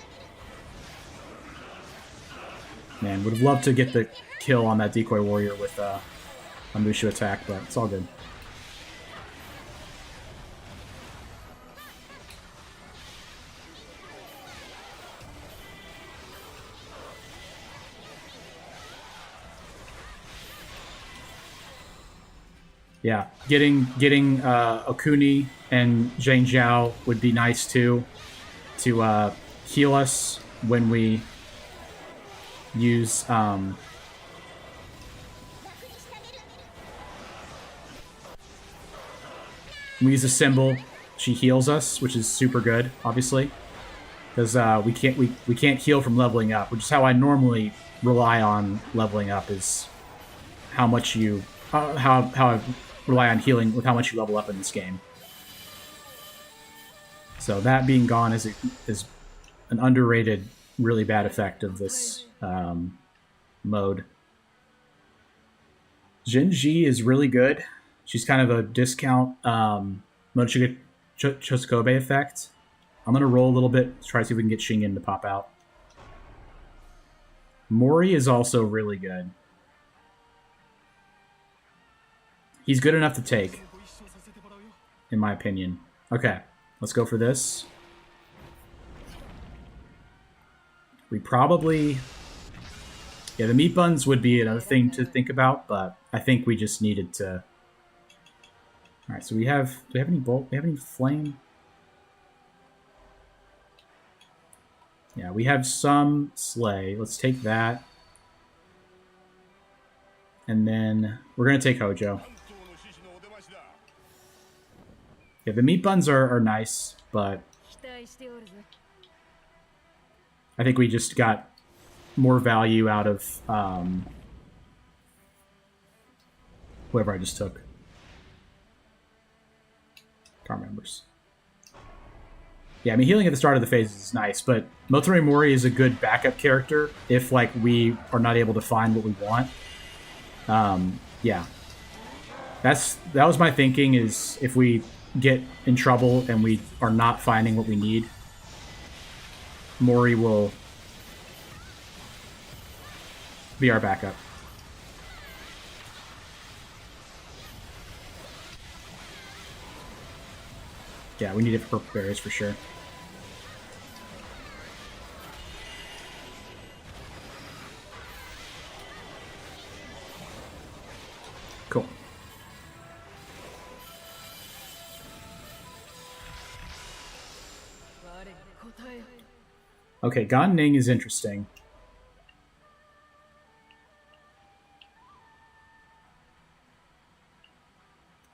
Man, would have loved to get the kill on that decoy warrior with a Mushu attack, but it's all good. Yeah, getting Okuni and Zhang Jiao would be nice too, to heal us when we use a symbol. She heals us, which is super good, obviously, because we can't heal from leveling up, which is how I normally rely on leveling up. Is how much you how I rely on healing with how much you level up in this game. So that being gone is an underrated, really bad effect of this mode. Jinji is really good. She's kind of a discount Mochiga Chosukobe effect. I'm going to roll a little bit to try to see if we can get Shingen to pop out. Mori is also really good. He's good enough to take, in my opinion. Okay, let's go for this. We probably... Yeah, the meat buns would be another thing to think about, but I think we just needed to... Alright, so we have... Do we have any bolt? Do we have any flame? Yeah, we have some sleigh. Let's take that. And then we're going to take Hojo. Yeah, the meat buns are nice, but I think we just got more value out of whatever I just took. Can't remember. Yeah, I mean, healing at the start of the phases is nice, but Motori Mori is a good backup character if, like, we are not able to find what we want. Yeah. That was my thinking, is if we get in trouble and we are not finding what we need, Mori will be our backup. Yeah, we need it for purple berries for sure. Cool. Okay, Gan Ning is interesting.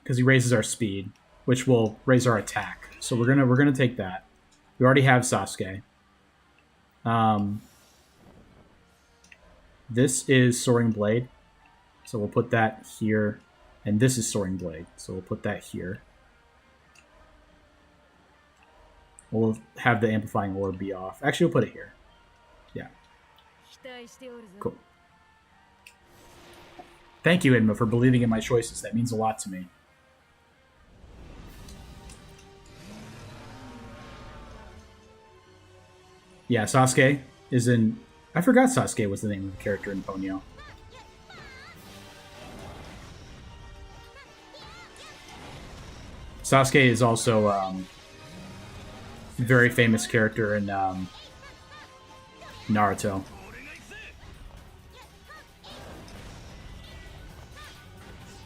Because he raises our speed, which will raise our attack. So we're gonna take that. We already have Sasuke. This is Soaring Blade, so we'll put that here, and this is Soaring Blade, so we'll put that here. We'll have the Amplifying Orb be off. Actually, we'll put it here. Yeah. Cool. Thank you, Inma, for believing in my choices. That means a lot to me. Yeah, Sasuke is in... I forgot Sasuke was the name of the character in Ponyo. Sasuke is also a very famous character in Naruto.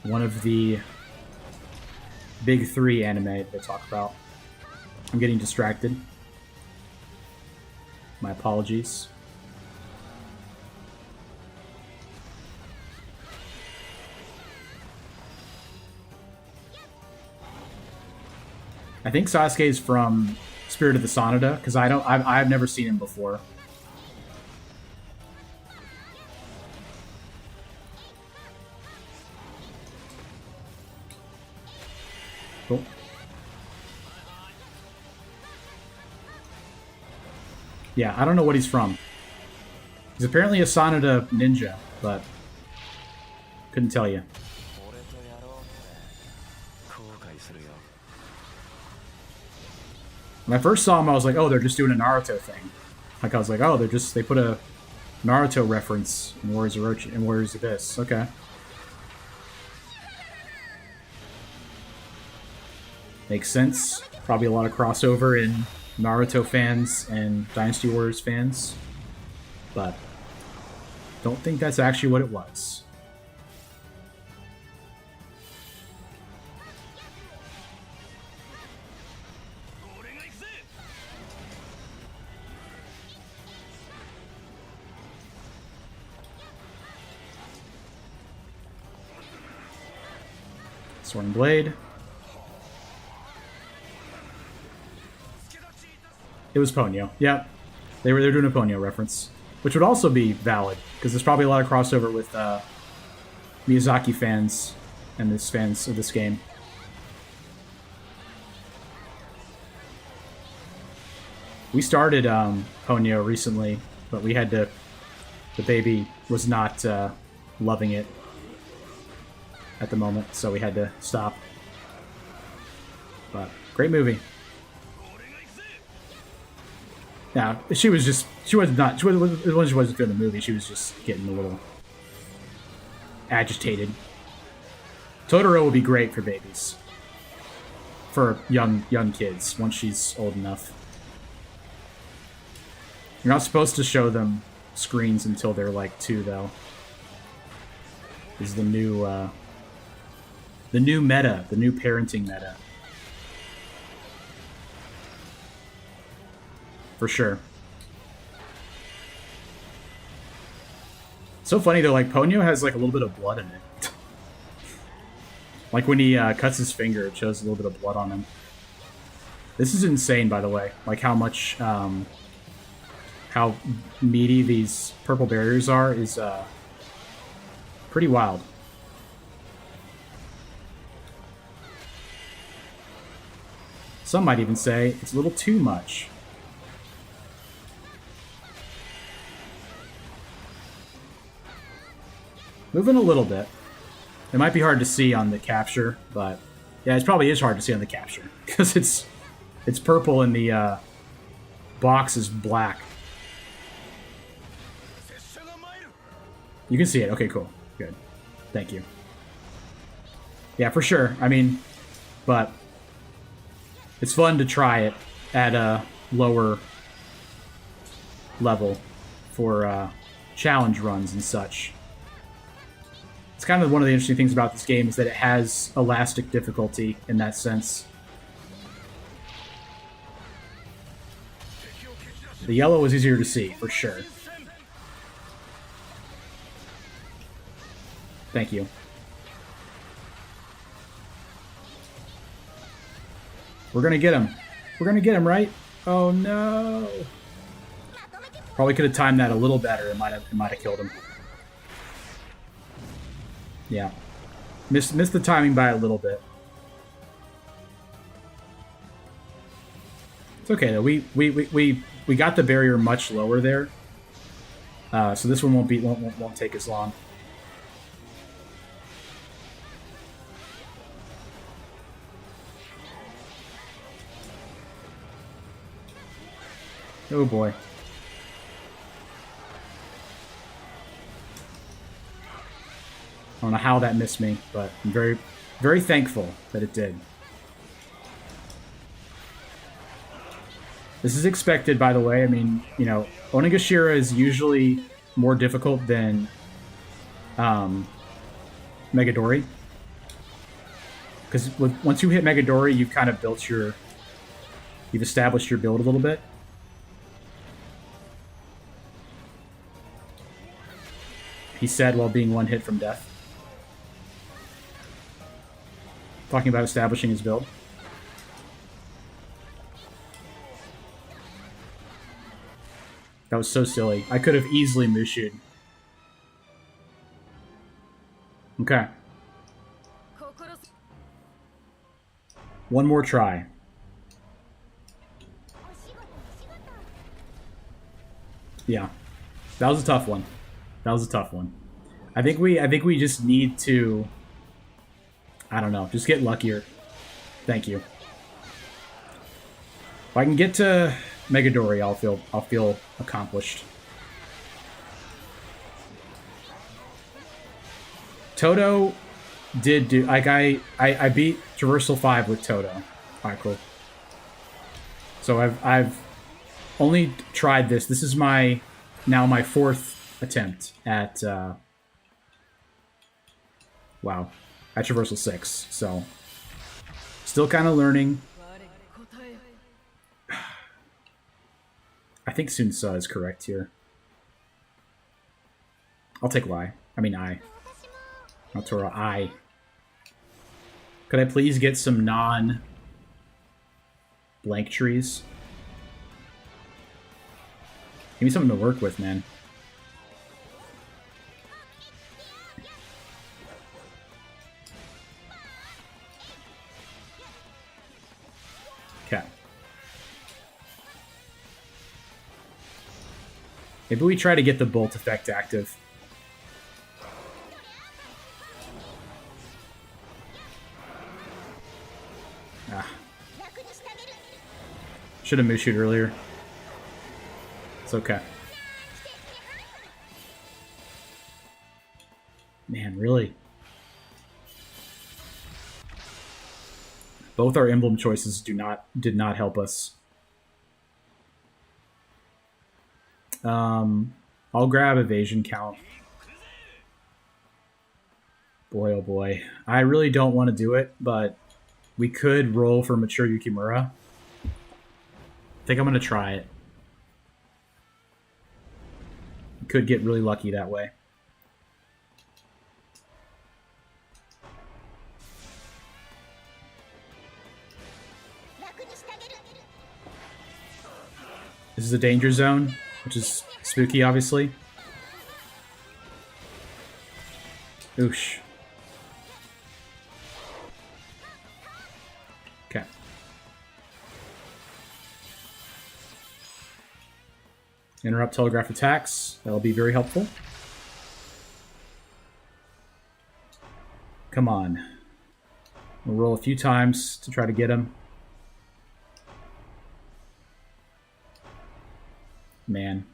One of the big three anime they talk about. I'm getting distracted. My apologies. I think Sasuke is from Spirit of the Sonata, because I've never seen him before. Cool. Yeah, I don't know what he's from. He's apparently a Sonata ninja, but couldn't tell you. When I first saw him, I was like, oh, they're just doing a Naruto thing. Like, I was like, oh, they put a Naruto reference in Warriors Orochi and Warriors Abyss. Okay. Makes sense. Probably a lot of crossover in Naruto fans and Dynasty Warriors fans. But don't think that's actually what it was. Soaring Blade. It was Ponyo. Yep. They're doing a Ponyo reference. Which would also be valid, because there's probably a lot of crossover with Miyazaki fans and this fans of this game. We started Ponyo recently, but we had to... The baby was not loving it at the moment, so we had to stop. But great movie. Now, she wasn't feeling the movie, she was just getting a little agitated. Totoro would be great for babies. For young kids, once she's old enough. You're not supposed to show them screens until they're like 2, though. This is the new meta, the new parenting meta. For sure. So funny though, like Ponyo has like a little bit of blood in it. Like when he cuts his finger, it shows a little bit of blood on him. This is insane, by the way. Like how much, how meaty these purple barriers are is pretty wild. Some might even say it's a little too much. Moving a little bit. It might be hard to see on the capture, but yeah, it probably is hard to see on the capture because it's purple and the box is black. You can see it. Okay, cool. Good. Thank you. Yeah, for sure. I mean, but it's fun to try it at a lower level for challenge runs and such. It's kind of one of the interesting things about this game is that it has elastic difficulty in that sense. The yellow is easier to see, for sure. Thank you. We're gonna get him. We're gonna get him, right? Oh no! Probably could have timed that a little better. It might have killed him. Yeah. Missed the timing by a little bit. It's okay though. We got the barrier much lower there. So this one won't take as long. Oh boy. I don't know how that missed me, but I'm very, very thankful that it did. This is expected, by the way. I mean, you know, Onigashira is usually more difficult than Megadori. Because once you hit Megadori, you've kind of you've established your build a little bit. He said while being one hit from death. Talking about establishing his build. That was so silly. I could have easily Mushu'd. Okay. One more try. Yeah. That was a tough one. That was a tough one. I think we just need to, I don't know, just get luckier. Thank you. If I can get to Megadori, I'll feel accomplished. Toto did do, like, I beat Traversal 5 with Toto. Alright, cool. So I've only tried this. This is my fourth attempt at wow, at Traversal 6. So still kind of learning. I think Sunsa is correct here. I'll take Y. I mean I. Not Tora, I. Could I please get some non-blank trees? Give me something to work with, man. Okay. Maybe we try to get the bolt effect active. Ah. Should have Mushu'd earlier. It's okay. Man, really? Both our emblem choices did not help us. I'll grab evasion count. Boy, oh boy. I really don't want to do it, but we could roll for Mature Yukimura. I think I'm going to try it. Could get really lucky that way. This is a danger zone, which is spooky, obviously. Oosh. Okay. Interrupt telegraph attacks. That'll be very helpful. Come on. We'll roll a few times to try to get him. Man.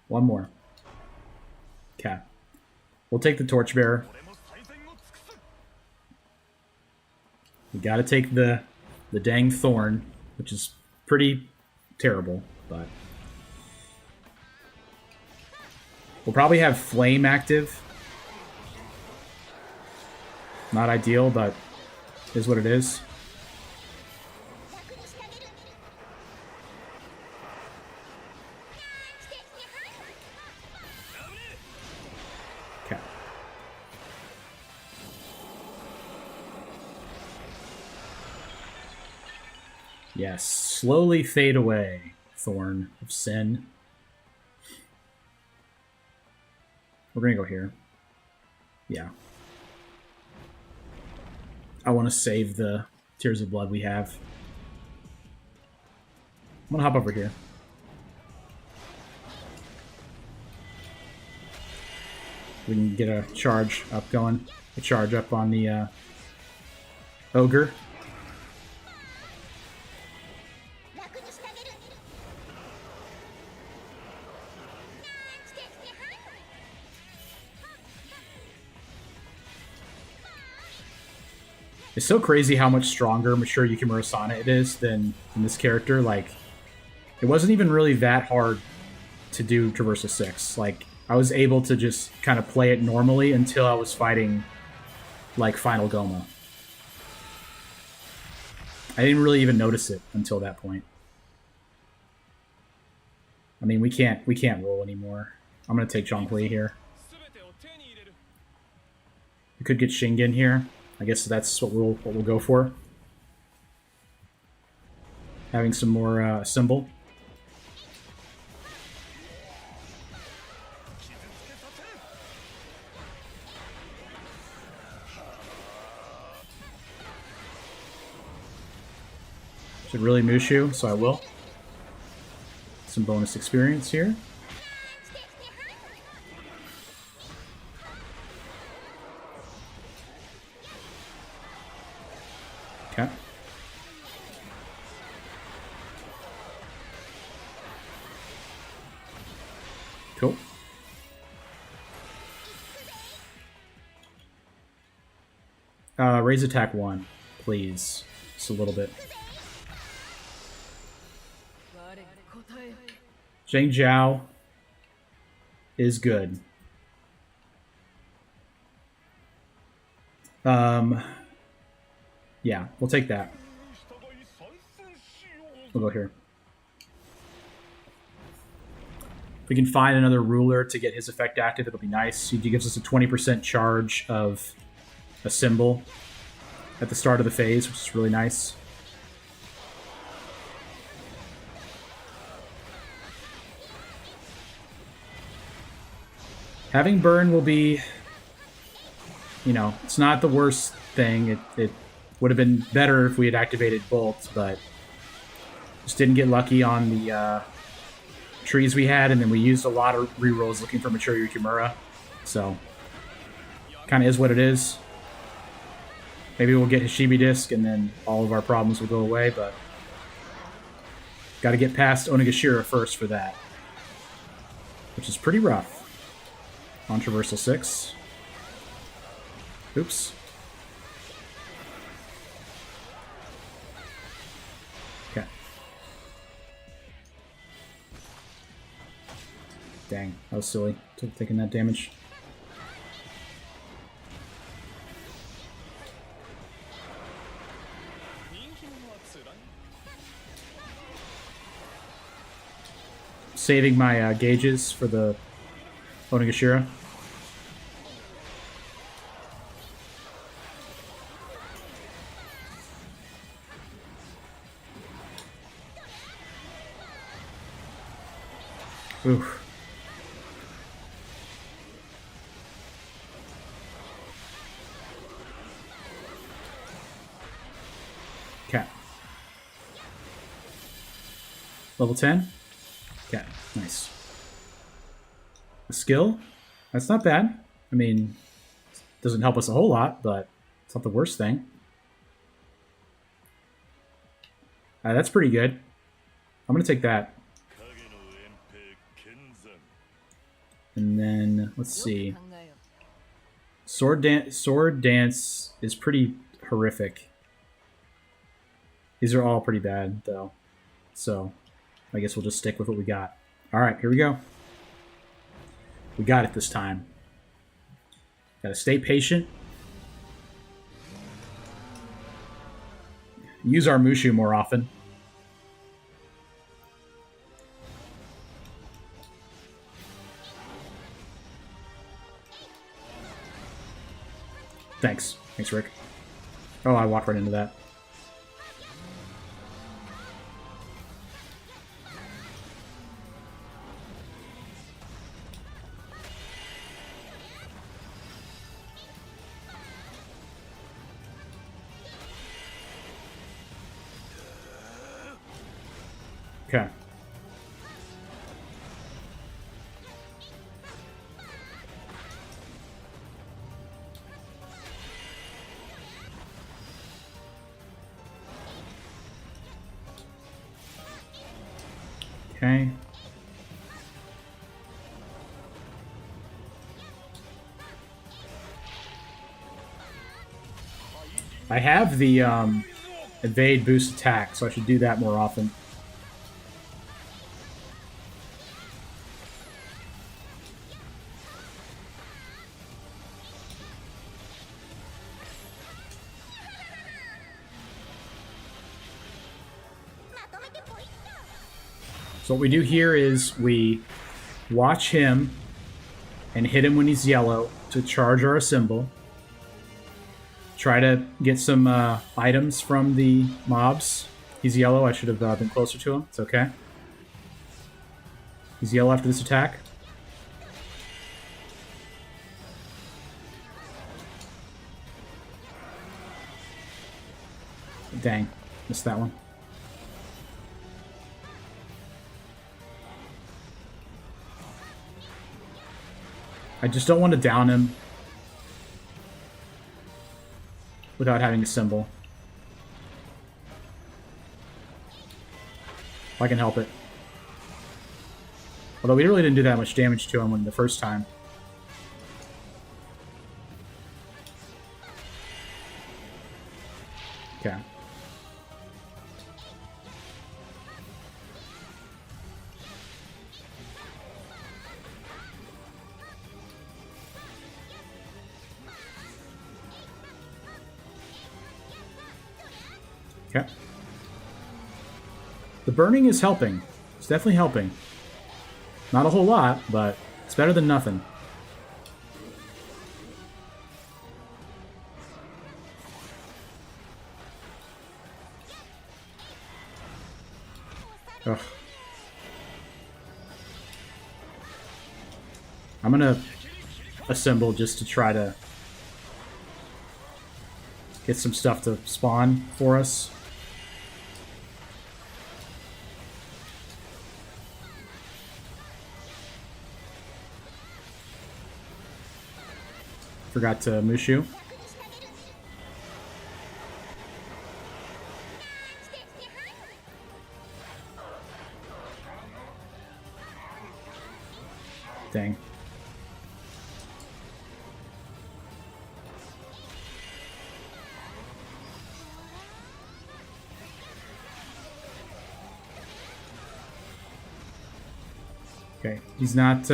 One more. Okay. We'll take the Torchbearer. We gotta take the dang Thorn, which is pretty terrible, but... We'll probably have Flame active. Not ideal, but is what it is. Okay. Yes, slowly fade away, Thorn of Sin. We're gonna go here. Yeah. I want to save the Tears of Blood we have. I'm gonna hop over here. We can get a charge up going. A charge up on the Ogre. It's so crazy how much stronger Mature Yukimura Sana it is than this character. Like, it wasn't even really that hard to do Traversal 6. Like, I was able to just kind of play it normally until I was fighting, like, Final Gouma. I didn't really even notice it until that point. I mean, we can't roll anymore. I'm gonna take Zhonghui here. We could get Shingen here. I guess that's what we'll go for. Having some more symbol. Should really Mushu, so I will. Some bonus experience here. Okay. Cool. Raise attack 1, please. Just a little bit. Zhang Jiao is good. Yeah, we'll take that. We'll go here. If we can find another ruler to get his effect active, it'll be nice. He gives us a 20% charge of a symbol at the start of the phase, which is really nice. Having burn will be, you know, it's not the worst thing. It would have been better if we had activated bolts, but just didn't get lucky on the trees we had, and then we used a lot of rerolls looking for Mature Yukimura. So, kind of is what it is. Maybe we'll get Hishibi Disc, and then all of our problems will go away, but got to get past Onigashira first for that, which is pretty rough. On Traversal 6. Oops. Okay. Dang, that was silly. Taking that damage. Saving my gauges for the Onigashira. Oof. Okay. Level 10? Okay, nice. A skill? That's not bad. I mean, doesn't help us a whole lot, but it's not the worst thing. That's pretty good. I'm going to take that. And then, let's see. Sword Dance is pretty horrific. These are all pretty bad, though. So, I guess we'll just stick with what we got. Alright, here we go. We got it this time. Gotta stay patient. Use our Mushu more often. Thanks. Thanks, Rick. Oh, I walked right into that. Okay. Okay. I have the evade boost attack, so I should do that more often. So what we do here is we watch him and hit him when he's yellow to charge our symbol. Try to get some items from the mobs. He's yellow. I should have been closer to him. It's okay. He's yellow after this attack. Dang. Missed that one. I just don't want to down him without having a symbol. If I can help it. Although we really didn't do that much damage to him the first time. Okay. Okay. The burning is helping. It's definitely helping. Not a whole lot, but it's better than nothing. Ugh. I'm gonna assemble just to try to get some stuff to spawn for us. Forgot to Mushu. Dang. Okay, he's not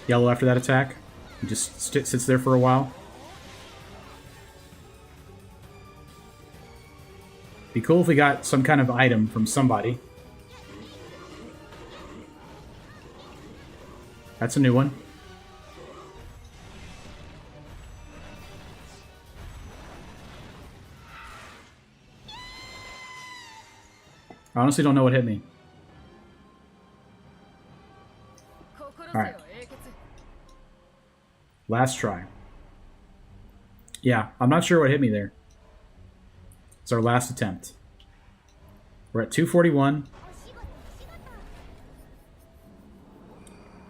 yellow after that attack. He just sits there for a while. Be cool if we got some kind of item from somebody. That's a new one. I honestly don't know what hit me. Alright. Last try. Yeah, I'm not sure what hit me there. It's our last attempt. We're at 241.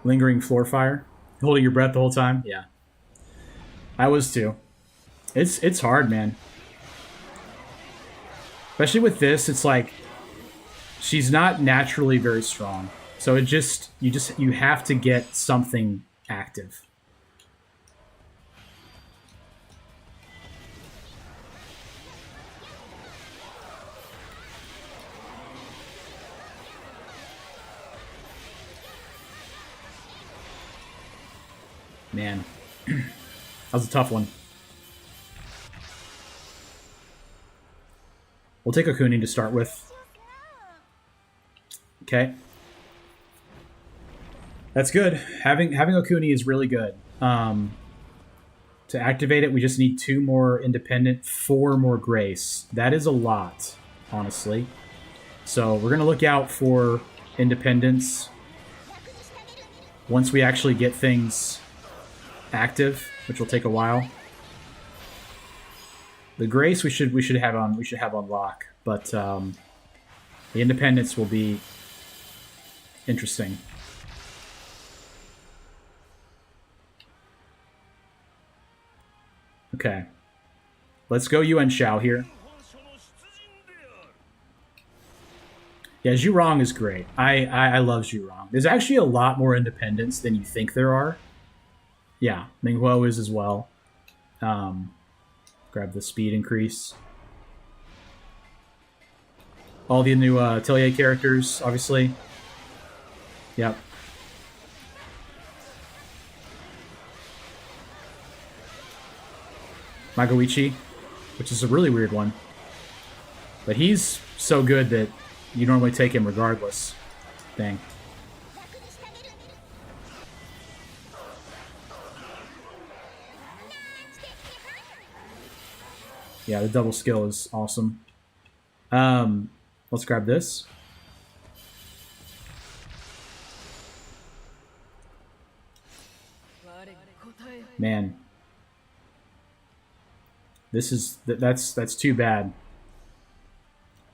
Lingering floor fire. Holding your breath the whole time? Yeah. I was too. It's hard, man. Especially with this, it's like she's not naturally very strong. So you have to get something active. Man, that was a tough one. We'll take Okuni to start with. Okay. That's good. Having Okuni is really good. To activate it, we just need 2 more independent, 4 more grace. That is a lot, honestly. So we're going to look out for independence once we actually get things active, which will take a while. The grace we should have on lock, but the independence will be interesting. Okay, let's go Yuan Shao here. Yeah, Zhurong is great. I love Zhurong. There's actually a lot more independence than you think there are. Yeah, Minghuo is as well. Grab the speed increase. All the new Atelier characters, obviously. Yep. Magoichi, which is a really weird one. But he's so good that you normally take him regardless. Dang. Yeah, the double skill is awesome. Let's grab this. Man. That's too bad.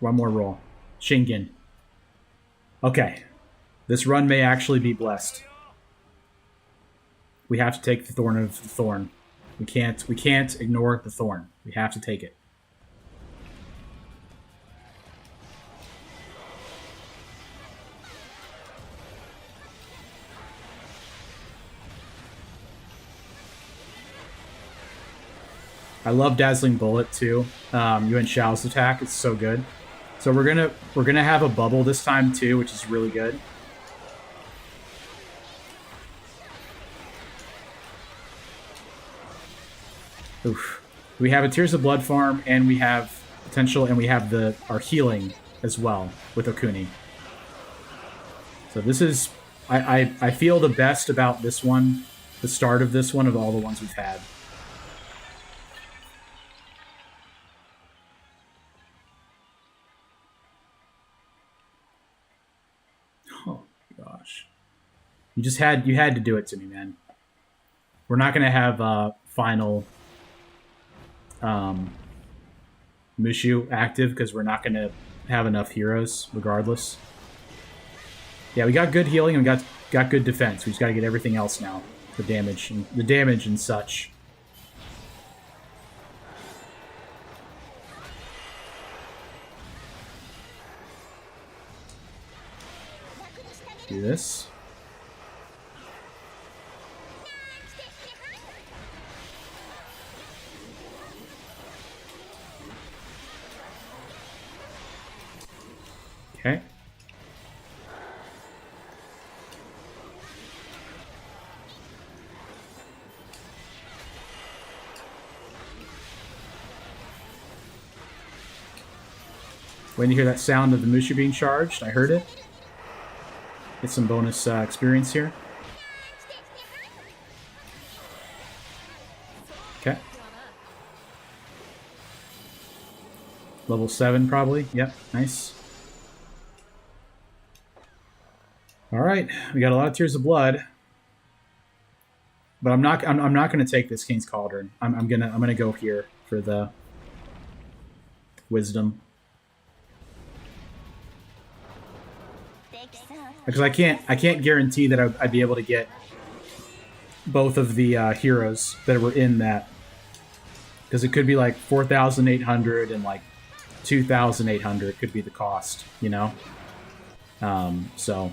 One more roll. Shingen. Okay. This run may actually be blessed. We have to take the Thorn of the Thorn. We can't ignore the Thorn. We have to take it. I love Dazzling Bullet too. Yuan Shao's attack is so good. So we're gonna have a bubble this time too, which is really good. Oof. We have a Tears of Blood farm, and we have potential, and we have our healing as well with Okuni. So this is I feel the best about this one, the start of this one, of all the ones we've had. Oh gosh, you had to do it to me, man. We're not gonna have final Mushu active because we're not gonna have enough heroes regardless. Yeah, we got good healing and we got good defense. We just got to get everything else now. The damage and such. Do this. Okay. Waiting to hear that sound of the Mushu being charged. I heard it. Get some bonus experience here. Okay. Level 7 probably. Yep, nice. Alright, we got a lot of Tears of Blood. But I'm not gonna take this King's Cauldron. I'm gonna go here for the Wisdom. Because I can't guarantee that I'd be able to get both of the heroes that were in that. Because it could be like 4,800 and like 2,800 could be the cost, you know? So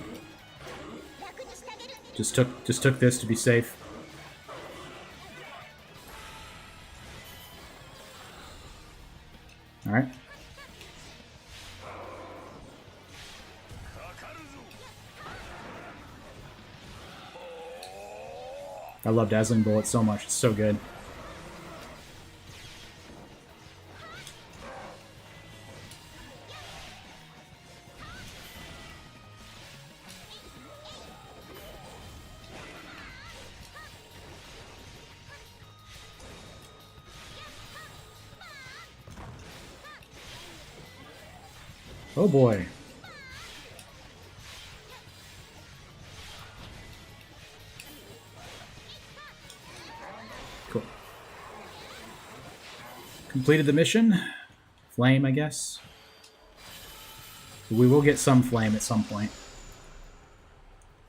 just took this to be safe. All right. I love Dazzling Bullet so much. It's so good. Oh boy. Cool. Completed the mission. Flame, I guess. We will get some flame at some point.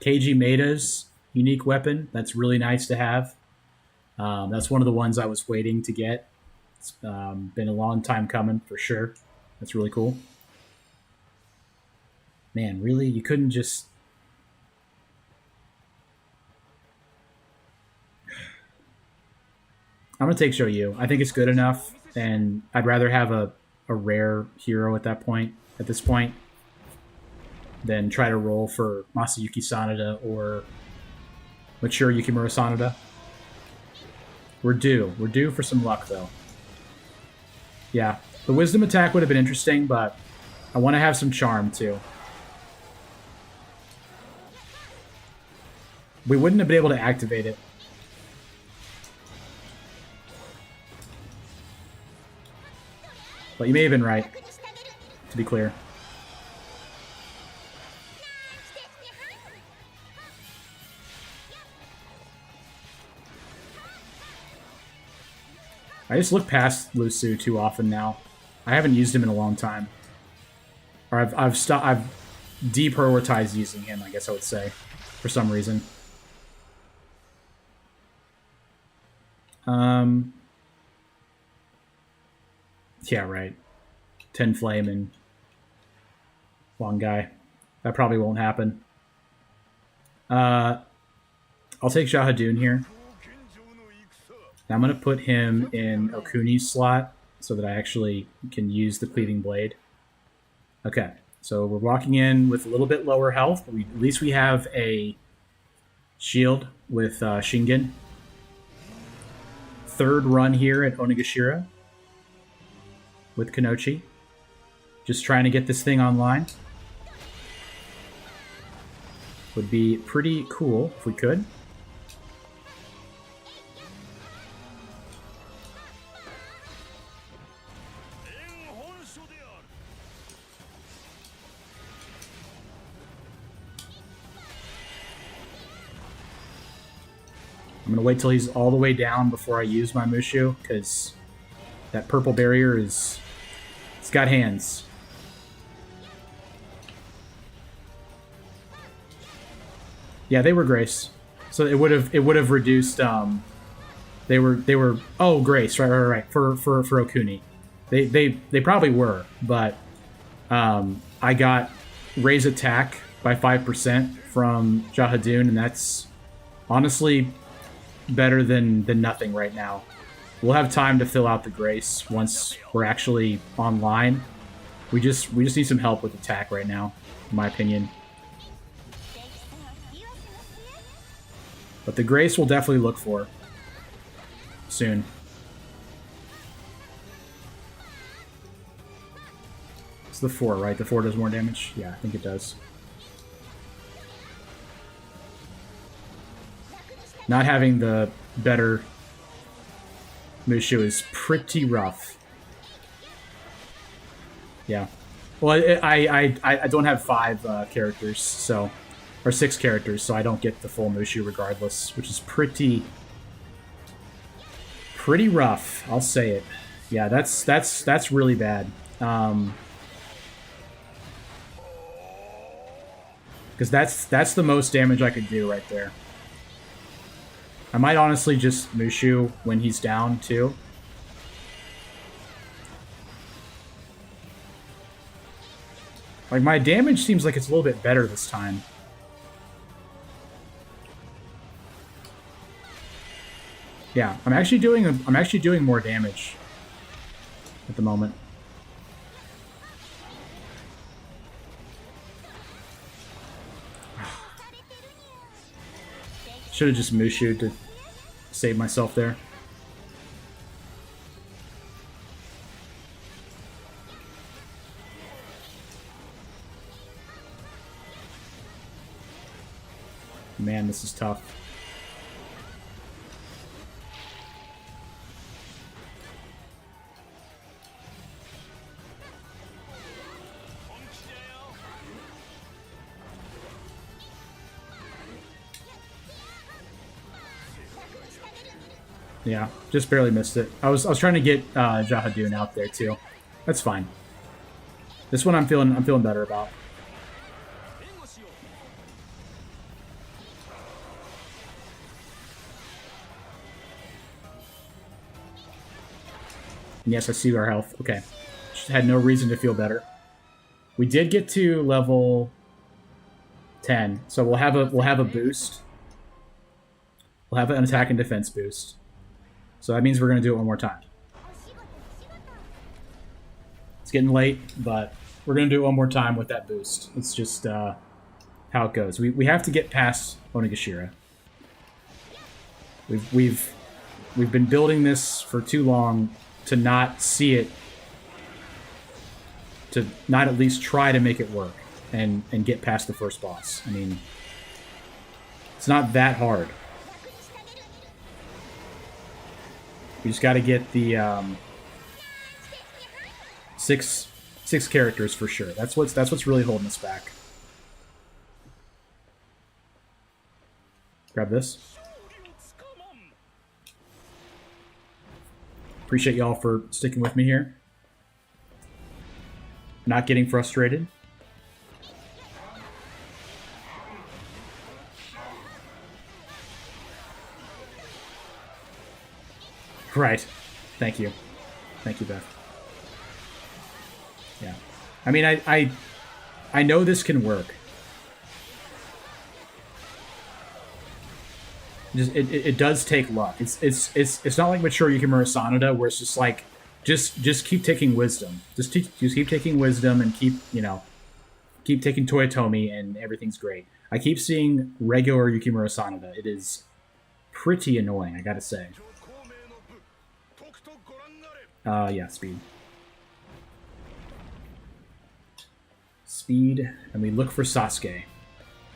KG Meta's unique weapon. That's really nice to have. That's one of the ones I was waiting to get. It's been a long time coming, for sure. That's really cool. Man, really? You couldn't just... I'm going to take Shoyu. I think it's good enough, and I'd rather have a rare hero at this point, than try to roll for Masayuki Sanada or mature Yukimura Sanada. We're due. We're due for some luck, though. Yeah, the Wisdom attack would have been interesting, but I want to have some Charm, too. We wouldn't have been able to activate it. But you may have been right, to be clear. I just look past Lusu too often now. I haven't used him in a long time. Or I've deprioritized using him, I guess I would say, for some reason. Yeah, right. 10 flame and one guy. That probably won't happen. I'll take Shahadun here. Now I'm going to put him in Okuni's slot so that I actually can use the Cleaving Blade. Okay, so we're walking in with a little bit lower health, but at least we have a shield with Shingen. Third run here at Onigashira with Kunoichi. Just trying to get this thing online. Would be pretty cool if we could. I'm gonna wait till he's all the way down before I use my Mushu, because that purple barrier is... it's got hands. Yeah, they were Grace. So it would have reduced they were oh Grace, right. For Okuni. They probably were, but I got raise attack by 5% from Jahadun, and that's honestly better than nothing right now. We'll have time to fill out the Grace once we're actually online. We just need some help with attack right now, in my opinion. But the Grace we'll definitely look for soon. It's the 4, right? The 4 does more damage? Yeah, I think it does. Not having the better Mushu is pretty rough. Yeah. Well, I don't have 5 characters, so... or 6 characters, so I don't get the full Mushu regardless, which is pretty rough, I'll say it. Yeah, that's really bad. Because that's the most damage I could do right there. I might honestly just Mushu when he's down, too. Like, my damage seems like it's a little bit better this time. Yeah, I'm actually doing more damage at the moment. Should have just Mushu'd to save myself there. Man, this is tough. Yeah, just barely missed it. I was trying to get Jahadun out there too. That's fine. This one I'm feeling better about. And yes, I see our health. Okay. Just had no reason to feel better. We did get to level 10, so we'll have a boost. We'll have an attack and defense boost. So that means we're going to do it one more time. It's getting late, but we're going to do it one more time with that boost. It's just how it goes. We have to get past Onigashira. We've been building this for too long to not see it, to not at least try to make it work and get past the first boss. I mean, it's not that hard. We just got to get the 6 characters for sure. That's what's really holding us back. Grab this. Appreciate y'all for sticking with me here. Not getting frustrated. Right. Thank you. Thank you, Beth. Yeah. I mean, I know this can work. It does take luck. It's not like mature Yukimura Sanada where it's just like just keep taking wisdom. Just keep taking wisdom and keep taking Toyotomi and everything's great. I keep seeing regular Yukimura Sanada. It is pretty annoying, I gotta say. Yeah, speed. Speed, and we look for Sasuke.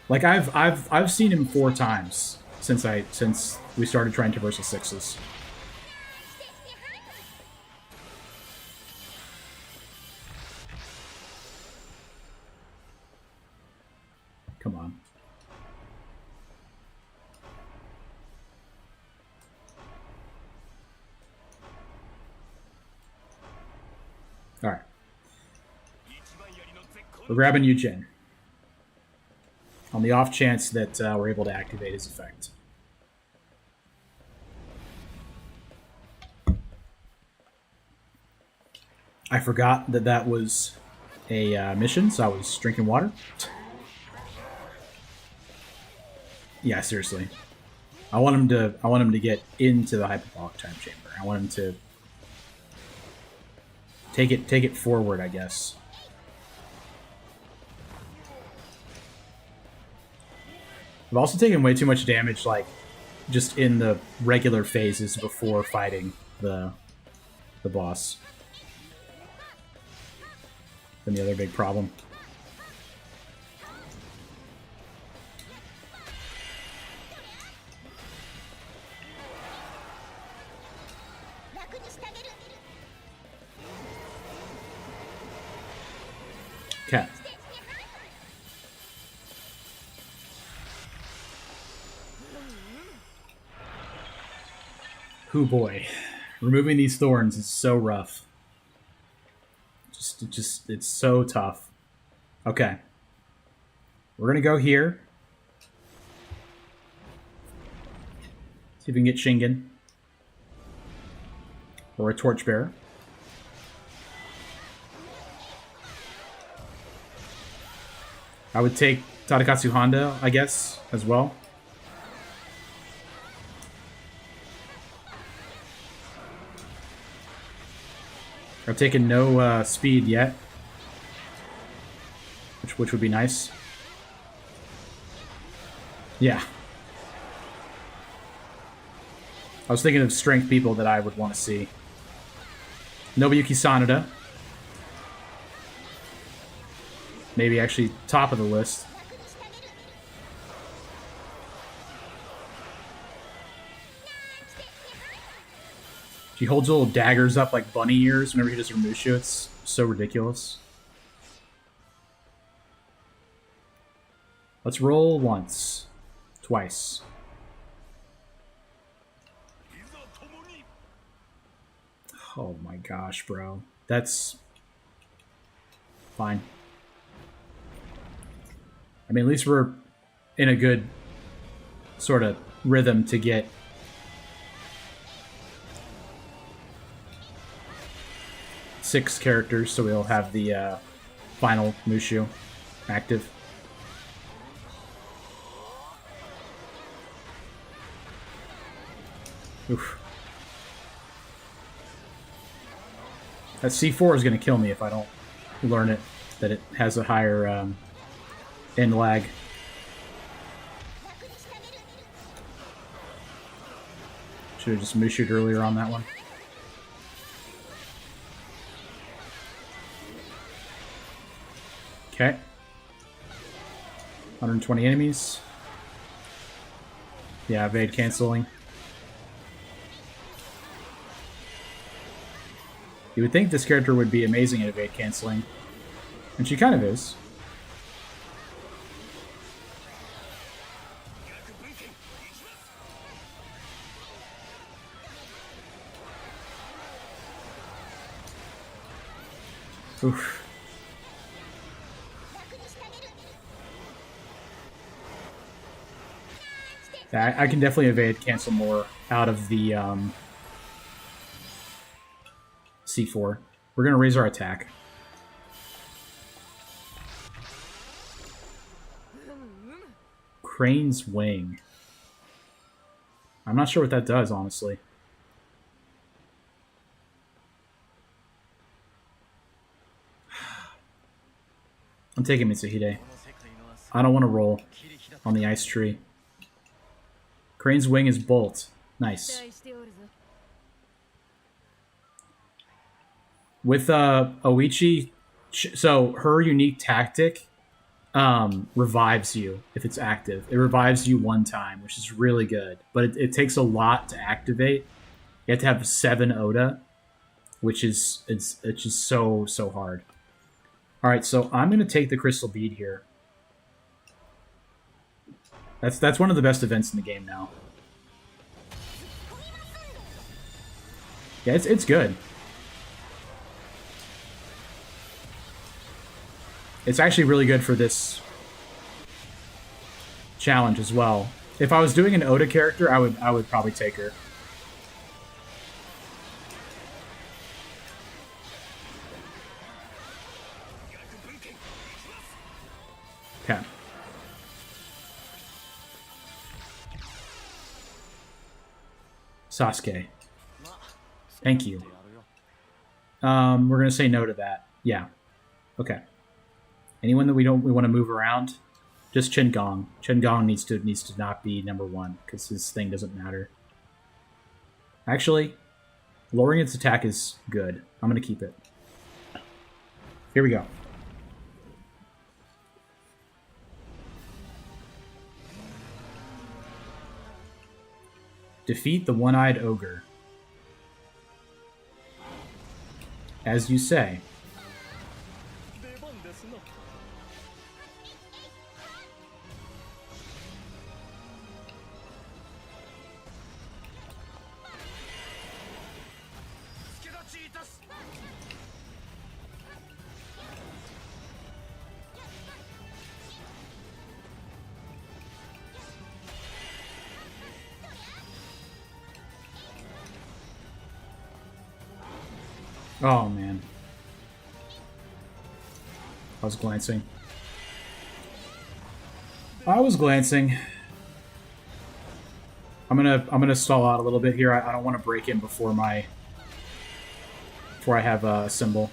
Like I've seen him 4 times since we started trying Traversal 6s. Come on. All right. We're grabbing Eugen. On the off chance that we're able to activate his effect. I forgot that that was a mission, so I was drinking water. Yeah, seriously. I want him to get into the hyperbolic time chamber. I want him to take it forward, I guess. I've also taken way too much damage, like, just in the regular phases before fighting the boss. Been the other big problem. Okay. Hoo boy. Removing these thorns is so rough. It's so tough. Okay. We're gonna go here. See if we can get Shingen. Or a Torchbearer. I would take Tadakatsu Honda, I guess, as well. I've taken no speed yet, which would be nice. Yeah. I was thinking of strength people that I would want to see. Nobuyuki Sanada. Maybe actually top of the list. She holds little daggers up like bunny ears whenever she does her Mushu. It's so ridiculous. Let's roll once. Twice. Oh my gosh, bro. That's fine. I mean, at least we're in a good sort of rhythm to get six characters, so we'll have the final Mushu active. Oof. That C4 is going to kill me if I don't learn it, that it has a higher end lag. Should have just Mushu'd earlier on that one. Okay. 120 enemies. Yeah, evade canceling. You would think this character would be amazing at evade canceling. And she kind of is. Oof. I can definitely evade cancel more out of the C4. We're going to raise our attack. Crane's Wing. I'm not sure what that does, honestly. I'm taking Mitsuhide. I don't want to roll on the ice tree. Crane's Wing is Bolt. Nice. With Oichi, so her unique tactic revives you if it's active. It revives you one time, which is really good. But it takes a lot to activate. You have to have 7 Oda, which is it's just so hard. All right, so I'm gonna take the crystal bead here. That's one of the best events in the game now. Yeah, it's good. It's actually really good for this challenge as well. If I was doing an Oda character, I would probably take her. Okay. Sasuke. Thank you. We're gonna say no to that. Yeah. Okay. Anyone that we want to move around, just Chen Gong. Chen Gong needs to not be number 1 because his thing doesn't matter. Actually, lowering its attack is good. I'm gonna keep it. Here we go. Defeat the one-eyed ogre. As you say. Oh, man. I was glancing. I'm gonna stall out a little bit here. I don't want to break in before I have a symbol.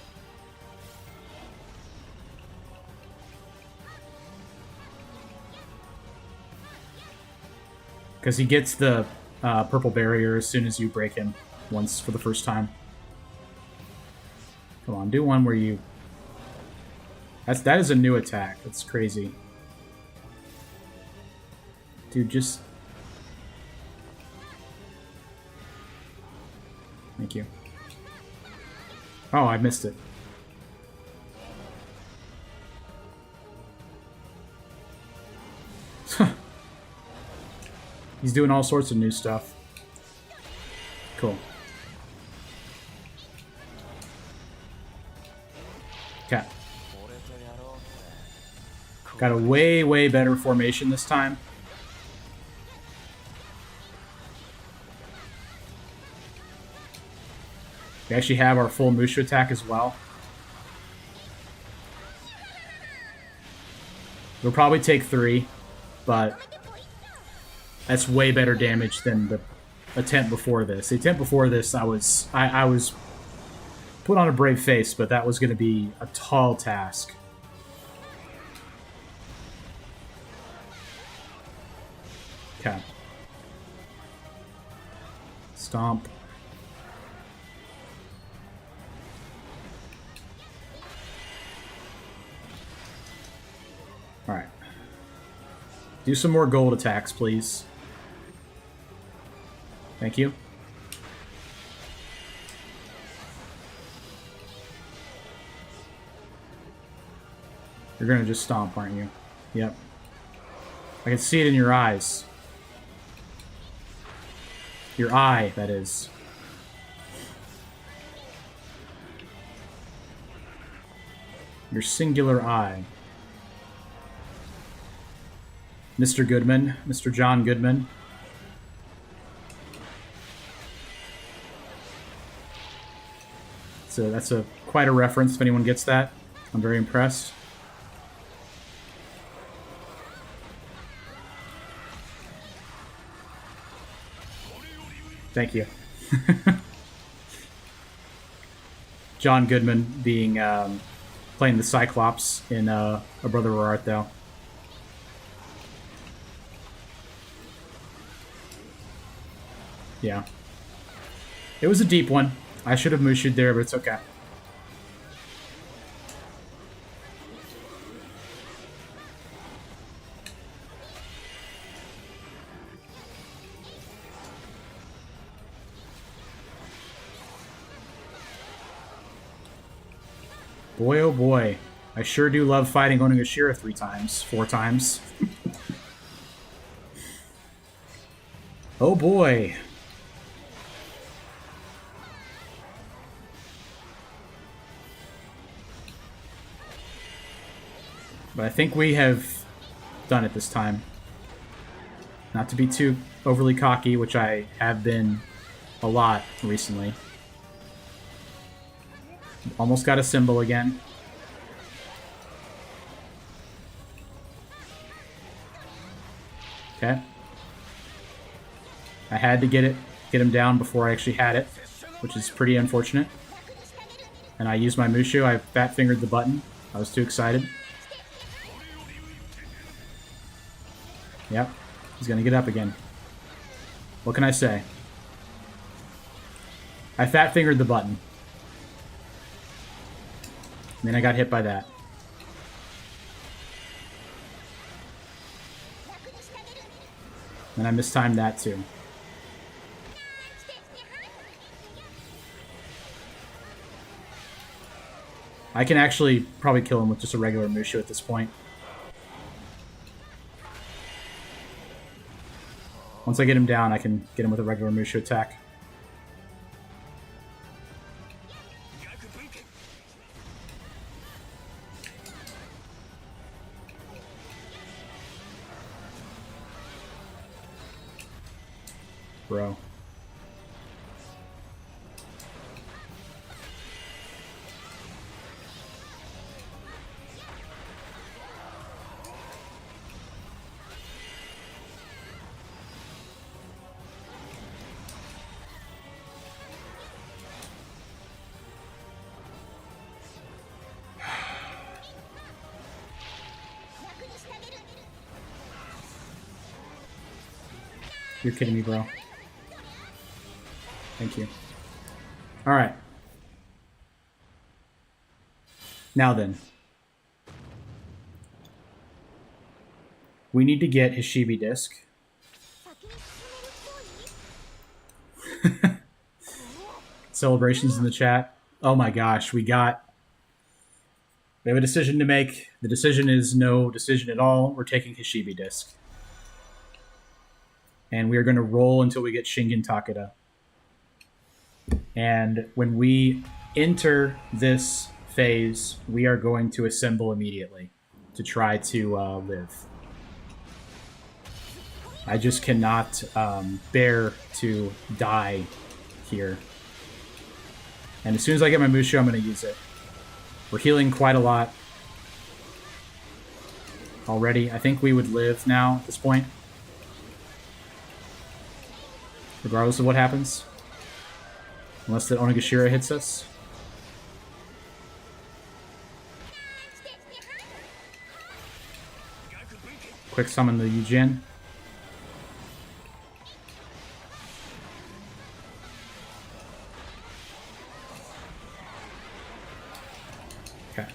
Because he gets the purple barrier as soon as you break him once for the first time. Come on, do one where you... That is a new attack. That's crazy. Dude, just... Thank you. Oh, I missed it. He's doing all sorts of new stuff. Cool. Okay. Got a way better formation this time. We actually have our full Mushu attack as well. We'll probably take 3, but that's way better damage than the attempt before this. The attempt before this, I was put on a brave face, but that was going to be a tall task. Okay. Stomp. Alright. Do some more gold attacks, please. Thank you. You're gonna just stomp, aren't you? Yep. I can see it in your eyes. Your eye, that is. Your singular eye. Mr. Goodman. Mr. John Goodman. So that's quite a reference if anyone gets that. I'm very impressed. Thank you. John Goodman being playing the Cyclops in A Brother Where Art Thou. Yeah. It was a deep one. I should have Mushu'd there, but it's okay. Boy, oh boy. I sure do love fighting Onigashira 4 times. Oh boy. But I think we have done it this time. Not to be too overly cocky, which I have been a lot recently. Almost got a symbol again. Okay. I had to get him down before I actually had it, which is pretty unfortunate. And I used my Mushu. I fat-fingered the button. I was too excited. Yep. He's gonna get up again. What can I say? I fat-fingered the button. And then I got hit by that. And I mistimed that too. I can actually probably kill him with just a regular Mushu at this point. Once I get him down, I can get him with a regular Mushu attack. Bro. You're kidding me, bro. Thank you. Alright. Now then. We need to get his Shibi disc. Celebrations in the chat. Oh my gosh, we have a decision to make. The decision is no decision at all. We're taking his Shibi disc. And we are going to roll until we get Shingen Takeda. And when we enter this phase, we are going to assemble immediately to try to live. I just cannot bear to die here. And as soon as I get my Mushu, I'm going to use it. We're healing quite a lot already. I think we would live now at this point. Regardless of what happens. Unless the Onigashira hits us. Quick summon the Yujin. Okay.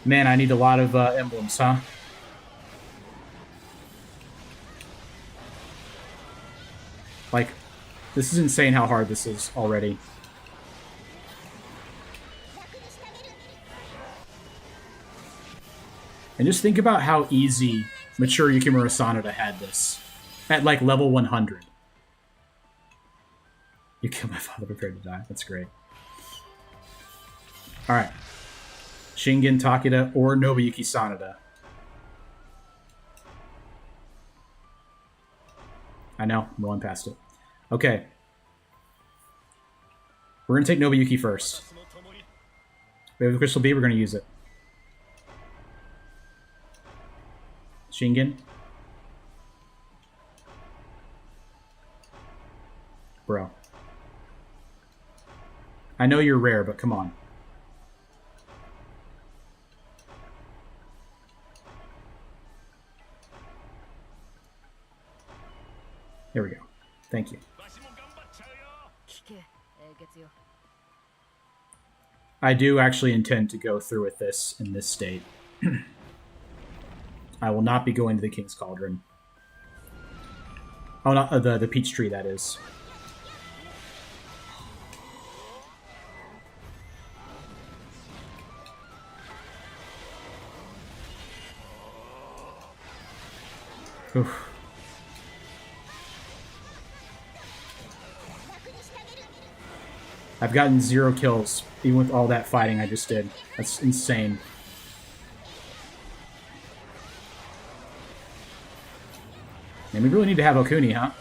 Man, I need a lot of emblems, huh? Like, this is insane how hard this is already. And just think about how easy Mature Yukimura Sanada had this. At, like, level 100. You killed my father, prepared to die. That's great. Alright. Shingen Takeda or Nobuyuki Sanada. I know, I'm going past it. Okay. We're going to take Nobuyuki first. We have the Crystal Bee, we're going to use it. Shingen. Bro. I know you're rare, but come on. There we go. Thank you. I do actually intend to go through with this in this state. I will not be going to the King's Cauldron. Oh, not the Peach Tree, that is. Oof. I've gotten 0 kills, even with all that fighting I just did. That's insane. And we really need to have Okuni, huh?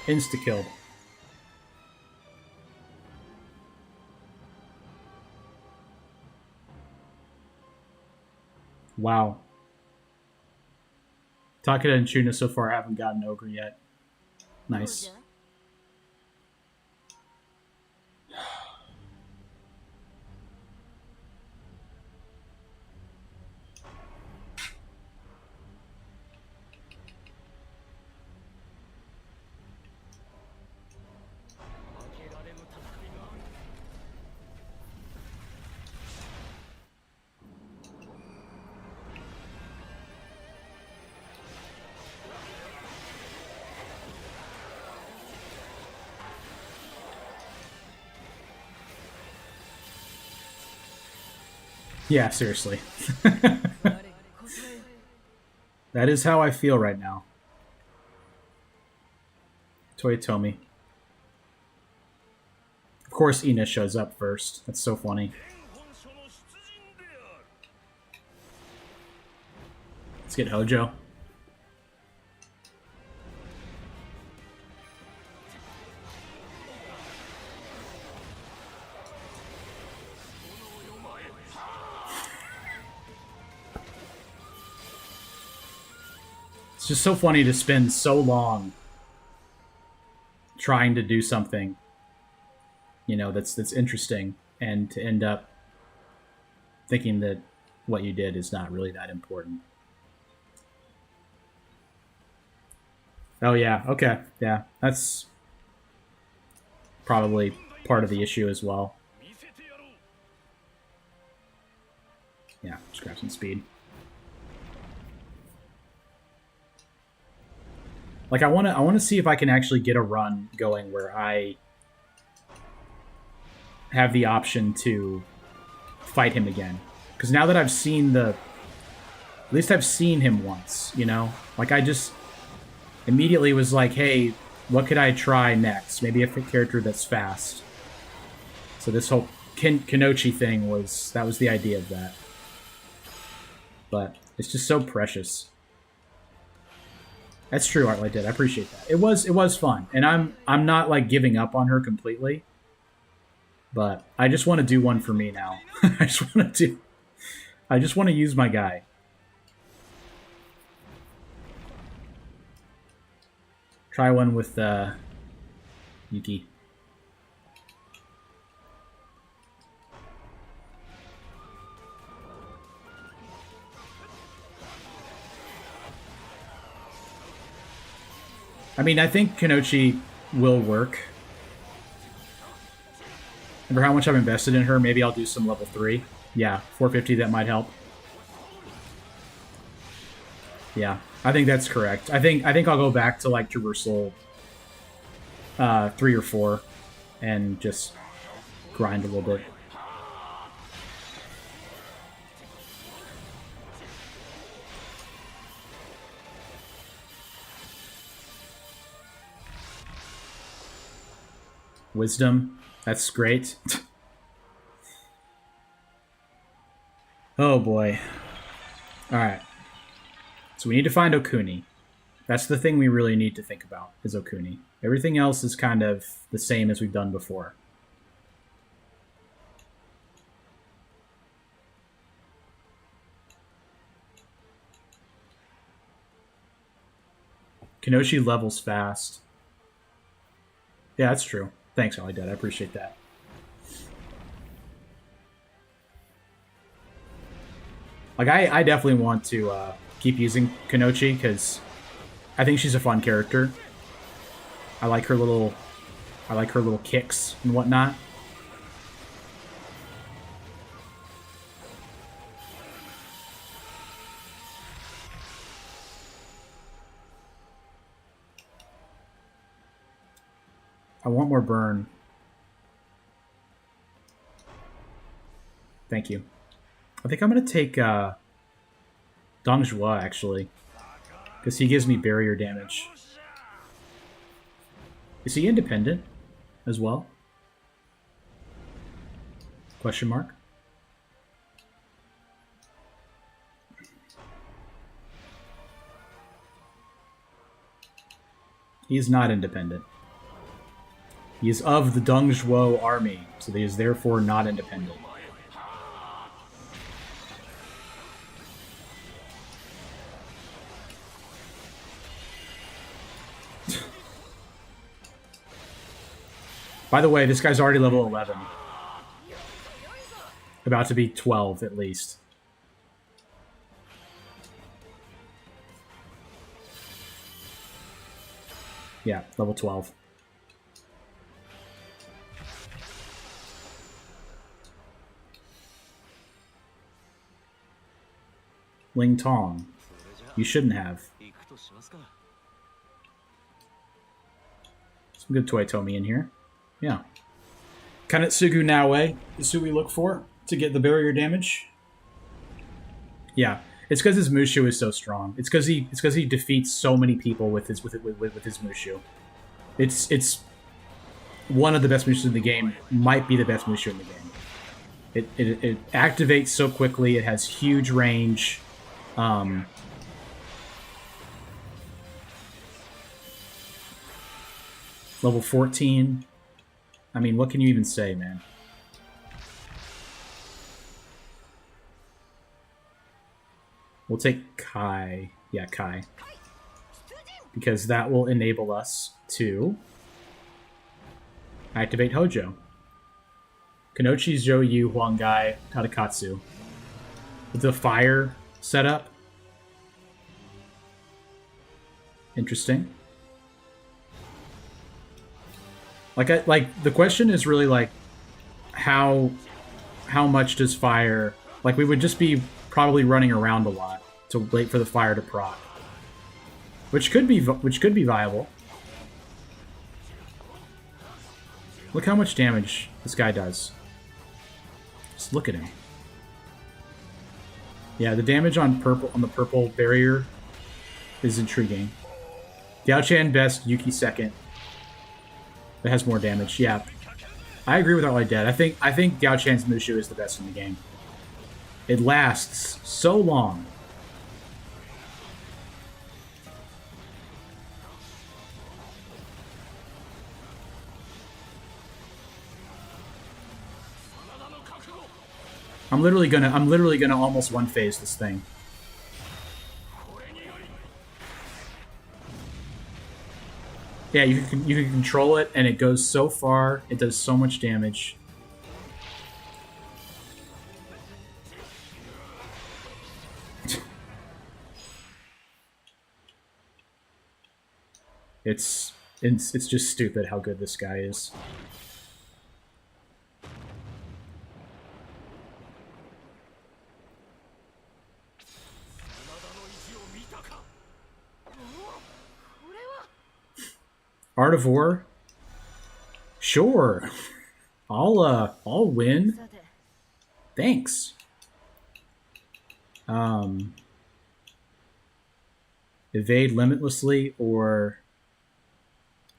Insta-killed. Wow. Takeda and Chuna so far haven't gotten Ogre yet. Nice. Yeah, seriously. That is how I feel right now. Toyotomi. Of course Ina shows up first. That's so funny. Let's get Hojo. It's just so funny to spend so long trying to do something, you know, that's interesting, and to end up thinking that what you did is not really that important. Oh yeah, okay, yeah, that's probably part of the issue as well. Yeah, just grab some speed. Like, I want to see if I can actually get a run going where I have the option to fight him again. Because now that I've seen at least I've seen him once, you know? Like, I just immediately was like, hey, what could I try next? Maybe a character that's fast. So this whole Kunoichi thing that was the idea of that. But it's just so precious. That's true, Artlight did. I appreciate that. It was fun, and I'm not like giving up on her completely, but I just want to do one for me now. I just want to use my guy. Try one with Yuki. I mean, I think Kunoichi will work. Remember how much I've invested in her? Maybe I'll do some level 3. Yeah, 450, that might help. Yeah, I think that's correct. I think I'll go back to like Traversal 3 or 4 and just grind a little bit. Wisdom, that's great. Oh boy. Alright. So we need to find Okuni. That's the thing we really need to think about, is Okuni. Everything else is kind of the same as we've done before. Kunoichi levels fast. Yeah, that's true. Thanks, Ollie Dead. I appreciate that. Like, I definitely want to keep using Kunoichi, because I think she's a fun character. I like her little kicks and whatnot. I want more burn. Thank you. I think I'm going to take Dongjua, actually. Because he gives me barrier damage. Is he independent as well? Question mark. He is not independent. He is of the Dongzhuo army, so he is therefore not independent. By the way, this guy's already level 11. About to be 12, at least. Yeah, level 12. Ling Tong. You shouldn't have. Some good Toyotomi in here. Yeah. Kanetsugu Naoe is who we look for to get the barrier damage. Yeah. It's because his Mushu is so strong. It's because he defeats so many people with his Mushu. It's one of the best Mushus in the game. Might be the best Mushu in the game. It activates so quickly. It has huge range. Level 14. I mean, what can you even say, man? We'll take Kai. Yeah, Kai. Because that will enable us to activate Hojo. Kunoichi, Zhou, Huangai, Tadakatsu. With the fire setup. Interesting. Like the question is really like how much does fire, like we would just be probably running around a lot to wait for the fire to proc, which could be viable. Look how much damage this guy does. Just look at him. Yeah, the damage on the purple barrier is intriguing. Diao-chan best, Yuki second. That has more damage. Yeah, I agree with All Dead. I think Diao-chan's Mushu is the best in the game. It lasts so long. I'm literally gonna almost one phase this thing. Yeah, you can control it, and it goes so far. It does so much damage. It's just stupid how good this guy is. Art of War? Sure. I'll win. Thanks. Evade limitlessly or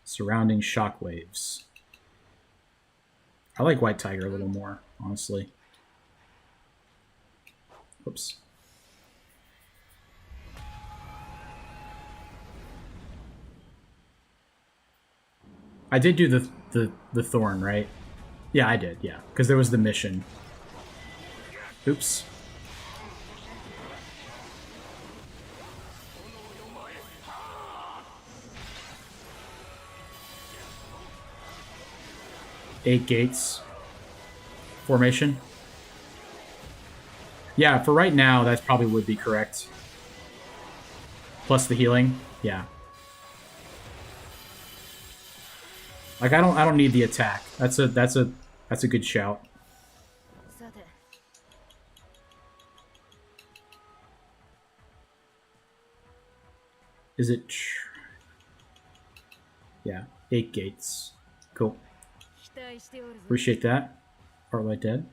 surrounding shockwaves. I like White Tiger a little more, honestly. Oops. I did do the Thorn, right? Yeah, I did, yeah. Because there was the mission. Oops. Eight gates. Formation. Yeah, for right now, that probably would be correct. Plus the healing. Yeah. Like I don't need the attack. That's a good shout. Is it? Yeah, 8 gates. Cool. Appreciate that. Heartlight Dead.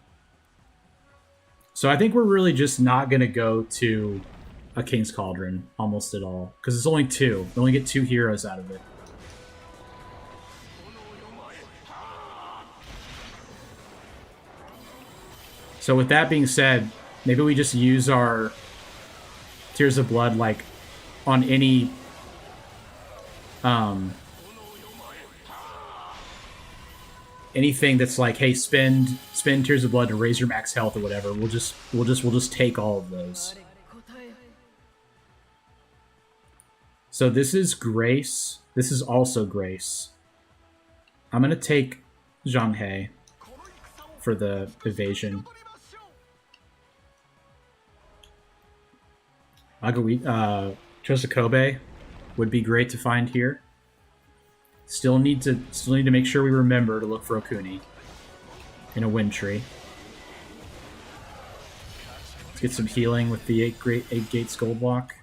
So I think we're really just not going to go to a King's Cauldron almost at all. Because it's only 2. We only get 2 heroes out of it. So with that being said, maybe we just use our Tears of Blood like on any anything that's like, hey, spend Tears of Blood to raise your max health or whatever. We'll just take all of those. So this is Grace. This is also Grace. I'm gonna take Zhang He for the evasion. Chosokobe would be great to find here. Still need to make sure we remember to look for Okuni in a wind tree. Let's get some healing with the 8 Gates Gold Block.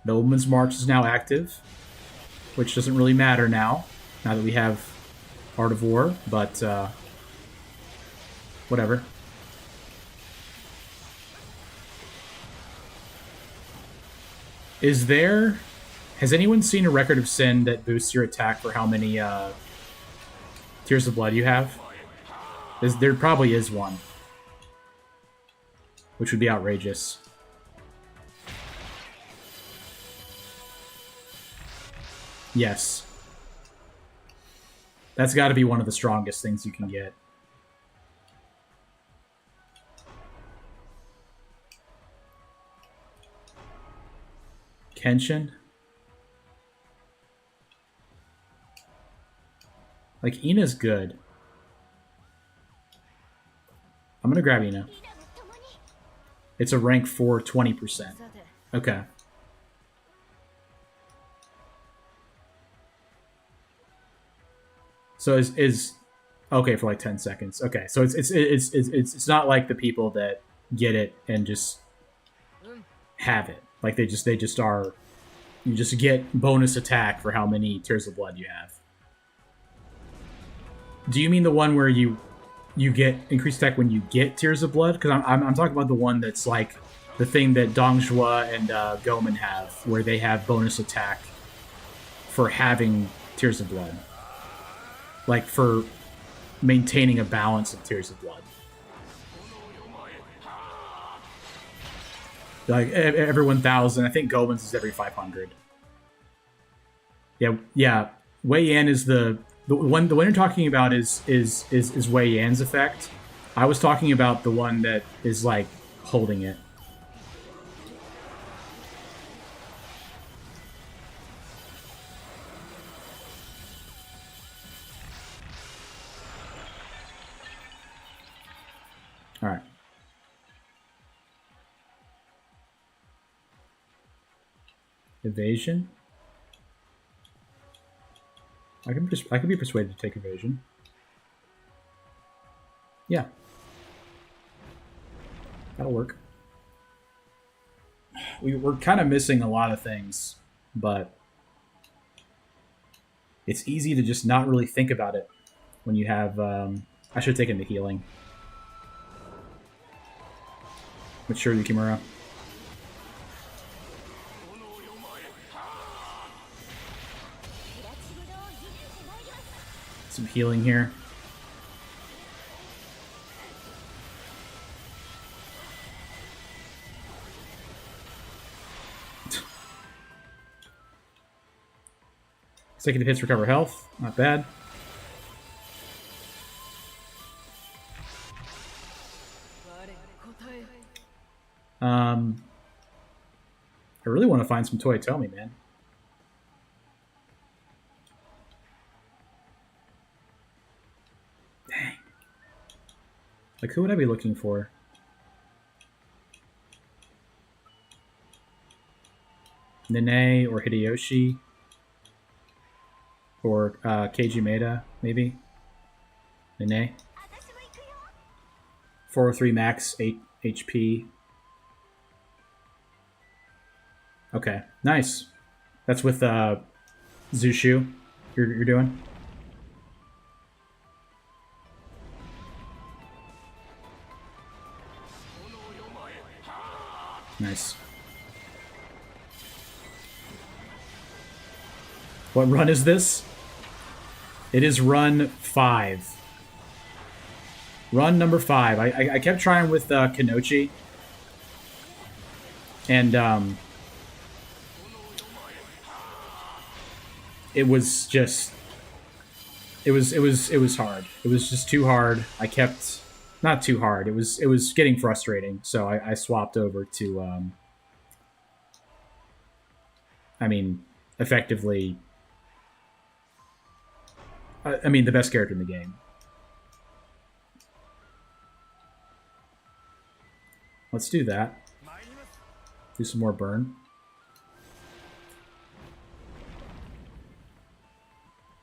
Nobleman's March is now active, which doesn't really matter now that we have Art of War, but whatever. Has anyone seen a Record of Sin that boosts your attack for how many Tears of Blood you have? There probably is one, which would be outrageous. Yes. That's got to be one of the strongest things you can get. Kenshin? Like, Ina's good. I'm gonna grab Ina. It's a rank 4, 20%. Okay. So is okay for like 10 seconds. Okay, so it's not like the people that get it and just have it. Like they just are. You just get bonus attack for how many Tears of Blood you have. Do you mean the one where you get increased attack when you get Tears of Blood? Because I'm talking about the one that's like the thing that Dongjua and Goman have, where they have bonus attack for having Tears of Blood. Like for maintaining a balance of Tears of Blood. Like every 1,000. I think Goman's is every 500. Yeah. Wei Yan is the one you're talking about is Wei Yan's effect. I was talking about the one that is like holding it. All right. Evasion. I can be persuaded to take evasion. Yeah. That'll work. We're kind of missing a lot of things, but it's easy to just not really think about it when you have... I should have taken the healing. Mature Yukimura. Some healing here. Consecutive hits recover health. Not bad. I really want to find some Toyotomi, man. Dang. Like, who would I be looking for? Nene or Hideyoshi? Or Keiji Maeda, maybe? Nene? 403 max, 8 HP. Okay, nice. That's with Zushu you're doing? Nice. What run is this? It is run 5. Run number 5. I kept trying with Kunoichi. And it was just it was hard. It was just too hard. I kept not too hard. It was getting frustrating. So I swapped over to I mean, effectively I mean, the best character in the game. Let's do that. Do some more burn.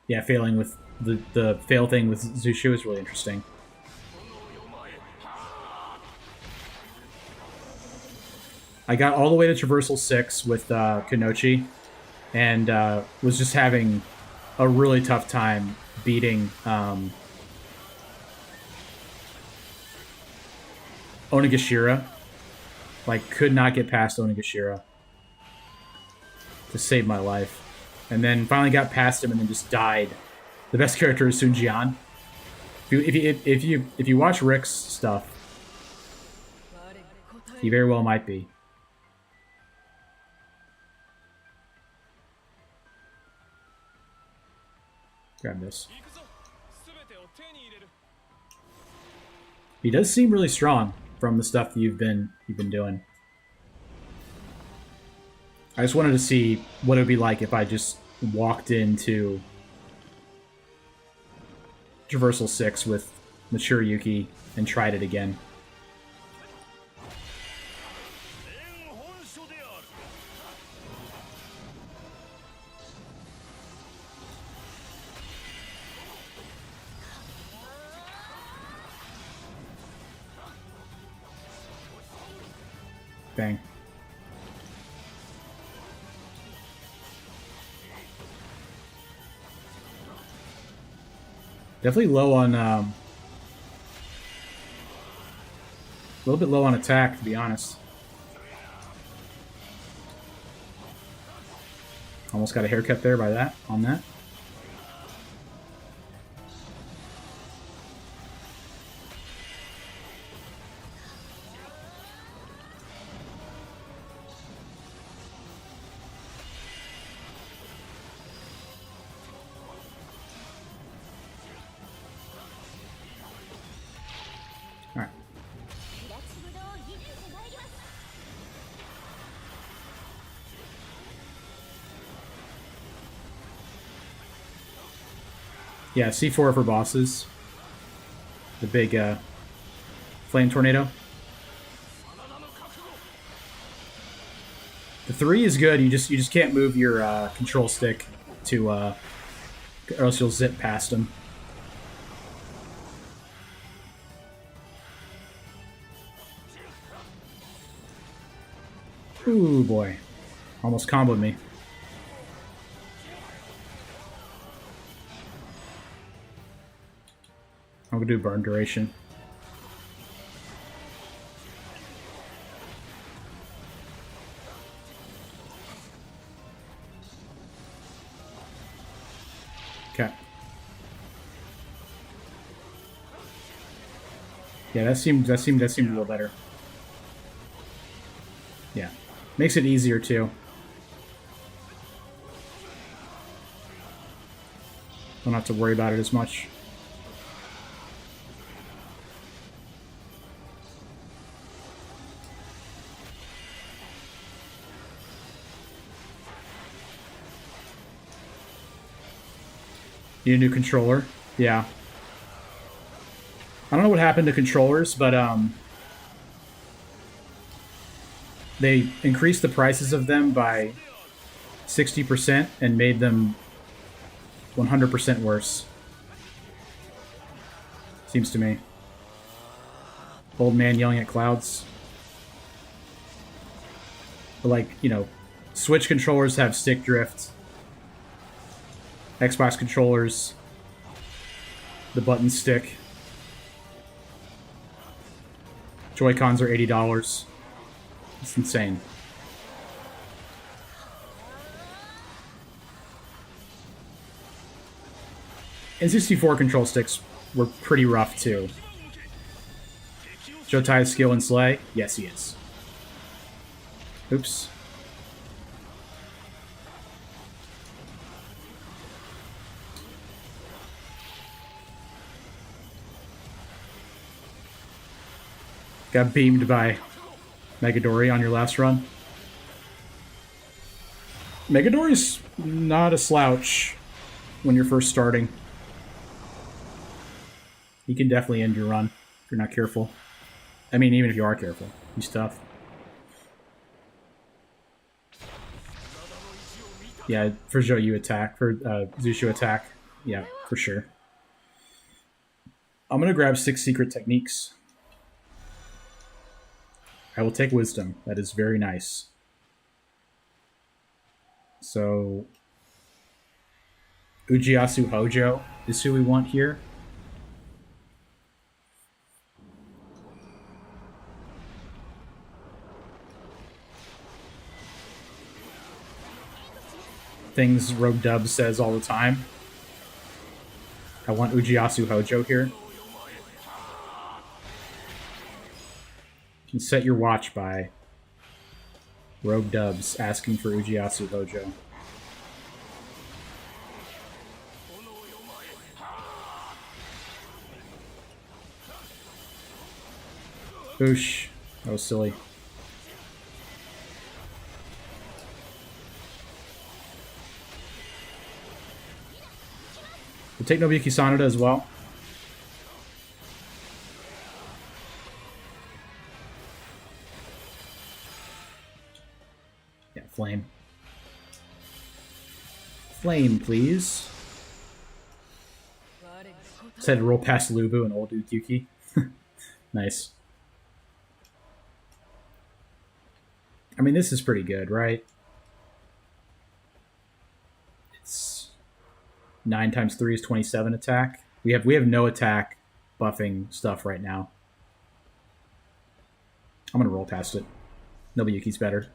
Yeah, failing with the fail thing with Zushu is really interesting. I got all the way to Traversal 6 with Kunoichi, and was just having a really tough time beating Onigashira. Like, could not get past Onigashira to save my life. And then finally got past him and then just died. The best character is Sun Jian. If you watch Rick's stuff, he very well might be. Grab this. He does seem really strong from the stuff that you've been doing. I just wanted to see what it would be like if I just walked into Traversal 6 with Mature Yuki and tried it again. Bang. Definitely low on, a little bit low on attack, to be honest. Almost got a haircut there by that, on that. Yeah, C4 for bosses. The big flame tornado. The 3 is good. You just can't move your control stick to, or else you'll zip past them. Ooh boy, almost comboed me. I'm gonna do burn duration. Okay. Yeah, that seemed a little better. Yeah, makes it easier too. Don't have to worry about it as much. Need a new controller. Yeah. I don't know what happened to controllers, but they increased the prices of them by 60% and made them 100% worse. Seems to me. Old man yelling at clouds. But like, you know, Switch controllers have stick drift. Xbox controllers, the button stick. Joy-Cons are $80. It's insane. N64 control sticks were pretty rough too. Jotai's skill in Slay? Yes, he is. Oops. Got beamed by Megadori on your last run. Megadori's not a slouch when you're first starting. He can definitely end your run if you're not careful. I mean, even if you are careful, he's tough. Yeah, for Zhou attack, for Zushu attack. Yeah, for sure. I'm gonna grab 6 secret techniques. I will take wisdom. That is very nice. So, Ujiyasu Hojo is who we want here. Things Rogue Dub says all the time. I want Ujiyasu Hojo here. You can set your watch by Rogue Dubs asking for Ujiyasu Hojo. Oosh. That was silly. We'll take Nobuyuki Sanada as well. Yeah, flame. Flame, please. Just had to roll past Lubu and old Ukyuki. Nice. I mean, this is pretty good, right? It's 9 times 3 is 27 attack. We have no attack buffing stuff right now. I'm gonna roll past it. Nobuyuki's better.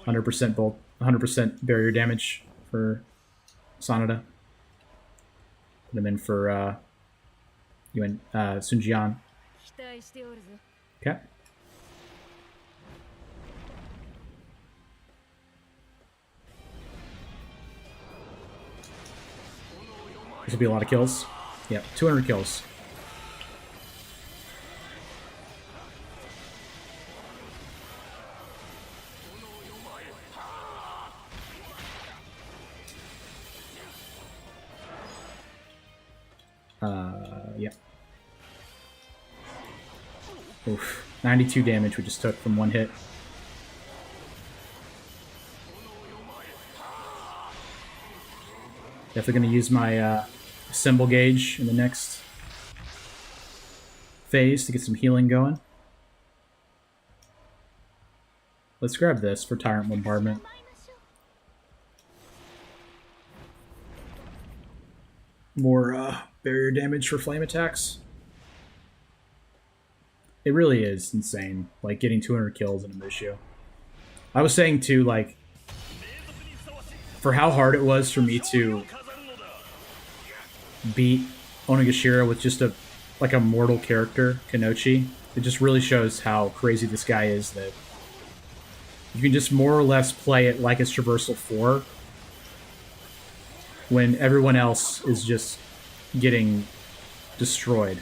100% bolt, 100% barrier damage for Sanada. Put him in for Sunjian. Okay. This will be a lot of kills. Yep, 200 kills. Yep. Oof. 92 damage we just took from one hit. Definitely going to use my symbol gauge in the next phase to get some healing going. Let's grab this for Tyrant Bombardment. More barrier damage for flame attacks. It really is insane, like getting 200 kills in a Mushu. I was saying too, like, for how hard it was for me to beat Onigashira with just a mortal character, Kunoichi, it just really shows how crazy this guy is, that you can just more or less play it like it's Traversal 4 when everyone else is just getting destroyed.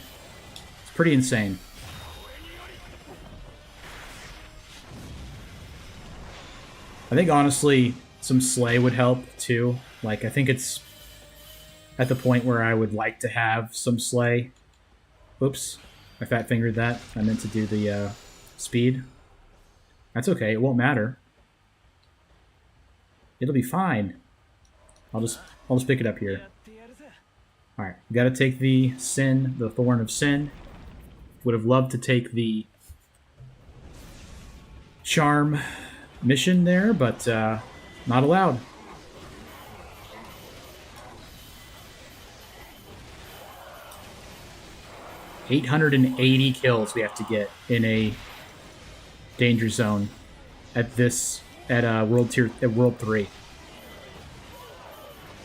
It's pretty insane. I think honestly some Slay would help too. Like, I think it's at the point where I would like to have some Slay. Oops, I fat fingered that. I meant to do the speed. That's okay, it won't matter. It'll be fine. I'll just pick it up here. Alright, we gotta take the Sin, the Thorn of Sin. Would have loved to take the Charm mission there, but not allowed. $880 kills we have to get in a danger zone at World 3.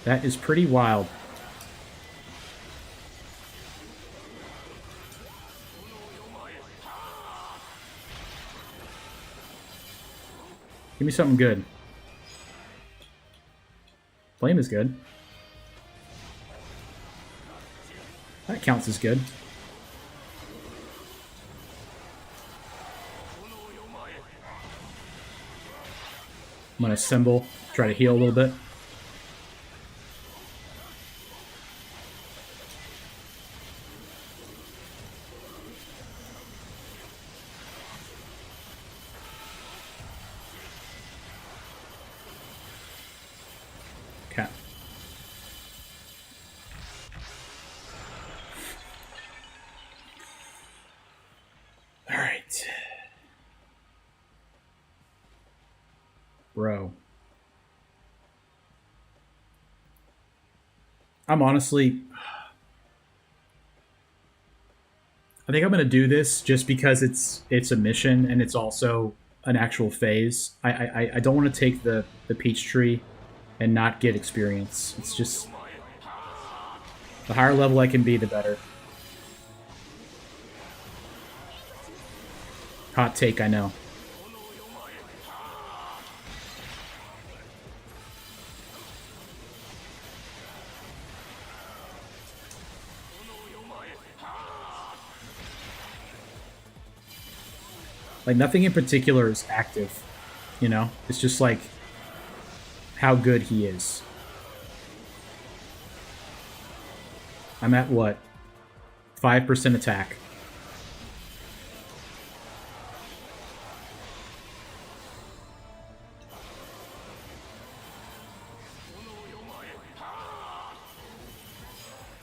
That is pretty wild. Give me something good. Flame is good. That counts as good. I'm gonna assemble, try to heal a little bit. Okay. All right. Bro. I'm honestly... I think I'm going to do this just because it's a mission and it's also an actual phase. I don't want to take the peach tree and not get experience. It's just... The higher level I can be, the better. Hot take, I know. Like, nothing in particular is active, you know? It's just, like, how good he is. I'm at, what? 5% attack.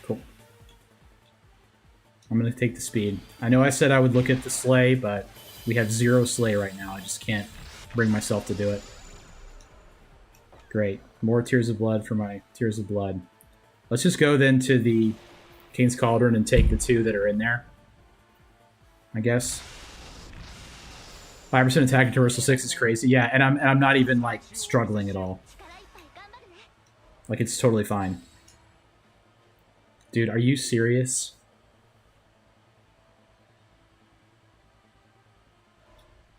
Cool. I'm gonna take the speed. I know I said I would look at the Slay, but... We have 0 Slay right now. I just can't bring myself to do it. Great. More Tears of Blood for my Tears of Blood. Let's just go then to the King's Cauldron and take the 2 that are in there. I guess. 5% attack at Traversal 6 is crazy. Yeah, and I'm not even, like, struggling at all. Like, it's totally fine. Dude, are you serious?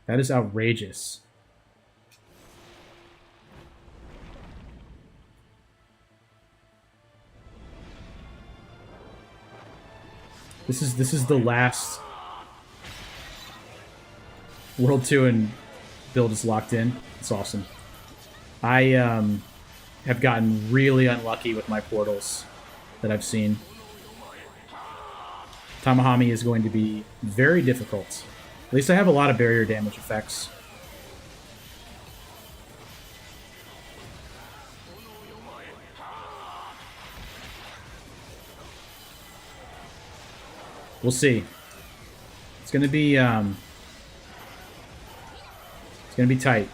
That is outrageous. This is the last World 2 and build is locked in. It's awesome. I have gotten really unlucky with my portals that I've seen. Tamahami is going to be very difficult. At least I have a lot of barrier damage effects. We'll see. It's gonna be tight.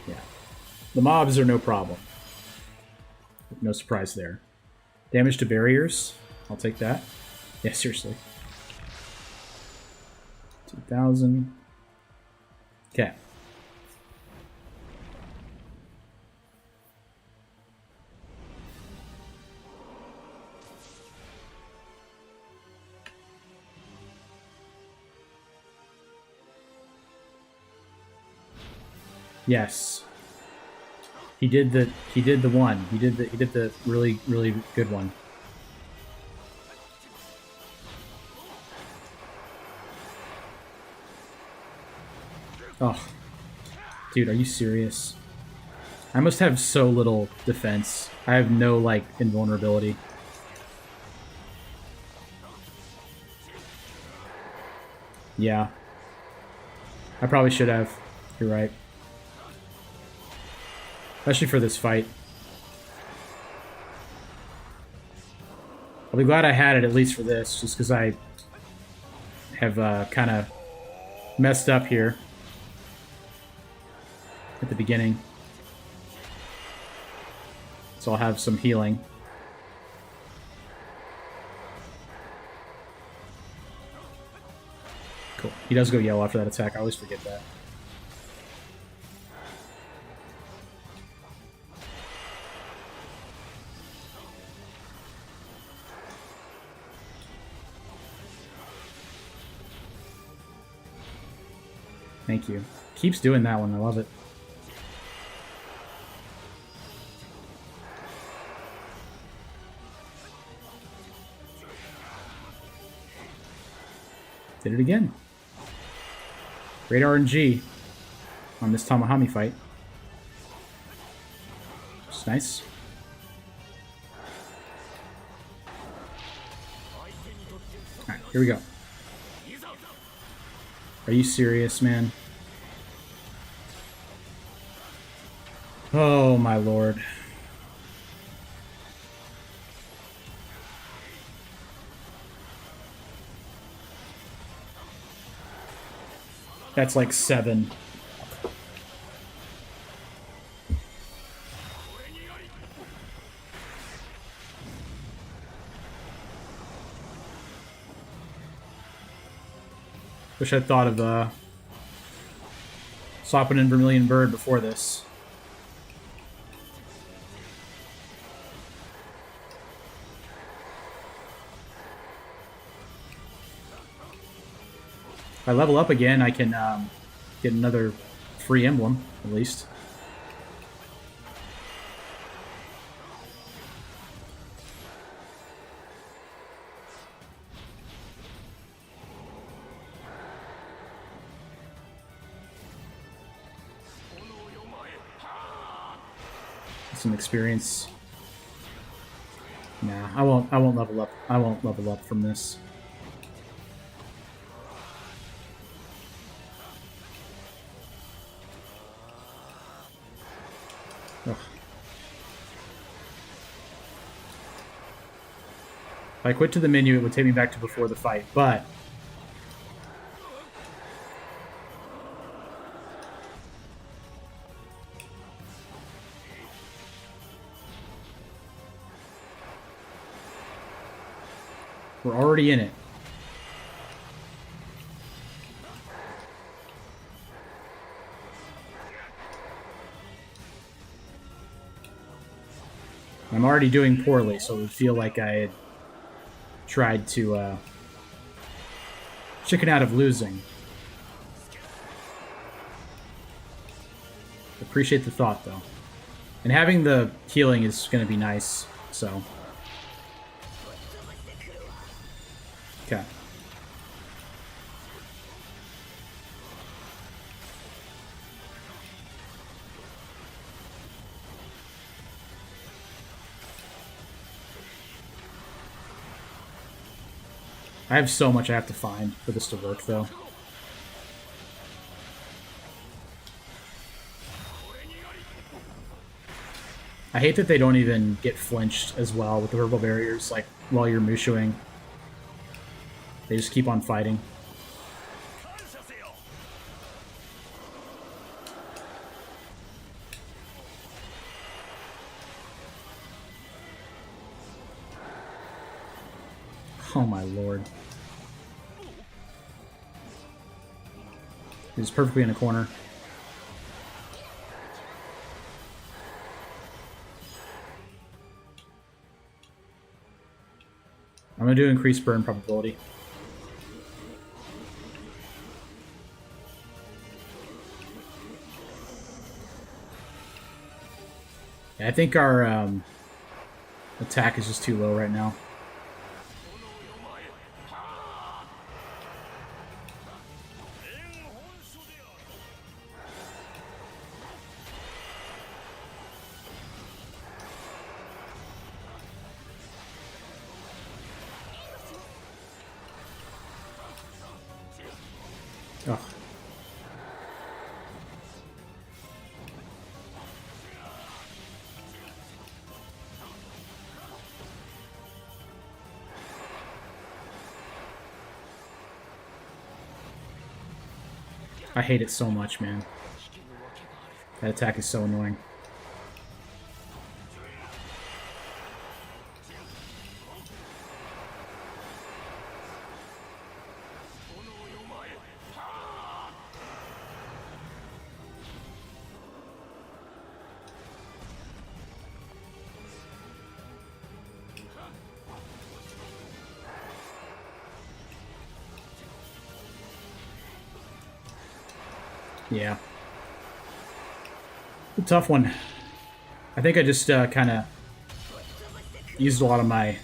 Yeah. The mobs are no problem. No surprise there. Damage to barriers. I'll take that. Yeah, seriously. 2,000. Okay. Yes. He did the one. He did the really good one. Oh. Dude, are you serious? I must have so little defense. I have no, like, invulnerability. Yeah. I probably should have. You're right. Especially for this fight. I'll be glad I had it at least for this, just because I have kind of messed up here at the beginning. So I'll have some healing. Cool. He does go yellow after that attack. I always forget that. Thank you. Keeps doing that one. I love it. Did it again. Great RNG on this Tamahami fight. It's nice. Alright, here we go. Are you serious, man? Oh, my lord. That's like 7. Wish I'd thought of swapping in Vermilion Bird before this. If I level up again, I can get another free emblem, at least. Some experience. Nah, I won't level up. I won't level up from this. Ugh. If I quit to the menu, it would take me back to before the fight, but we're already in it. I'm already doing poorly, so it would feel like I had tried to chicken out of losing. Appreciate the thought, though. And having the healing is going to be nice, so... Okay. I have so much I have to find for this to work, though. I hate that they don't even get flinched as well with the verbal barriers, like, while you're Mushuing. They just keep on fighting. Oh my lord. He's perfectly in a corner. I'm gonna do increased burn probability. Yeah, I think our attack is just too low right now. Ugh. I hate it so much, man. That attack is so annoying. Yeah. A tough one. I think I just kind of used a lot of my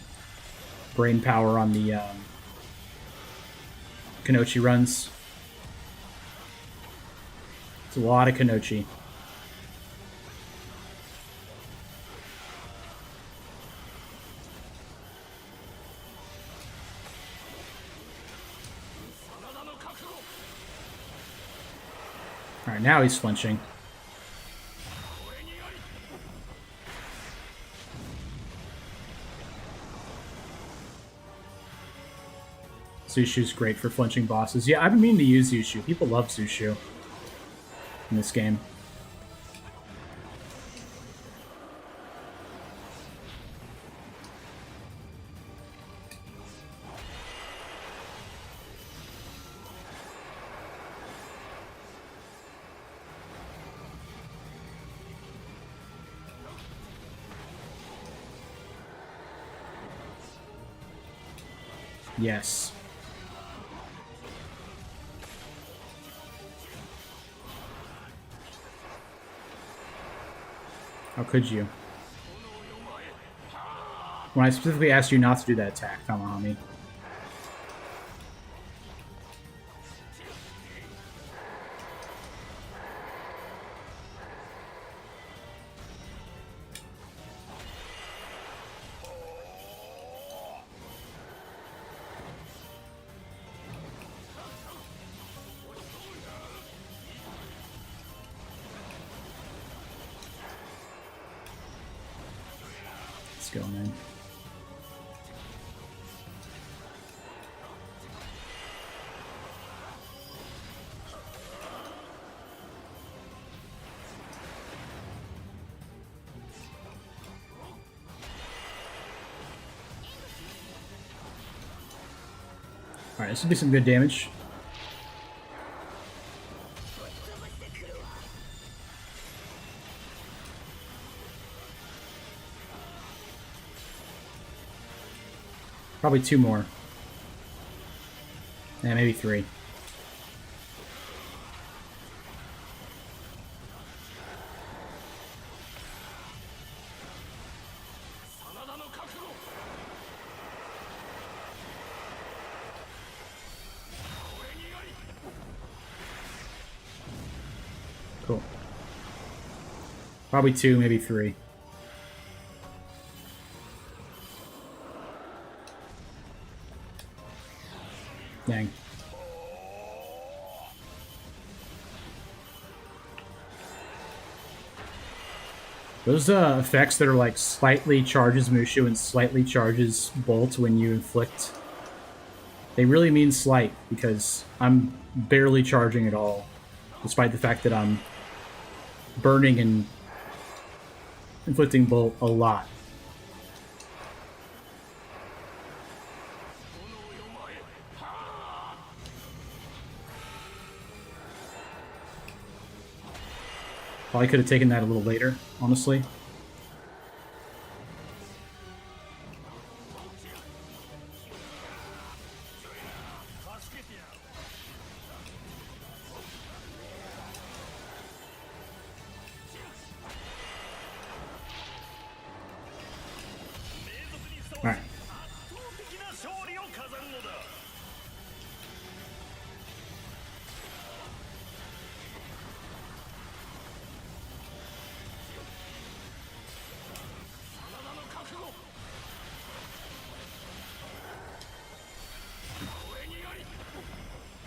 brain power on the Kunoichi runs. It's a lot of Kunoichi. Alright, now he's flinching. Zushu's great for flinching bosses. Yeah, I've been meaning to use Zushu. People love Zushu in this game. Yes. How could you? When I specifically asked you not to do that attack, Tamahami. Let's go, man. Alright, this will be some good damage. Probably 2 more. Yeah, maybe 3. Cool. Probably 2, maybe 3. Dang. Those effects that are like slightly charges Mushu and slightly charges Bolt when you inflict, they really mean slight, because I'm barely charging at all, despite the fact that I'm burning and inflicting Bolt a lot. Probably could have taken that a little later, honestly. Alright.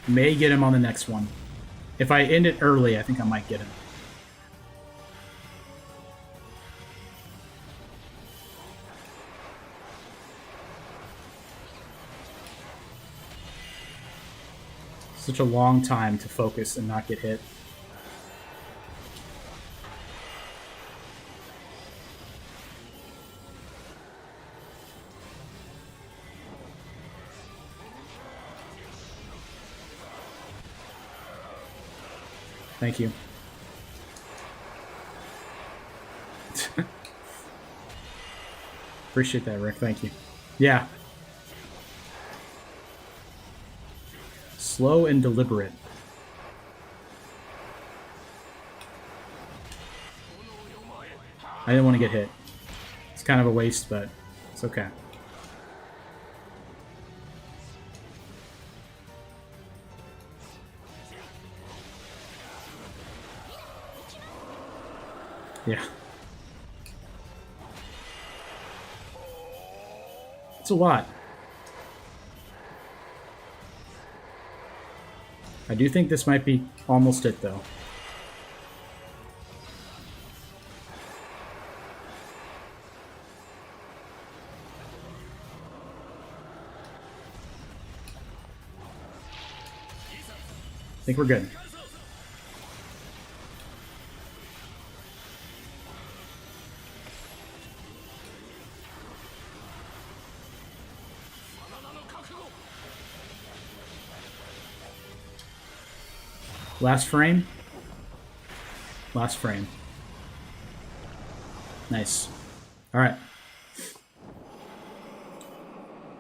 May get him on the next one. If I end it early, I think I might get him. Such a long time to focus and not get hit. Thank you. Appreciate that, Rick. Thank you. Yeah. Slow and deliberate. I didn't want to get hit. It's kind of a waste, but it's okay. Yeah. It's a lot. I do think this might be almost it, though. I think we're good. Last frame. Last frame. Nice. All right.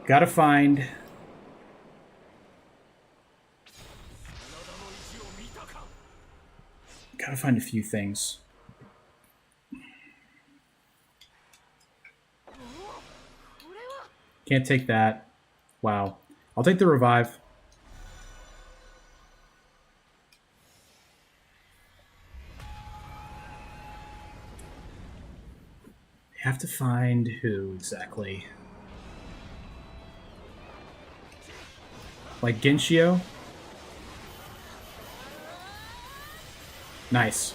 Gotta find... Gotta find a few things. Can't take that. Wow. I'll take the revive. Have to find who exactly. Like Genshio? Nice.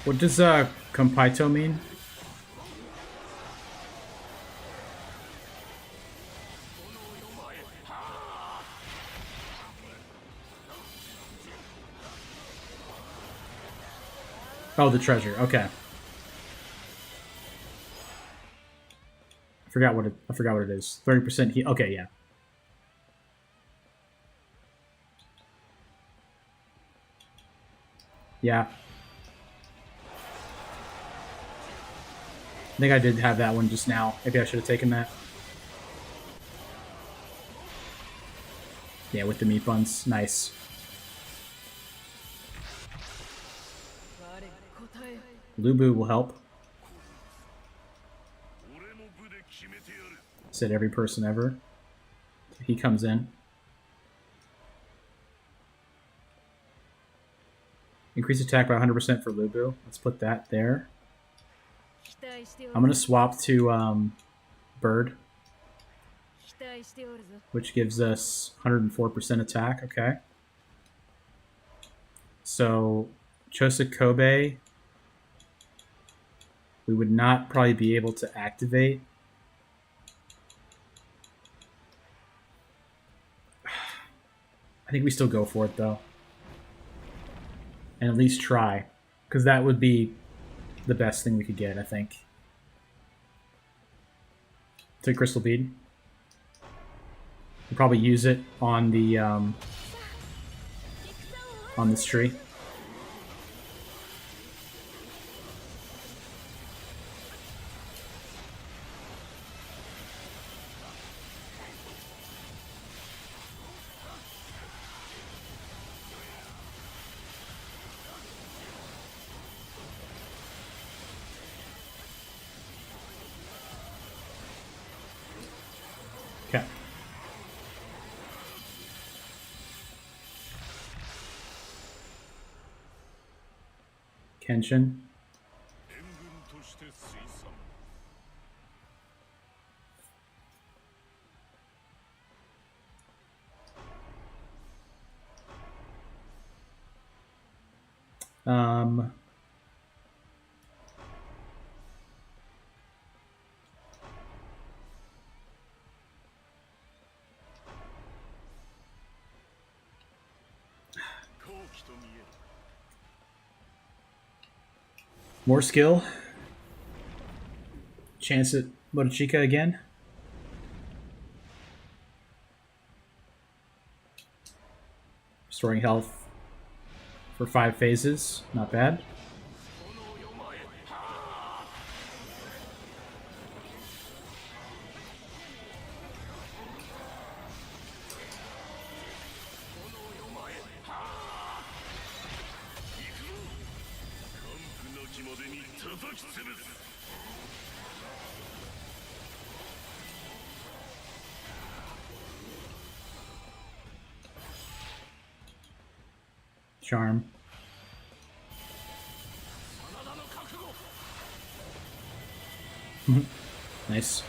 What does Kompaito mean? Oh, the treasure. Okay. I forgot what it is. 30% heal. Okay, yeah. Yeah. I think I did have that one just now. Maybe I should have taken that. Yeah, with the meat buns. Nice. Lubu will help. Said every person ever. He comes in. Increase attack by 100% for Lubu. Let's put that there. I'm going to swap to Bird, which gives us 104% attack. Okay. So, Chosokobe, we would not probably be able to activate. I think we still go for it, though. And at least try. Because that would be the best thing we could get, I think. Take Crystal Bead. We'll probably use it on the on this tree. Okay. Kenshin. Um, more skill. Chance at Motochika again. Restoring health for 5 phases. Not bad. Charm. Nice.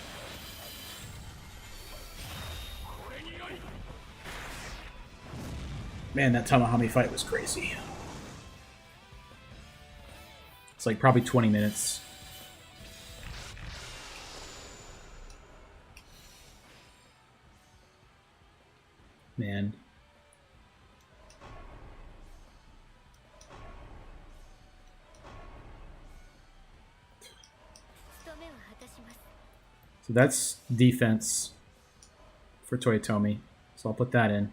Man, that Tamahami fight was crazy. It's like probably 20 minutes. Man. So that's defense for Toyotomi. So I'll put that in.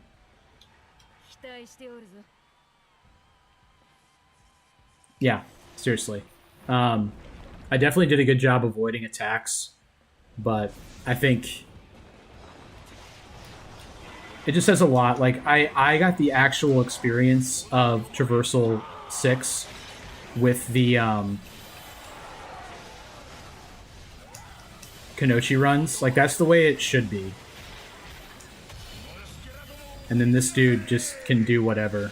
Yeah, seriously. I definitely did a good job avoiding attacks, but I think it just says a lot. Like, I got the actual experience of Traversal 6 with the Kunoichi runs. Like, that's the way it should be. And then this dude just can do whatever.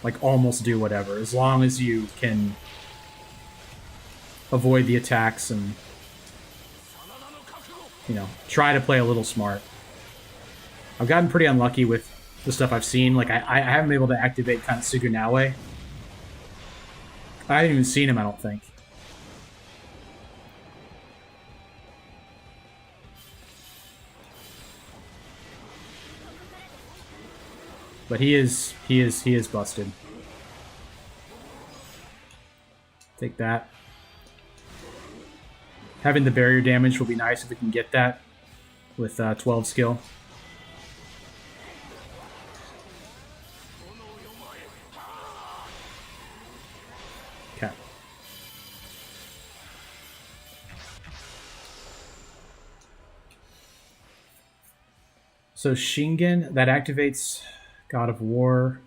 Like, almost do whatever. As long as you can avoid the attacks and, you know, try to play a little smart. I've gotten pretty unlucky with the stuff I've seen. Like, I haven't been able to activate kind of Sugunawe. I haven't even seen him, I don't think. But he is busted. Take that. Having the barrier damage will be nice if we can get that with 12 skill. Okay. So Shingen, that activates God of War.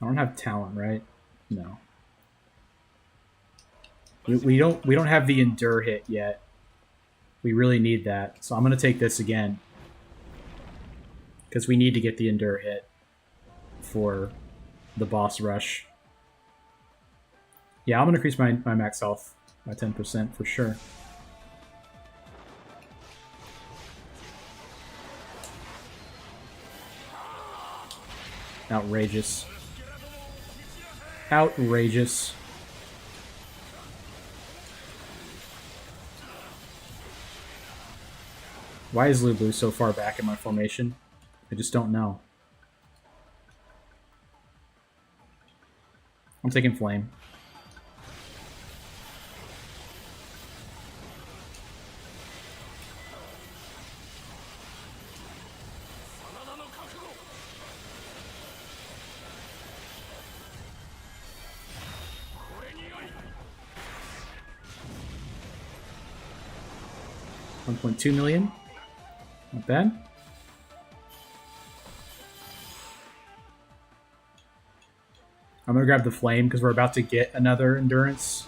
I don't have talent, right? No. We don't have the endure hit yet. We really need that. So I'm gonna take this again. Because we need to get the endure hit for the boss rush. Yeah, I'm gonna increase my max health by 10% for sure. Outrageous. Outrageous. Why is Lubu so far back in my formation? I just don't know. I'm taking Flame. $1.2 million. Not bad. I'm gonna grab the Flame because we're about to get another Endurance.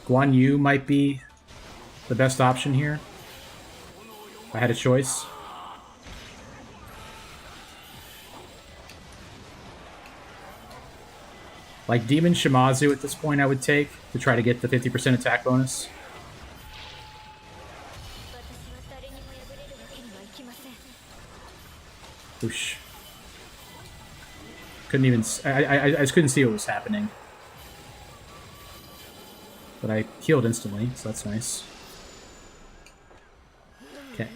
Guan Yu might be the best option here. If I had a choice. Like Demon Shimazu at this point I would take to try to get the 50% attack bonus. Whoosh. Couldn't even... I just couldn't see what was happening. But I healed instantly, so that's nice. Okay.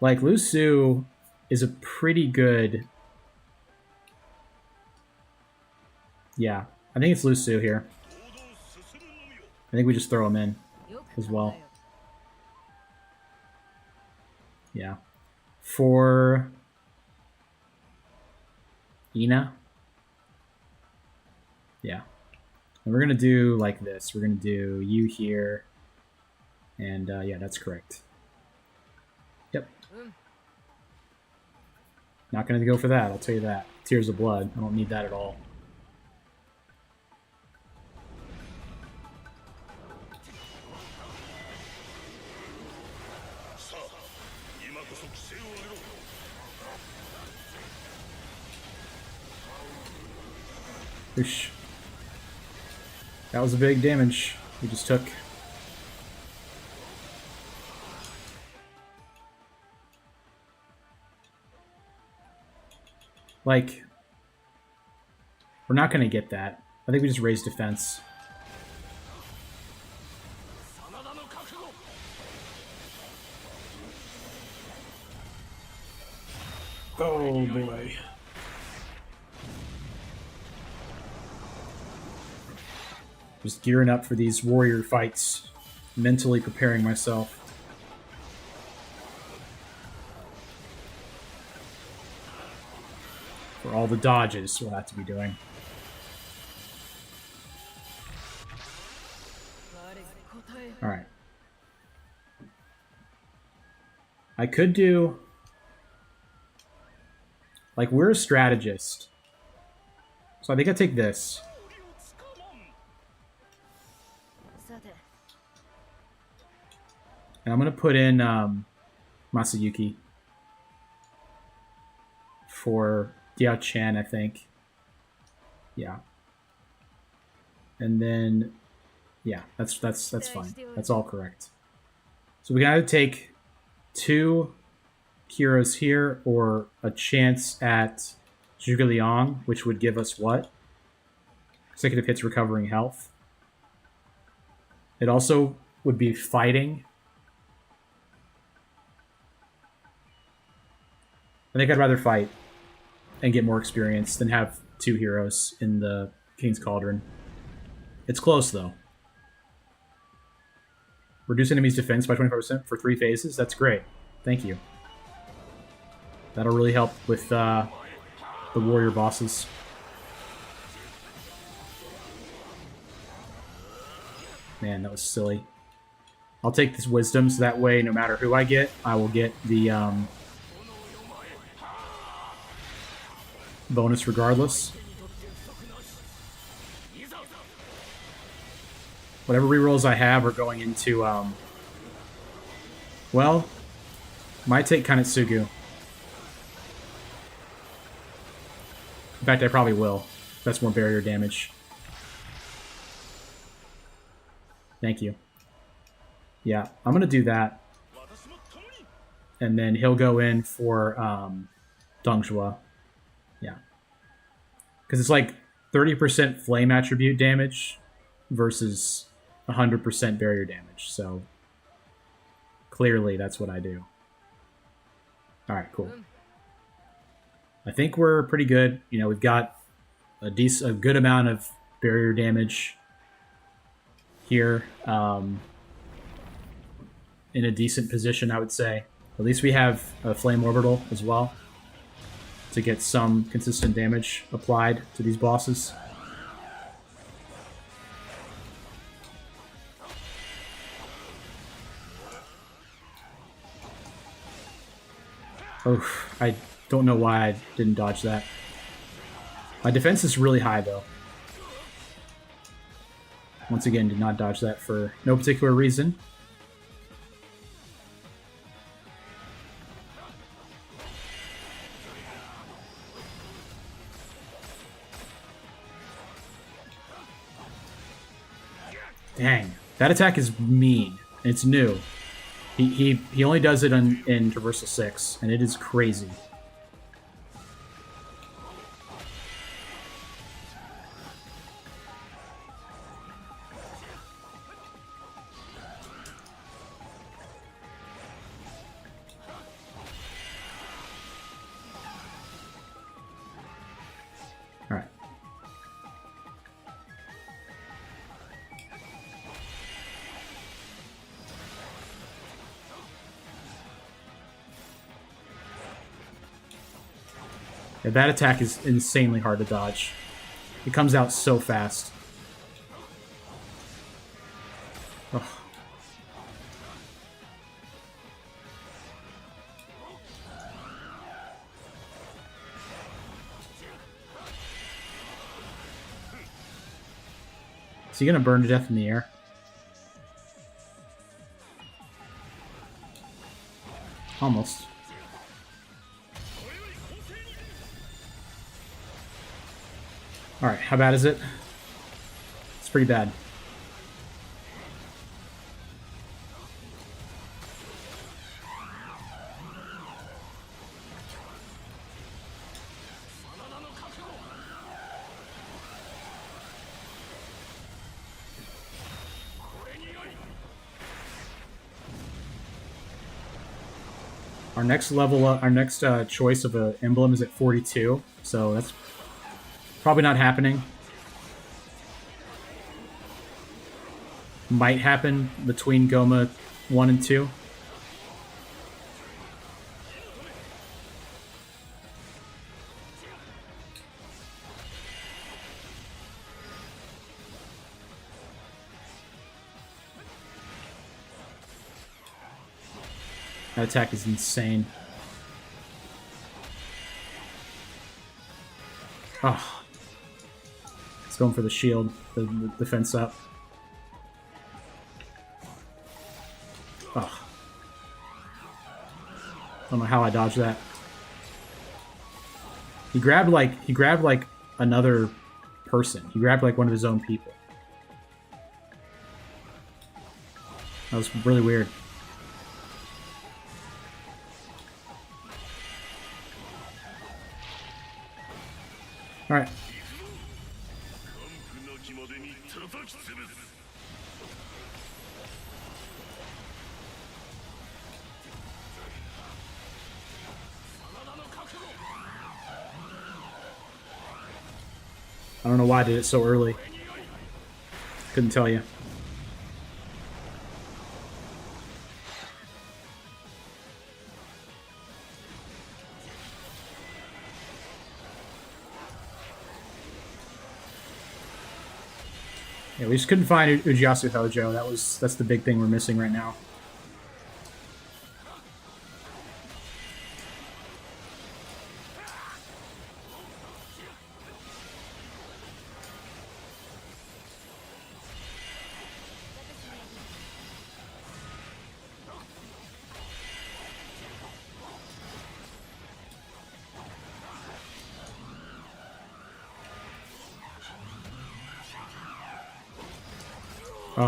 Like, Lu Su is a pretty good... Yeah, I think it's Lu Su here. I think we just throw him in as well. Yeah. For Ina. Yeah. And we're going to do like this. We're going to do you here. And yeah, that's correct. Yep. Not going to go for that, I'll tell you that. Tears of Blood. I don't need that at all. Oosh. That was a big damage we just took. Like, we're not going to get that. I think we just raise defense. Oh boy. Just gearing up for these warrior fights. Mentally preparing myself. For all the dodges we'll have to be doing. Alright. I could do... Like, we're a strategist. So I think I take this. And I'm going to put in Masayuki for Diao Chan, I think. Yeah. And then, yeah, that's fine. That's all correct. So we can either take 2 heroes here or a chance at Zhuge Liang, which would give us what? Consecutive hits recovering health. It also would be fighting. I think I'd rather fight and get more experience than have 2 heroes in the King's Cauldron. It's close, though. Reduce enemies' defense by 25% for 3 phases? That's great. Thank you. That'll really help with the warrior bosses. Man, that was silly. I'll take this wisdom, so that way, no matter who I get, I will get the bonus regardless. Whatever rerolls I have are going into, well, might take Kanetsugu. In fact, I probably will. That's more barrier damage. Thank you. Yeah, I'm going to do that. And then he'll go in for Dongzhuo. Yeah. Because it's like 30% flame attribute damage versus 100% barrier damage. So clearly that's what I do. Alright, cool. I think we're pretty good. You know, we've got a good amount of barrier damage here. In a decent position, I would say. At least we have a Flame Orbital as well to get some consistent damage applied to these bosses. Oh, I don't know why I didn't dodge that. My defense is really high, though. Once again, did not dodge that for no particular reason. Dang, that attack is mean. It's new. He only does it in Traversal 6, and it is crazy. Alright. Yeah, that attack is insanely hard to dodge. It comes out so fast. Ugh. Is he gonna burn to death in the air? Almost. Alright, how bad is it? It's pretty bad. Our next level, our next choice of an emblem is at 42, so that's probably not happening. Might happen between Gouma 1 and 2. That attack is insane. Oh. It's going for the shield, the defense up. Oh. I don't know how I dodged that. He grabbed like another person. He grabbed like one of his own people. That was really weird. Alright. I don't know why I did it so early. Couldn't tell you. Yeah, we just couldn't find Ujiyasu Hojo. That's the big thing we're missing right now. Oh.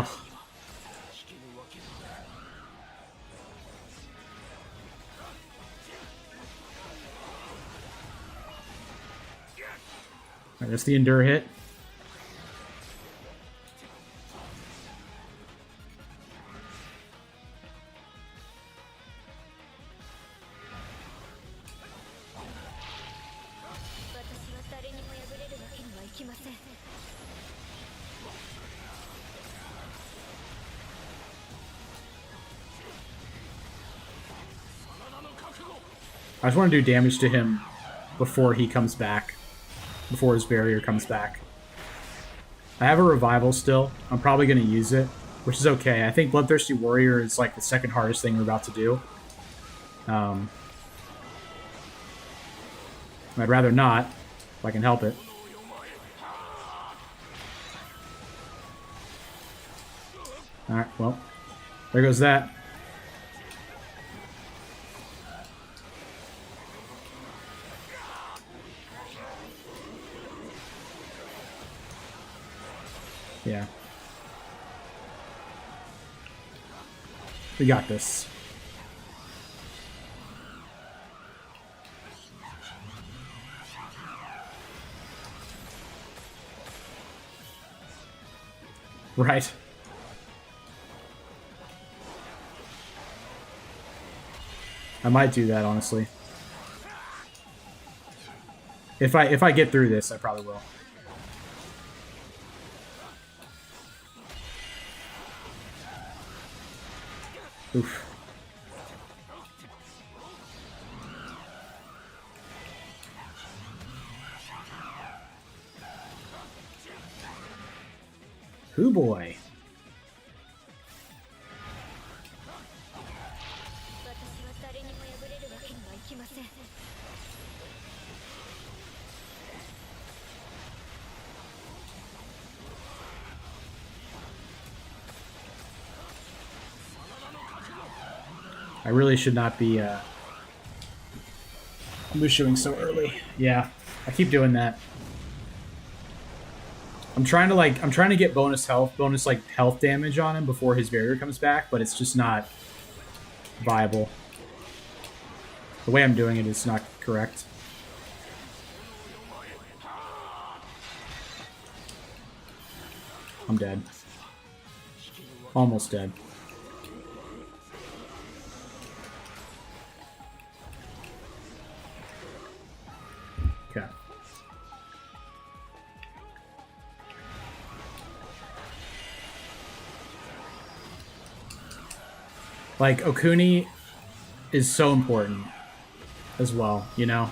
Alright, that's the endure hit. I just want to do damage to him before he comes back. Before his barrier comes back. I have a revival still. I'm probably going to use it, which is okay. I think Bloodthirsty Warrior is like the second hardest thing we're about to do. I'd rather not, if I can help it. Alright, well, there goes that. Yeah. We got this. Right. I might do that, honestly. If I get through this, I probably will. Oof. Hoo boy. I really should not be Mushoing so early. Yeah, I keep doing that. I'm trying to get bonus health damage on him before his barrier comes back, but it's just not viable. The way I'm doing it is not correct. I'm dead. Almost dead. Okay. Like, Okuni is so important as well, you know?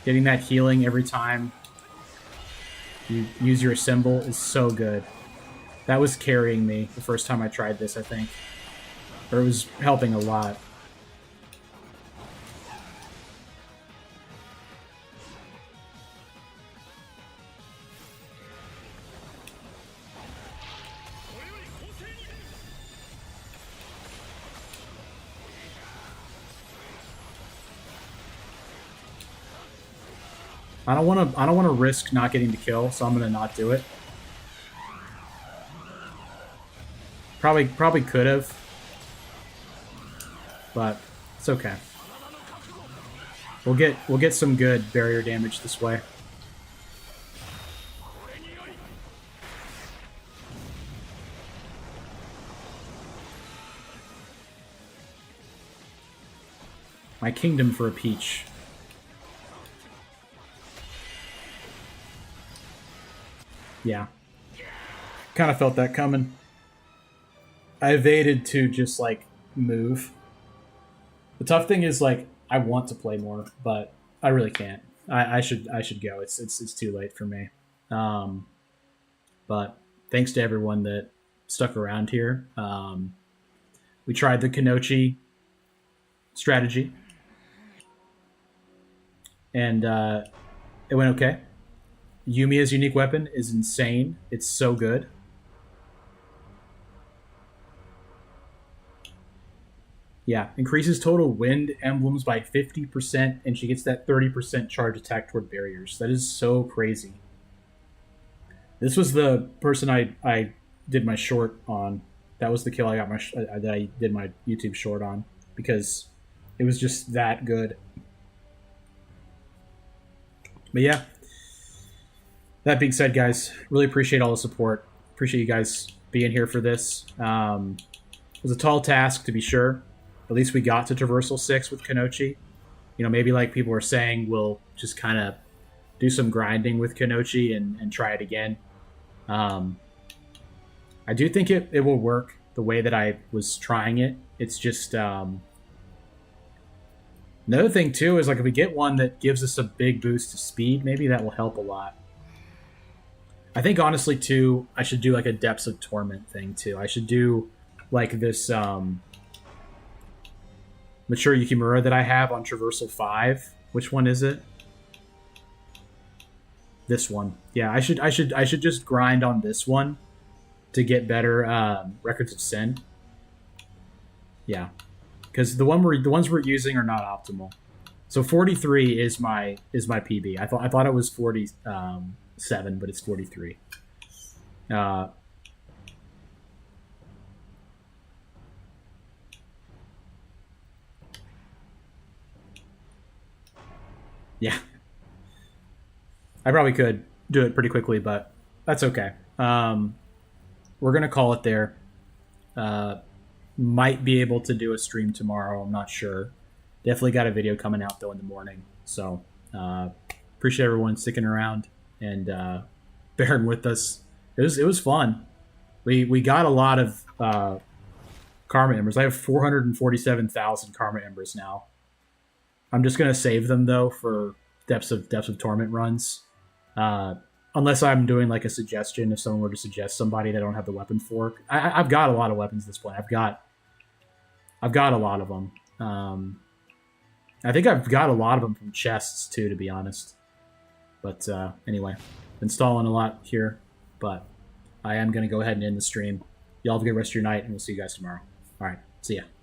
Getting that healing every time you use your symbol is so good. That was carrying me the first time I tried this, I think. Or it was helping a lot. I don't want to risk not getting the kill, so I'm gonna not do it. Probably could have, but it's okay. We'll get some good barrier damage this way. My kingdom for a peach. Yeah. Kind of felt that coming. I evaded to just, like, move. The tough thing is, like, I want to play more, but I really can't. I should go. It's too late for me. But thanks to everyone that stuck around here. We tried the Kunoichi strategy, and it went okay. Yumiya's unique weapon is insane. It's so good. Yeah, increases total wind emblems by 50%, and she gets that 30% charge attack toward barriers. That is so crazy. This was the person I did my short on. That was the kill I got that I did my YouTube short on, because it was just that good. But yeah, that being said, guys, really appreciate all the support. Appreciate you guys being here for this. It was a tall task, to be sure. At least we got to Traversal 6 with Kunoichi. You know, maybe like people were saying, we'll just kind of do some grinding with Kunoichi and try it again. I do think it will work the way that I was trying it. It's just... another thing, too, is like if we get one that gives us a big boost to speed, maybe that will help a lot. I think, honestly, too, I should do like a Depths of Torment thing, too. I should do like this... Mature Yukimura that I have on Traversal 5. Which one is it? This one. Yeah, I should just grind on this one to get better Records of Sin. Yeah, because the ones we're using are not optimal. So 43 is my PB. I thought it was 47, but it's 43. Yeah. I probably could do it pretty quickly, but that's okay. We're going to call it there. Might be able to do a stream tomorrow. I'm not sure. Definitely got a video coming out, though, in the morning. So appreciate everyone sticking around and bearing with us. It was fun. We got a lot of Karma Embers. I have 447,000 Karma Embers now. I'm just gonna save them though for depths of torment runs, unless I'm doing like a suggestion. If someone were to suggest somebody that I don't have the weapon for, I've got a lot of weapons at this point. I've got a lot of them. I think I've got a lot of them from chests too, to be honest. But anyway, been stalling a lot here, but I am gonna go ahead and end the stream. Y'all have a good rest of your night, and we'll see you guys tomorrow. All right. See ya.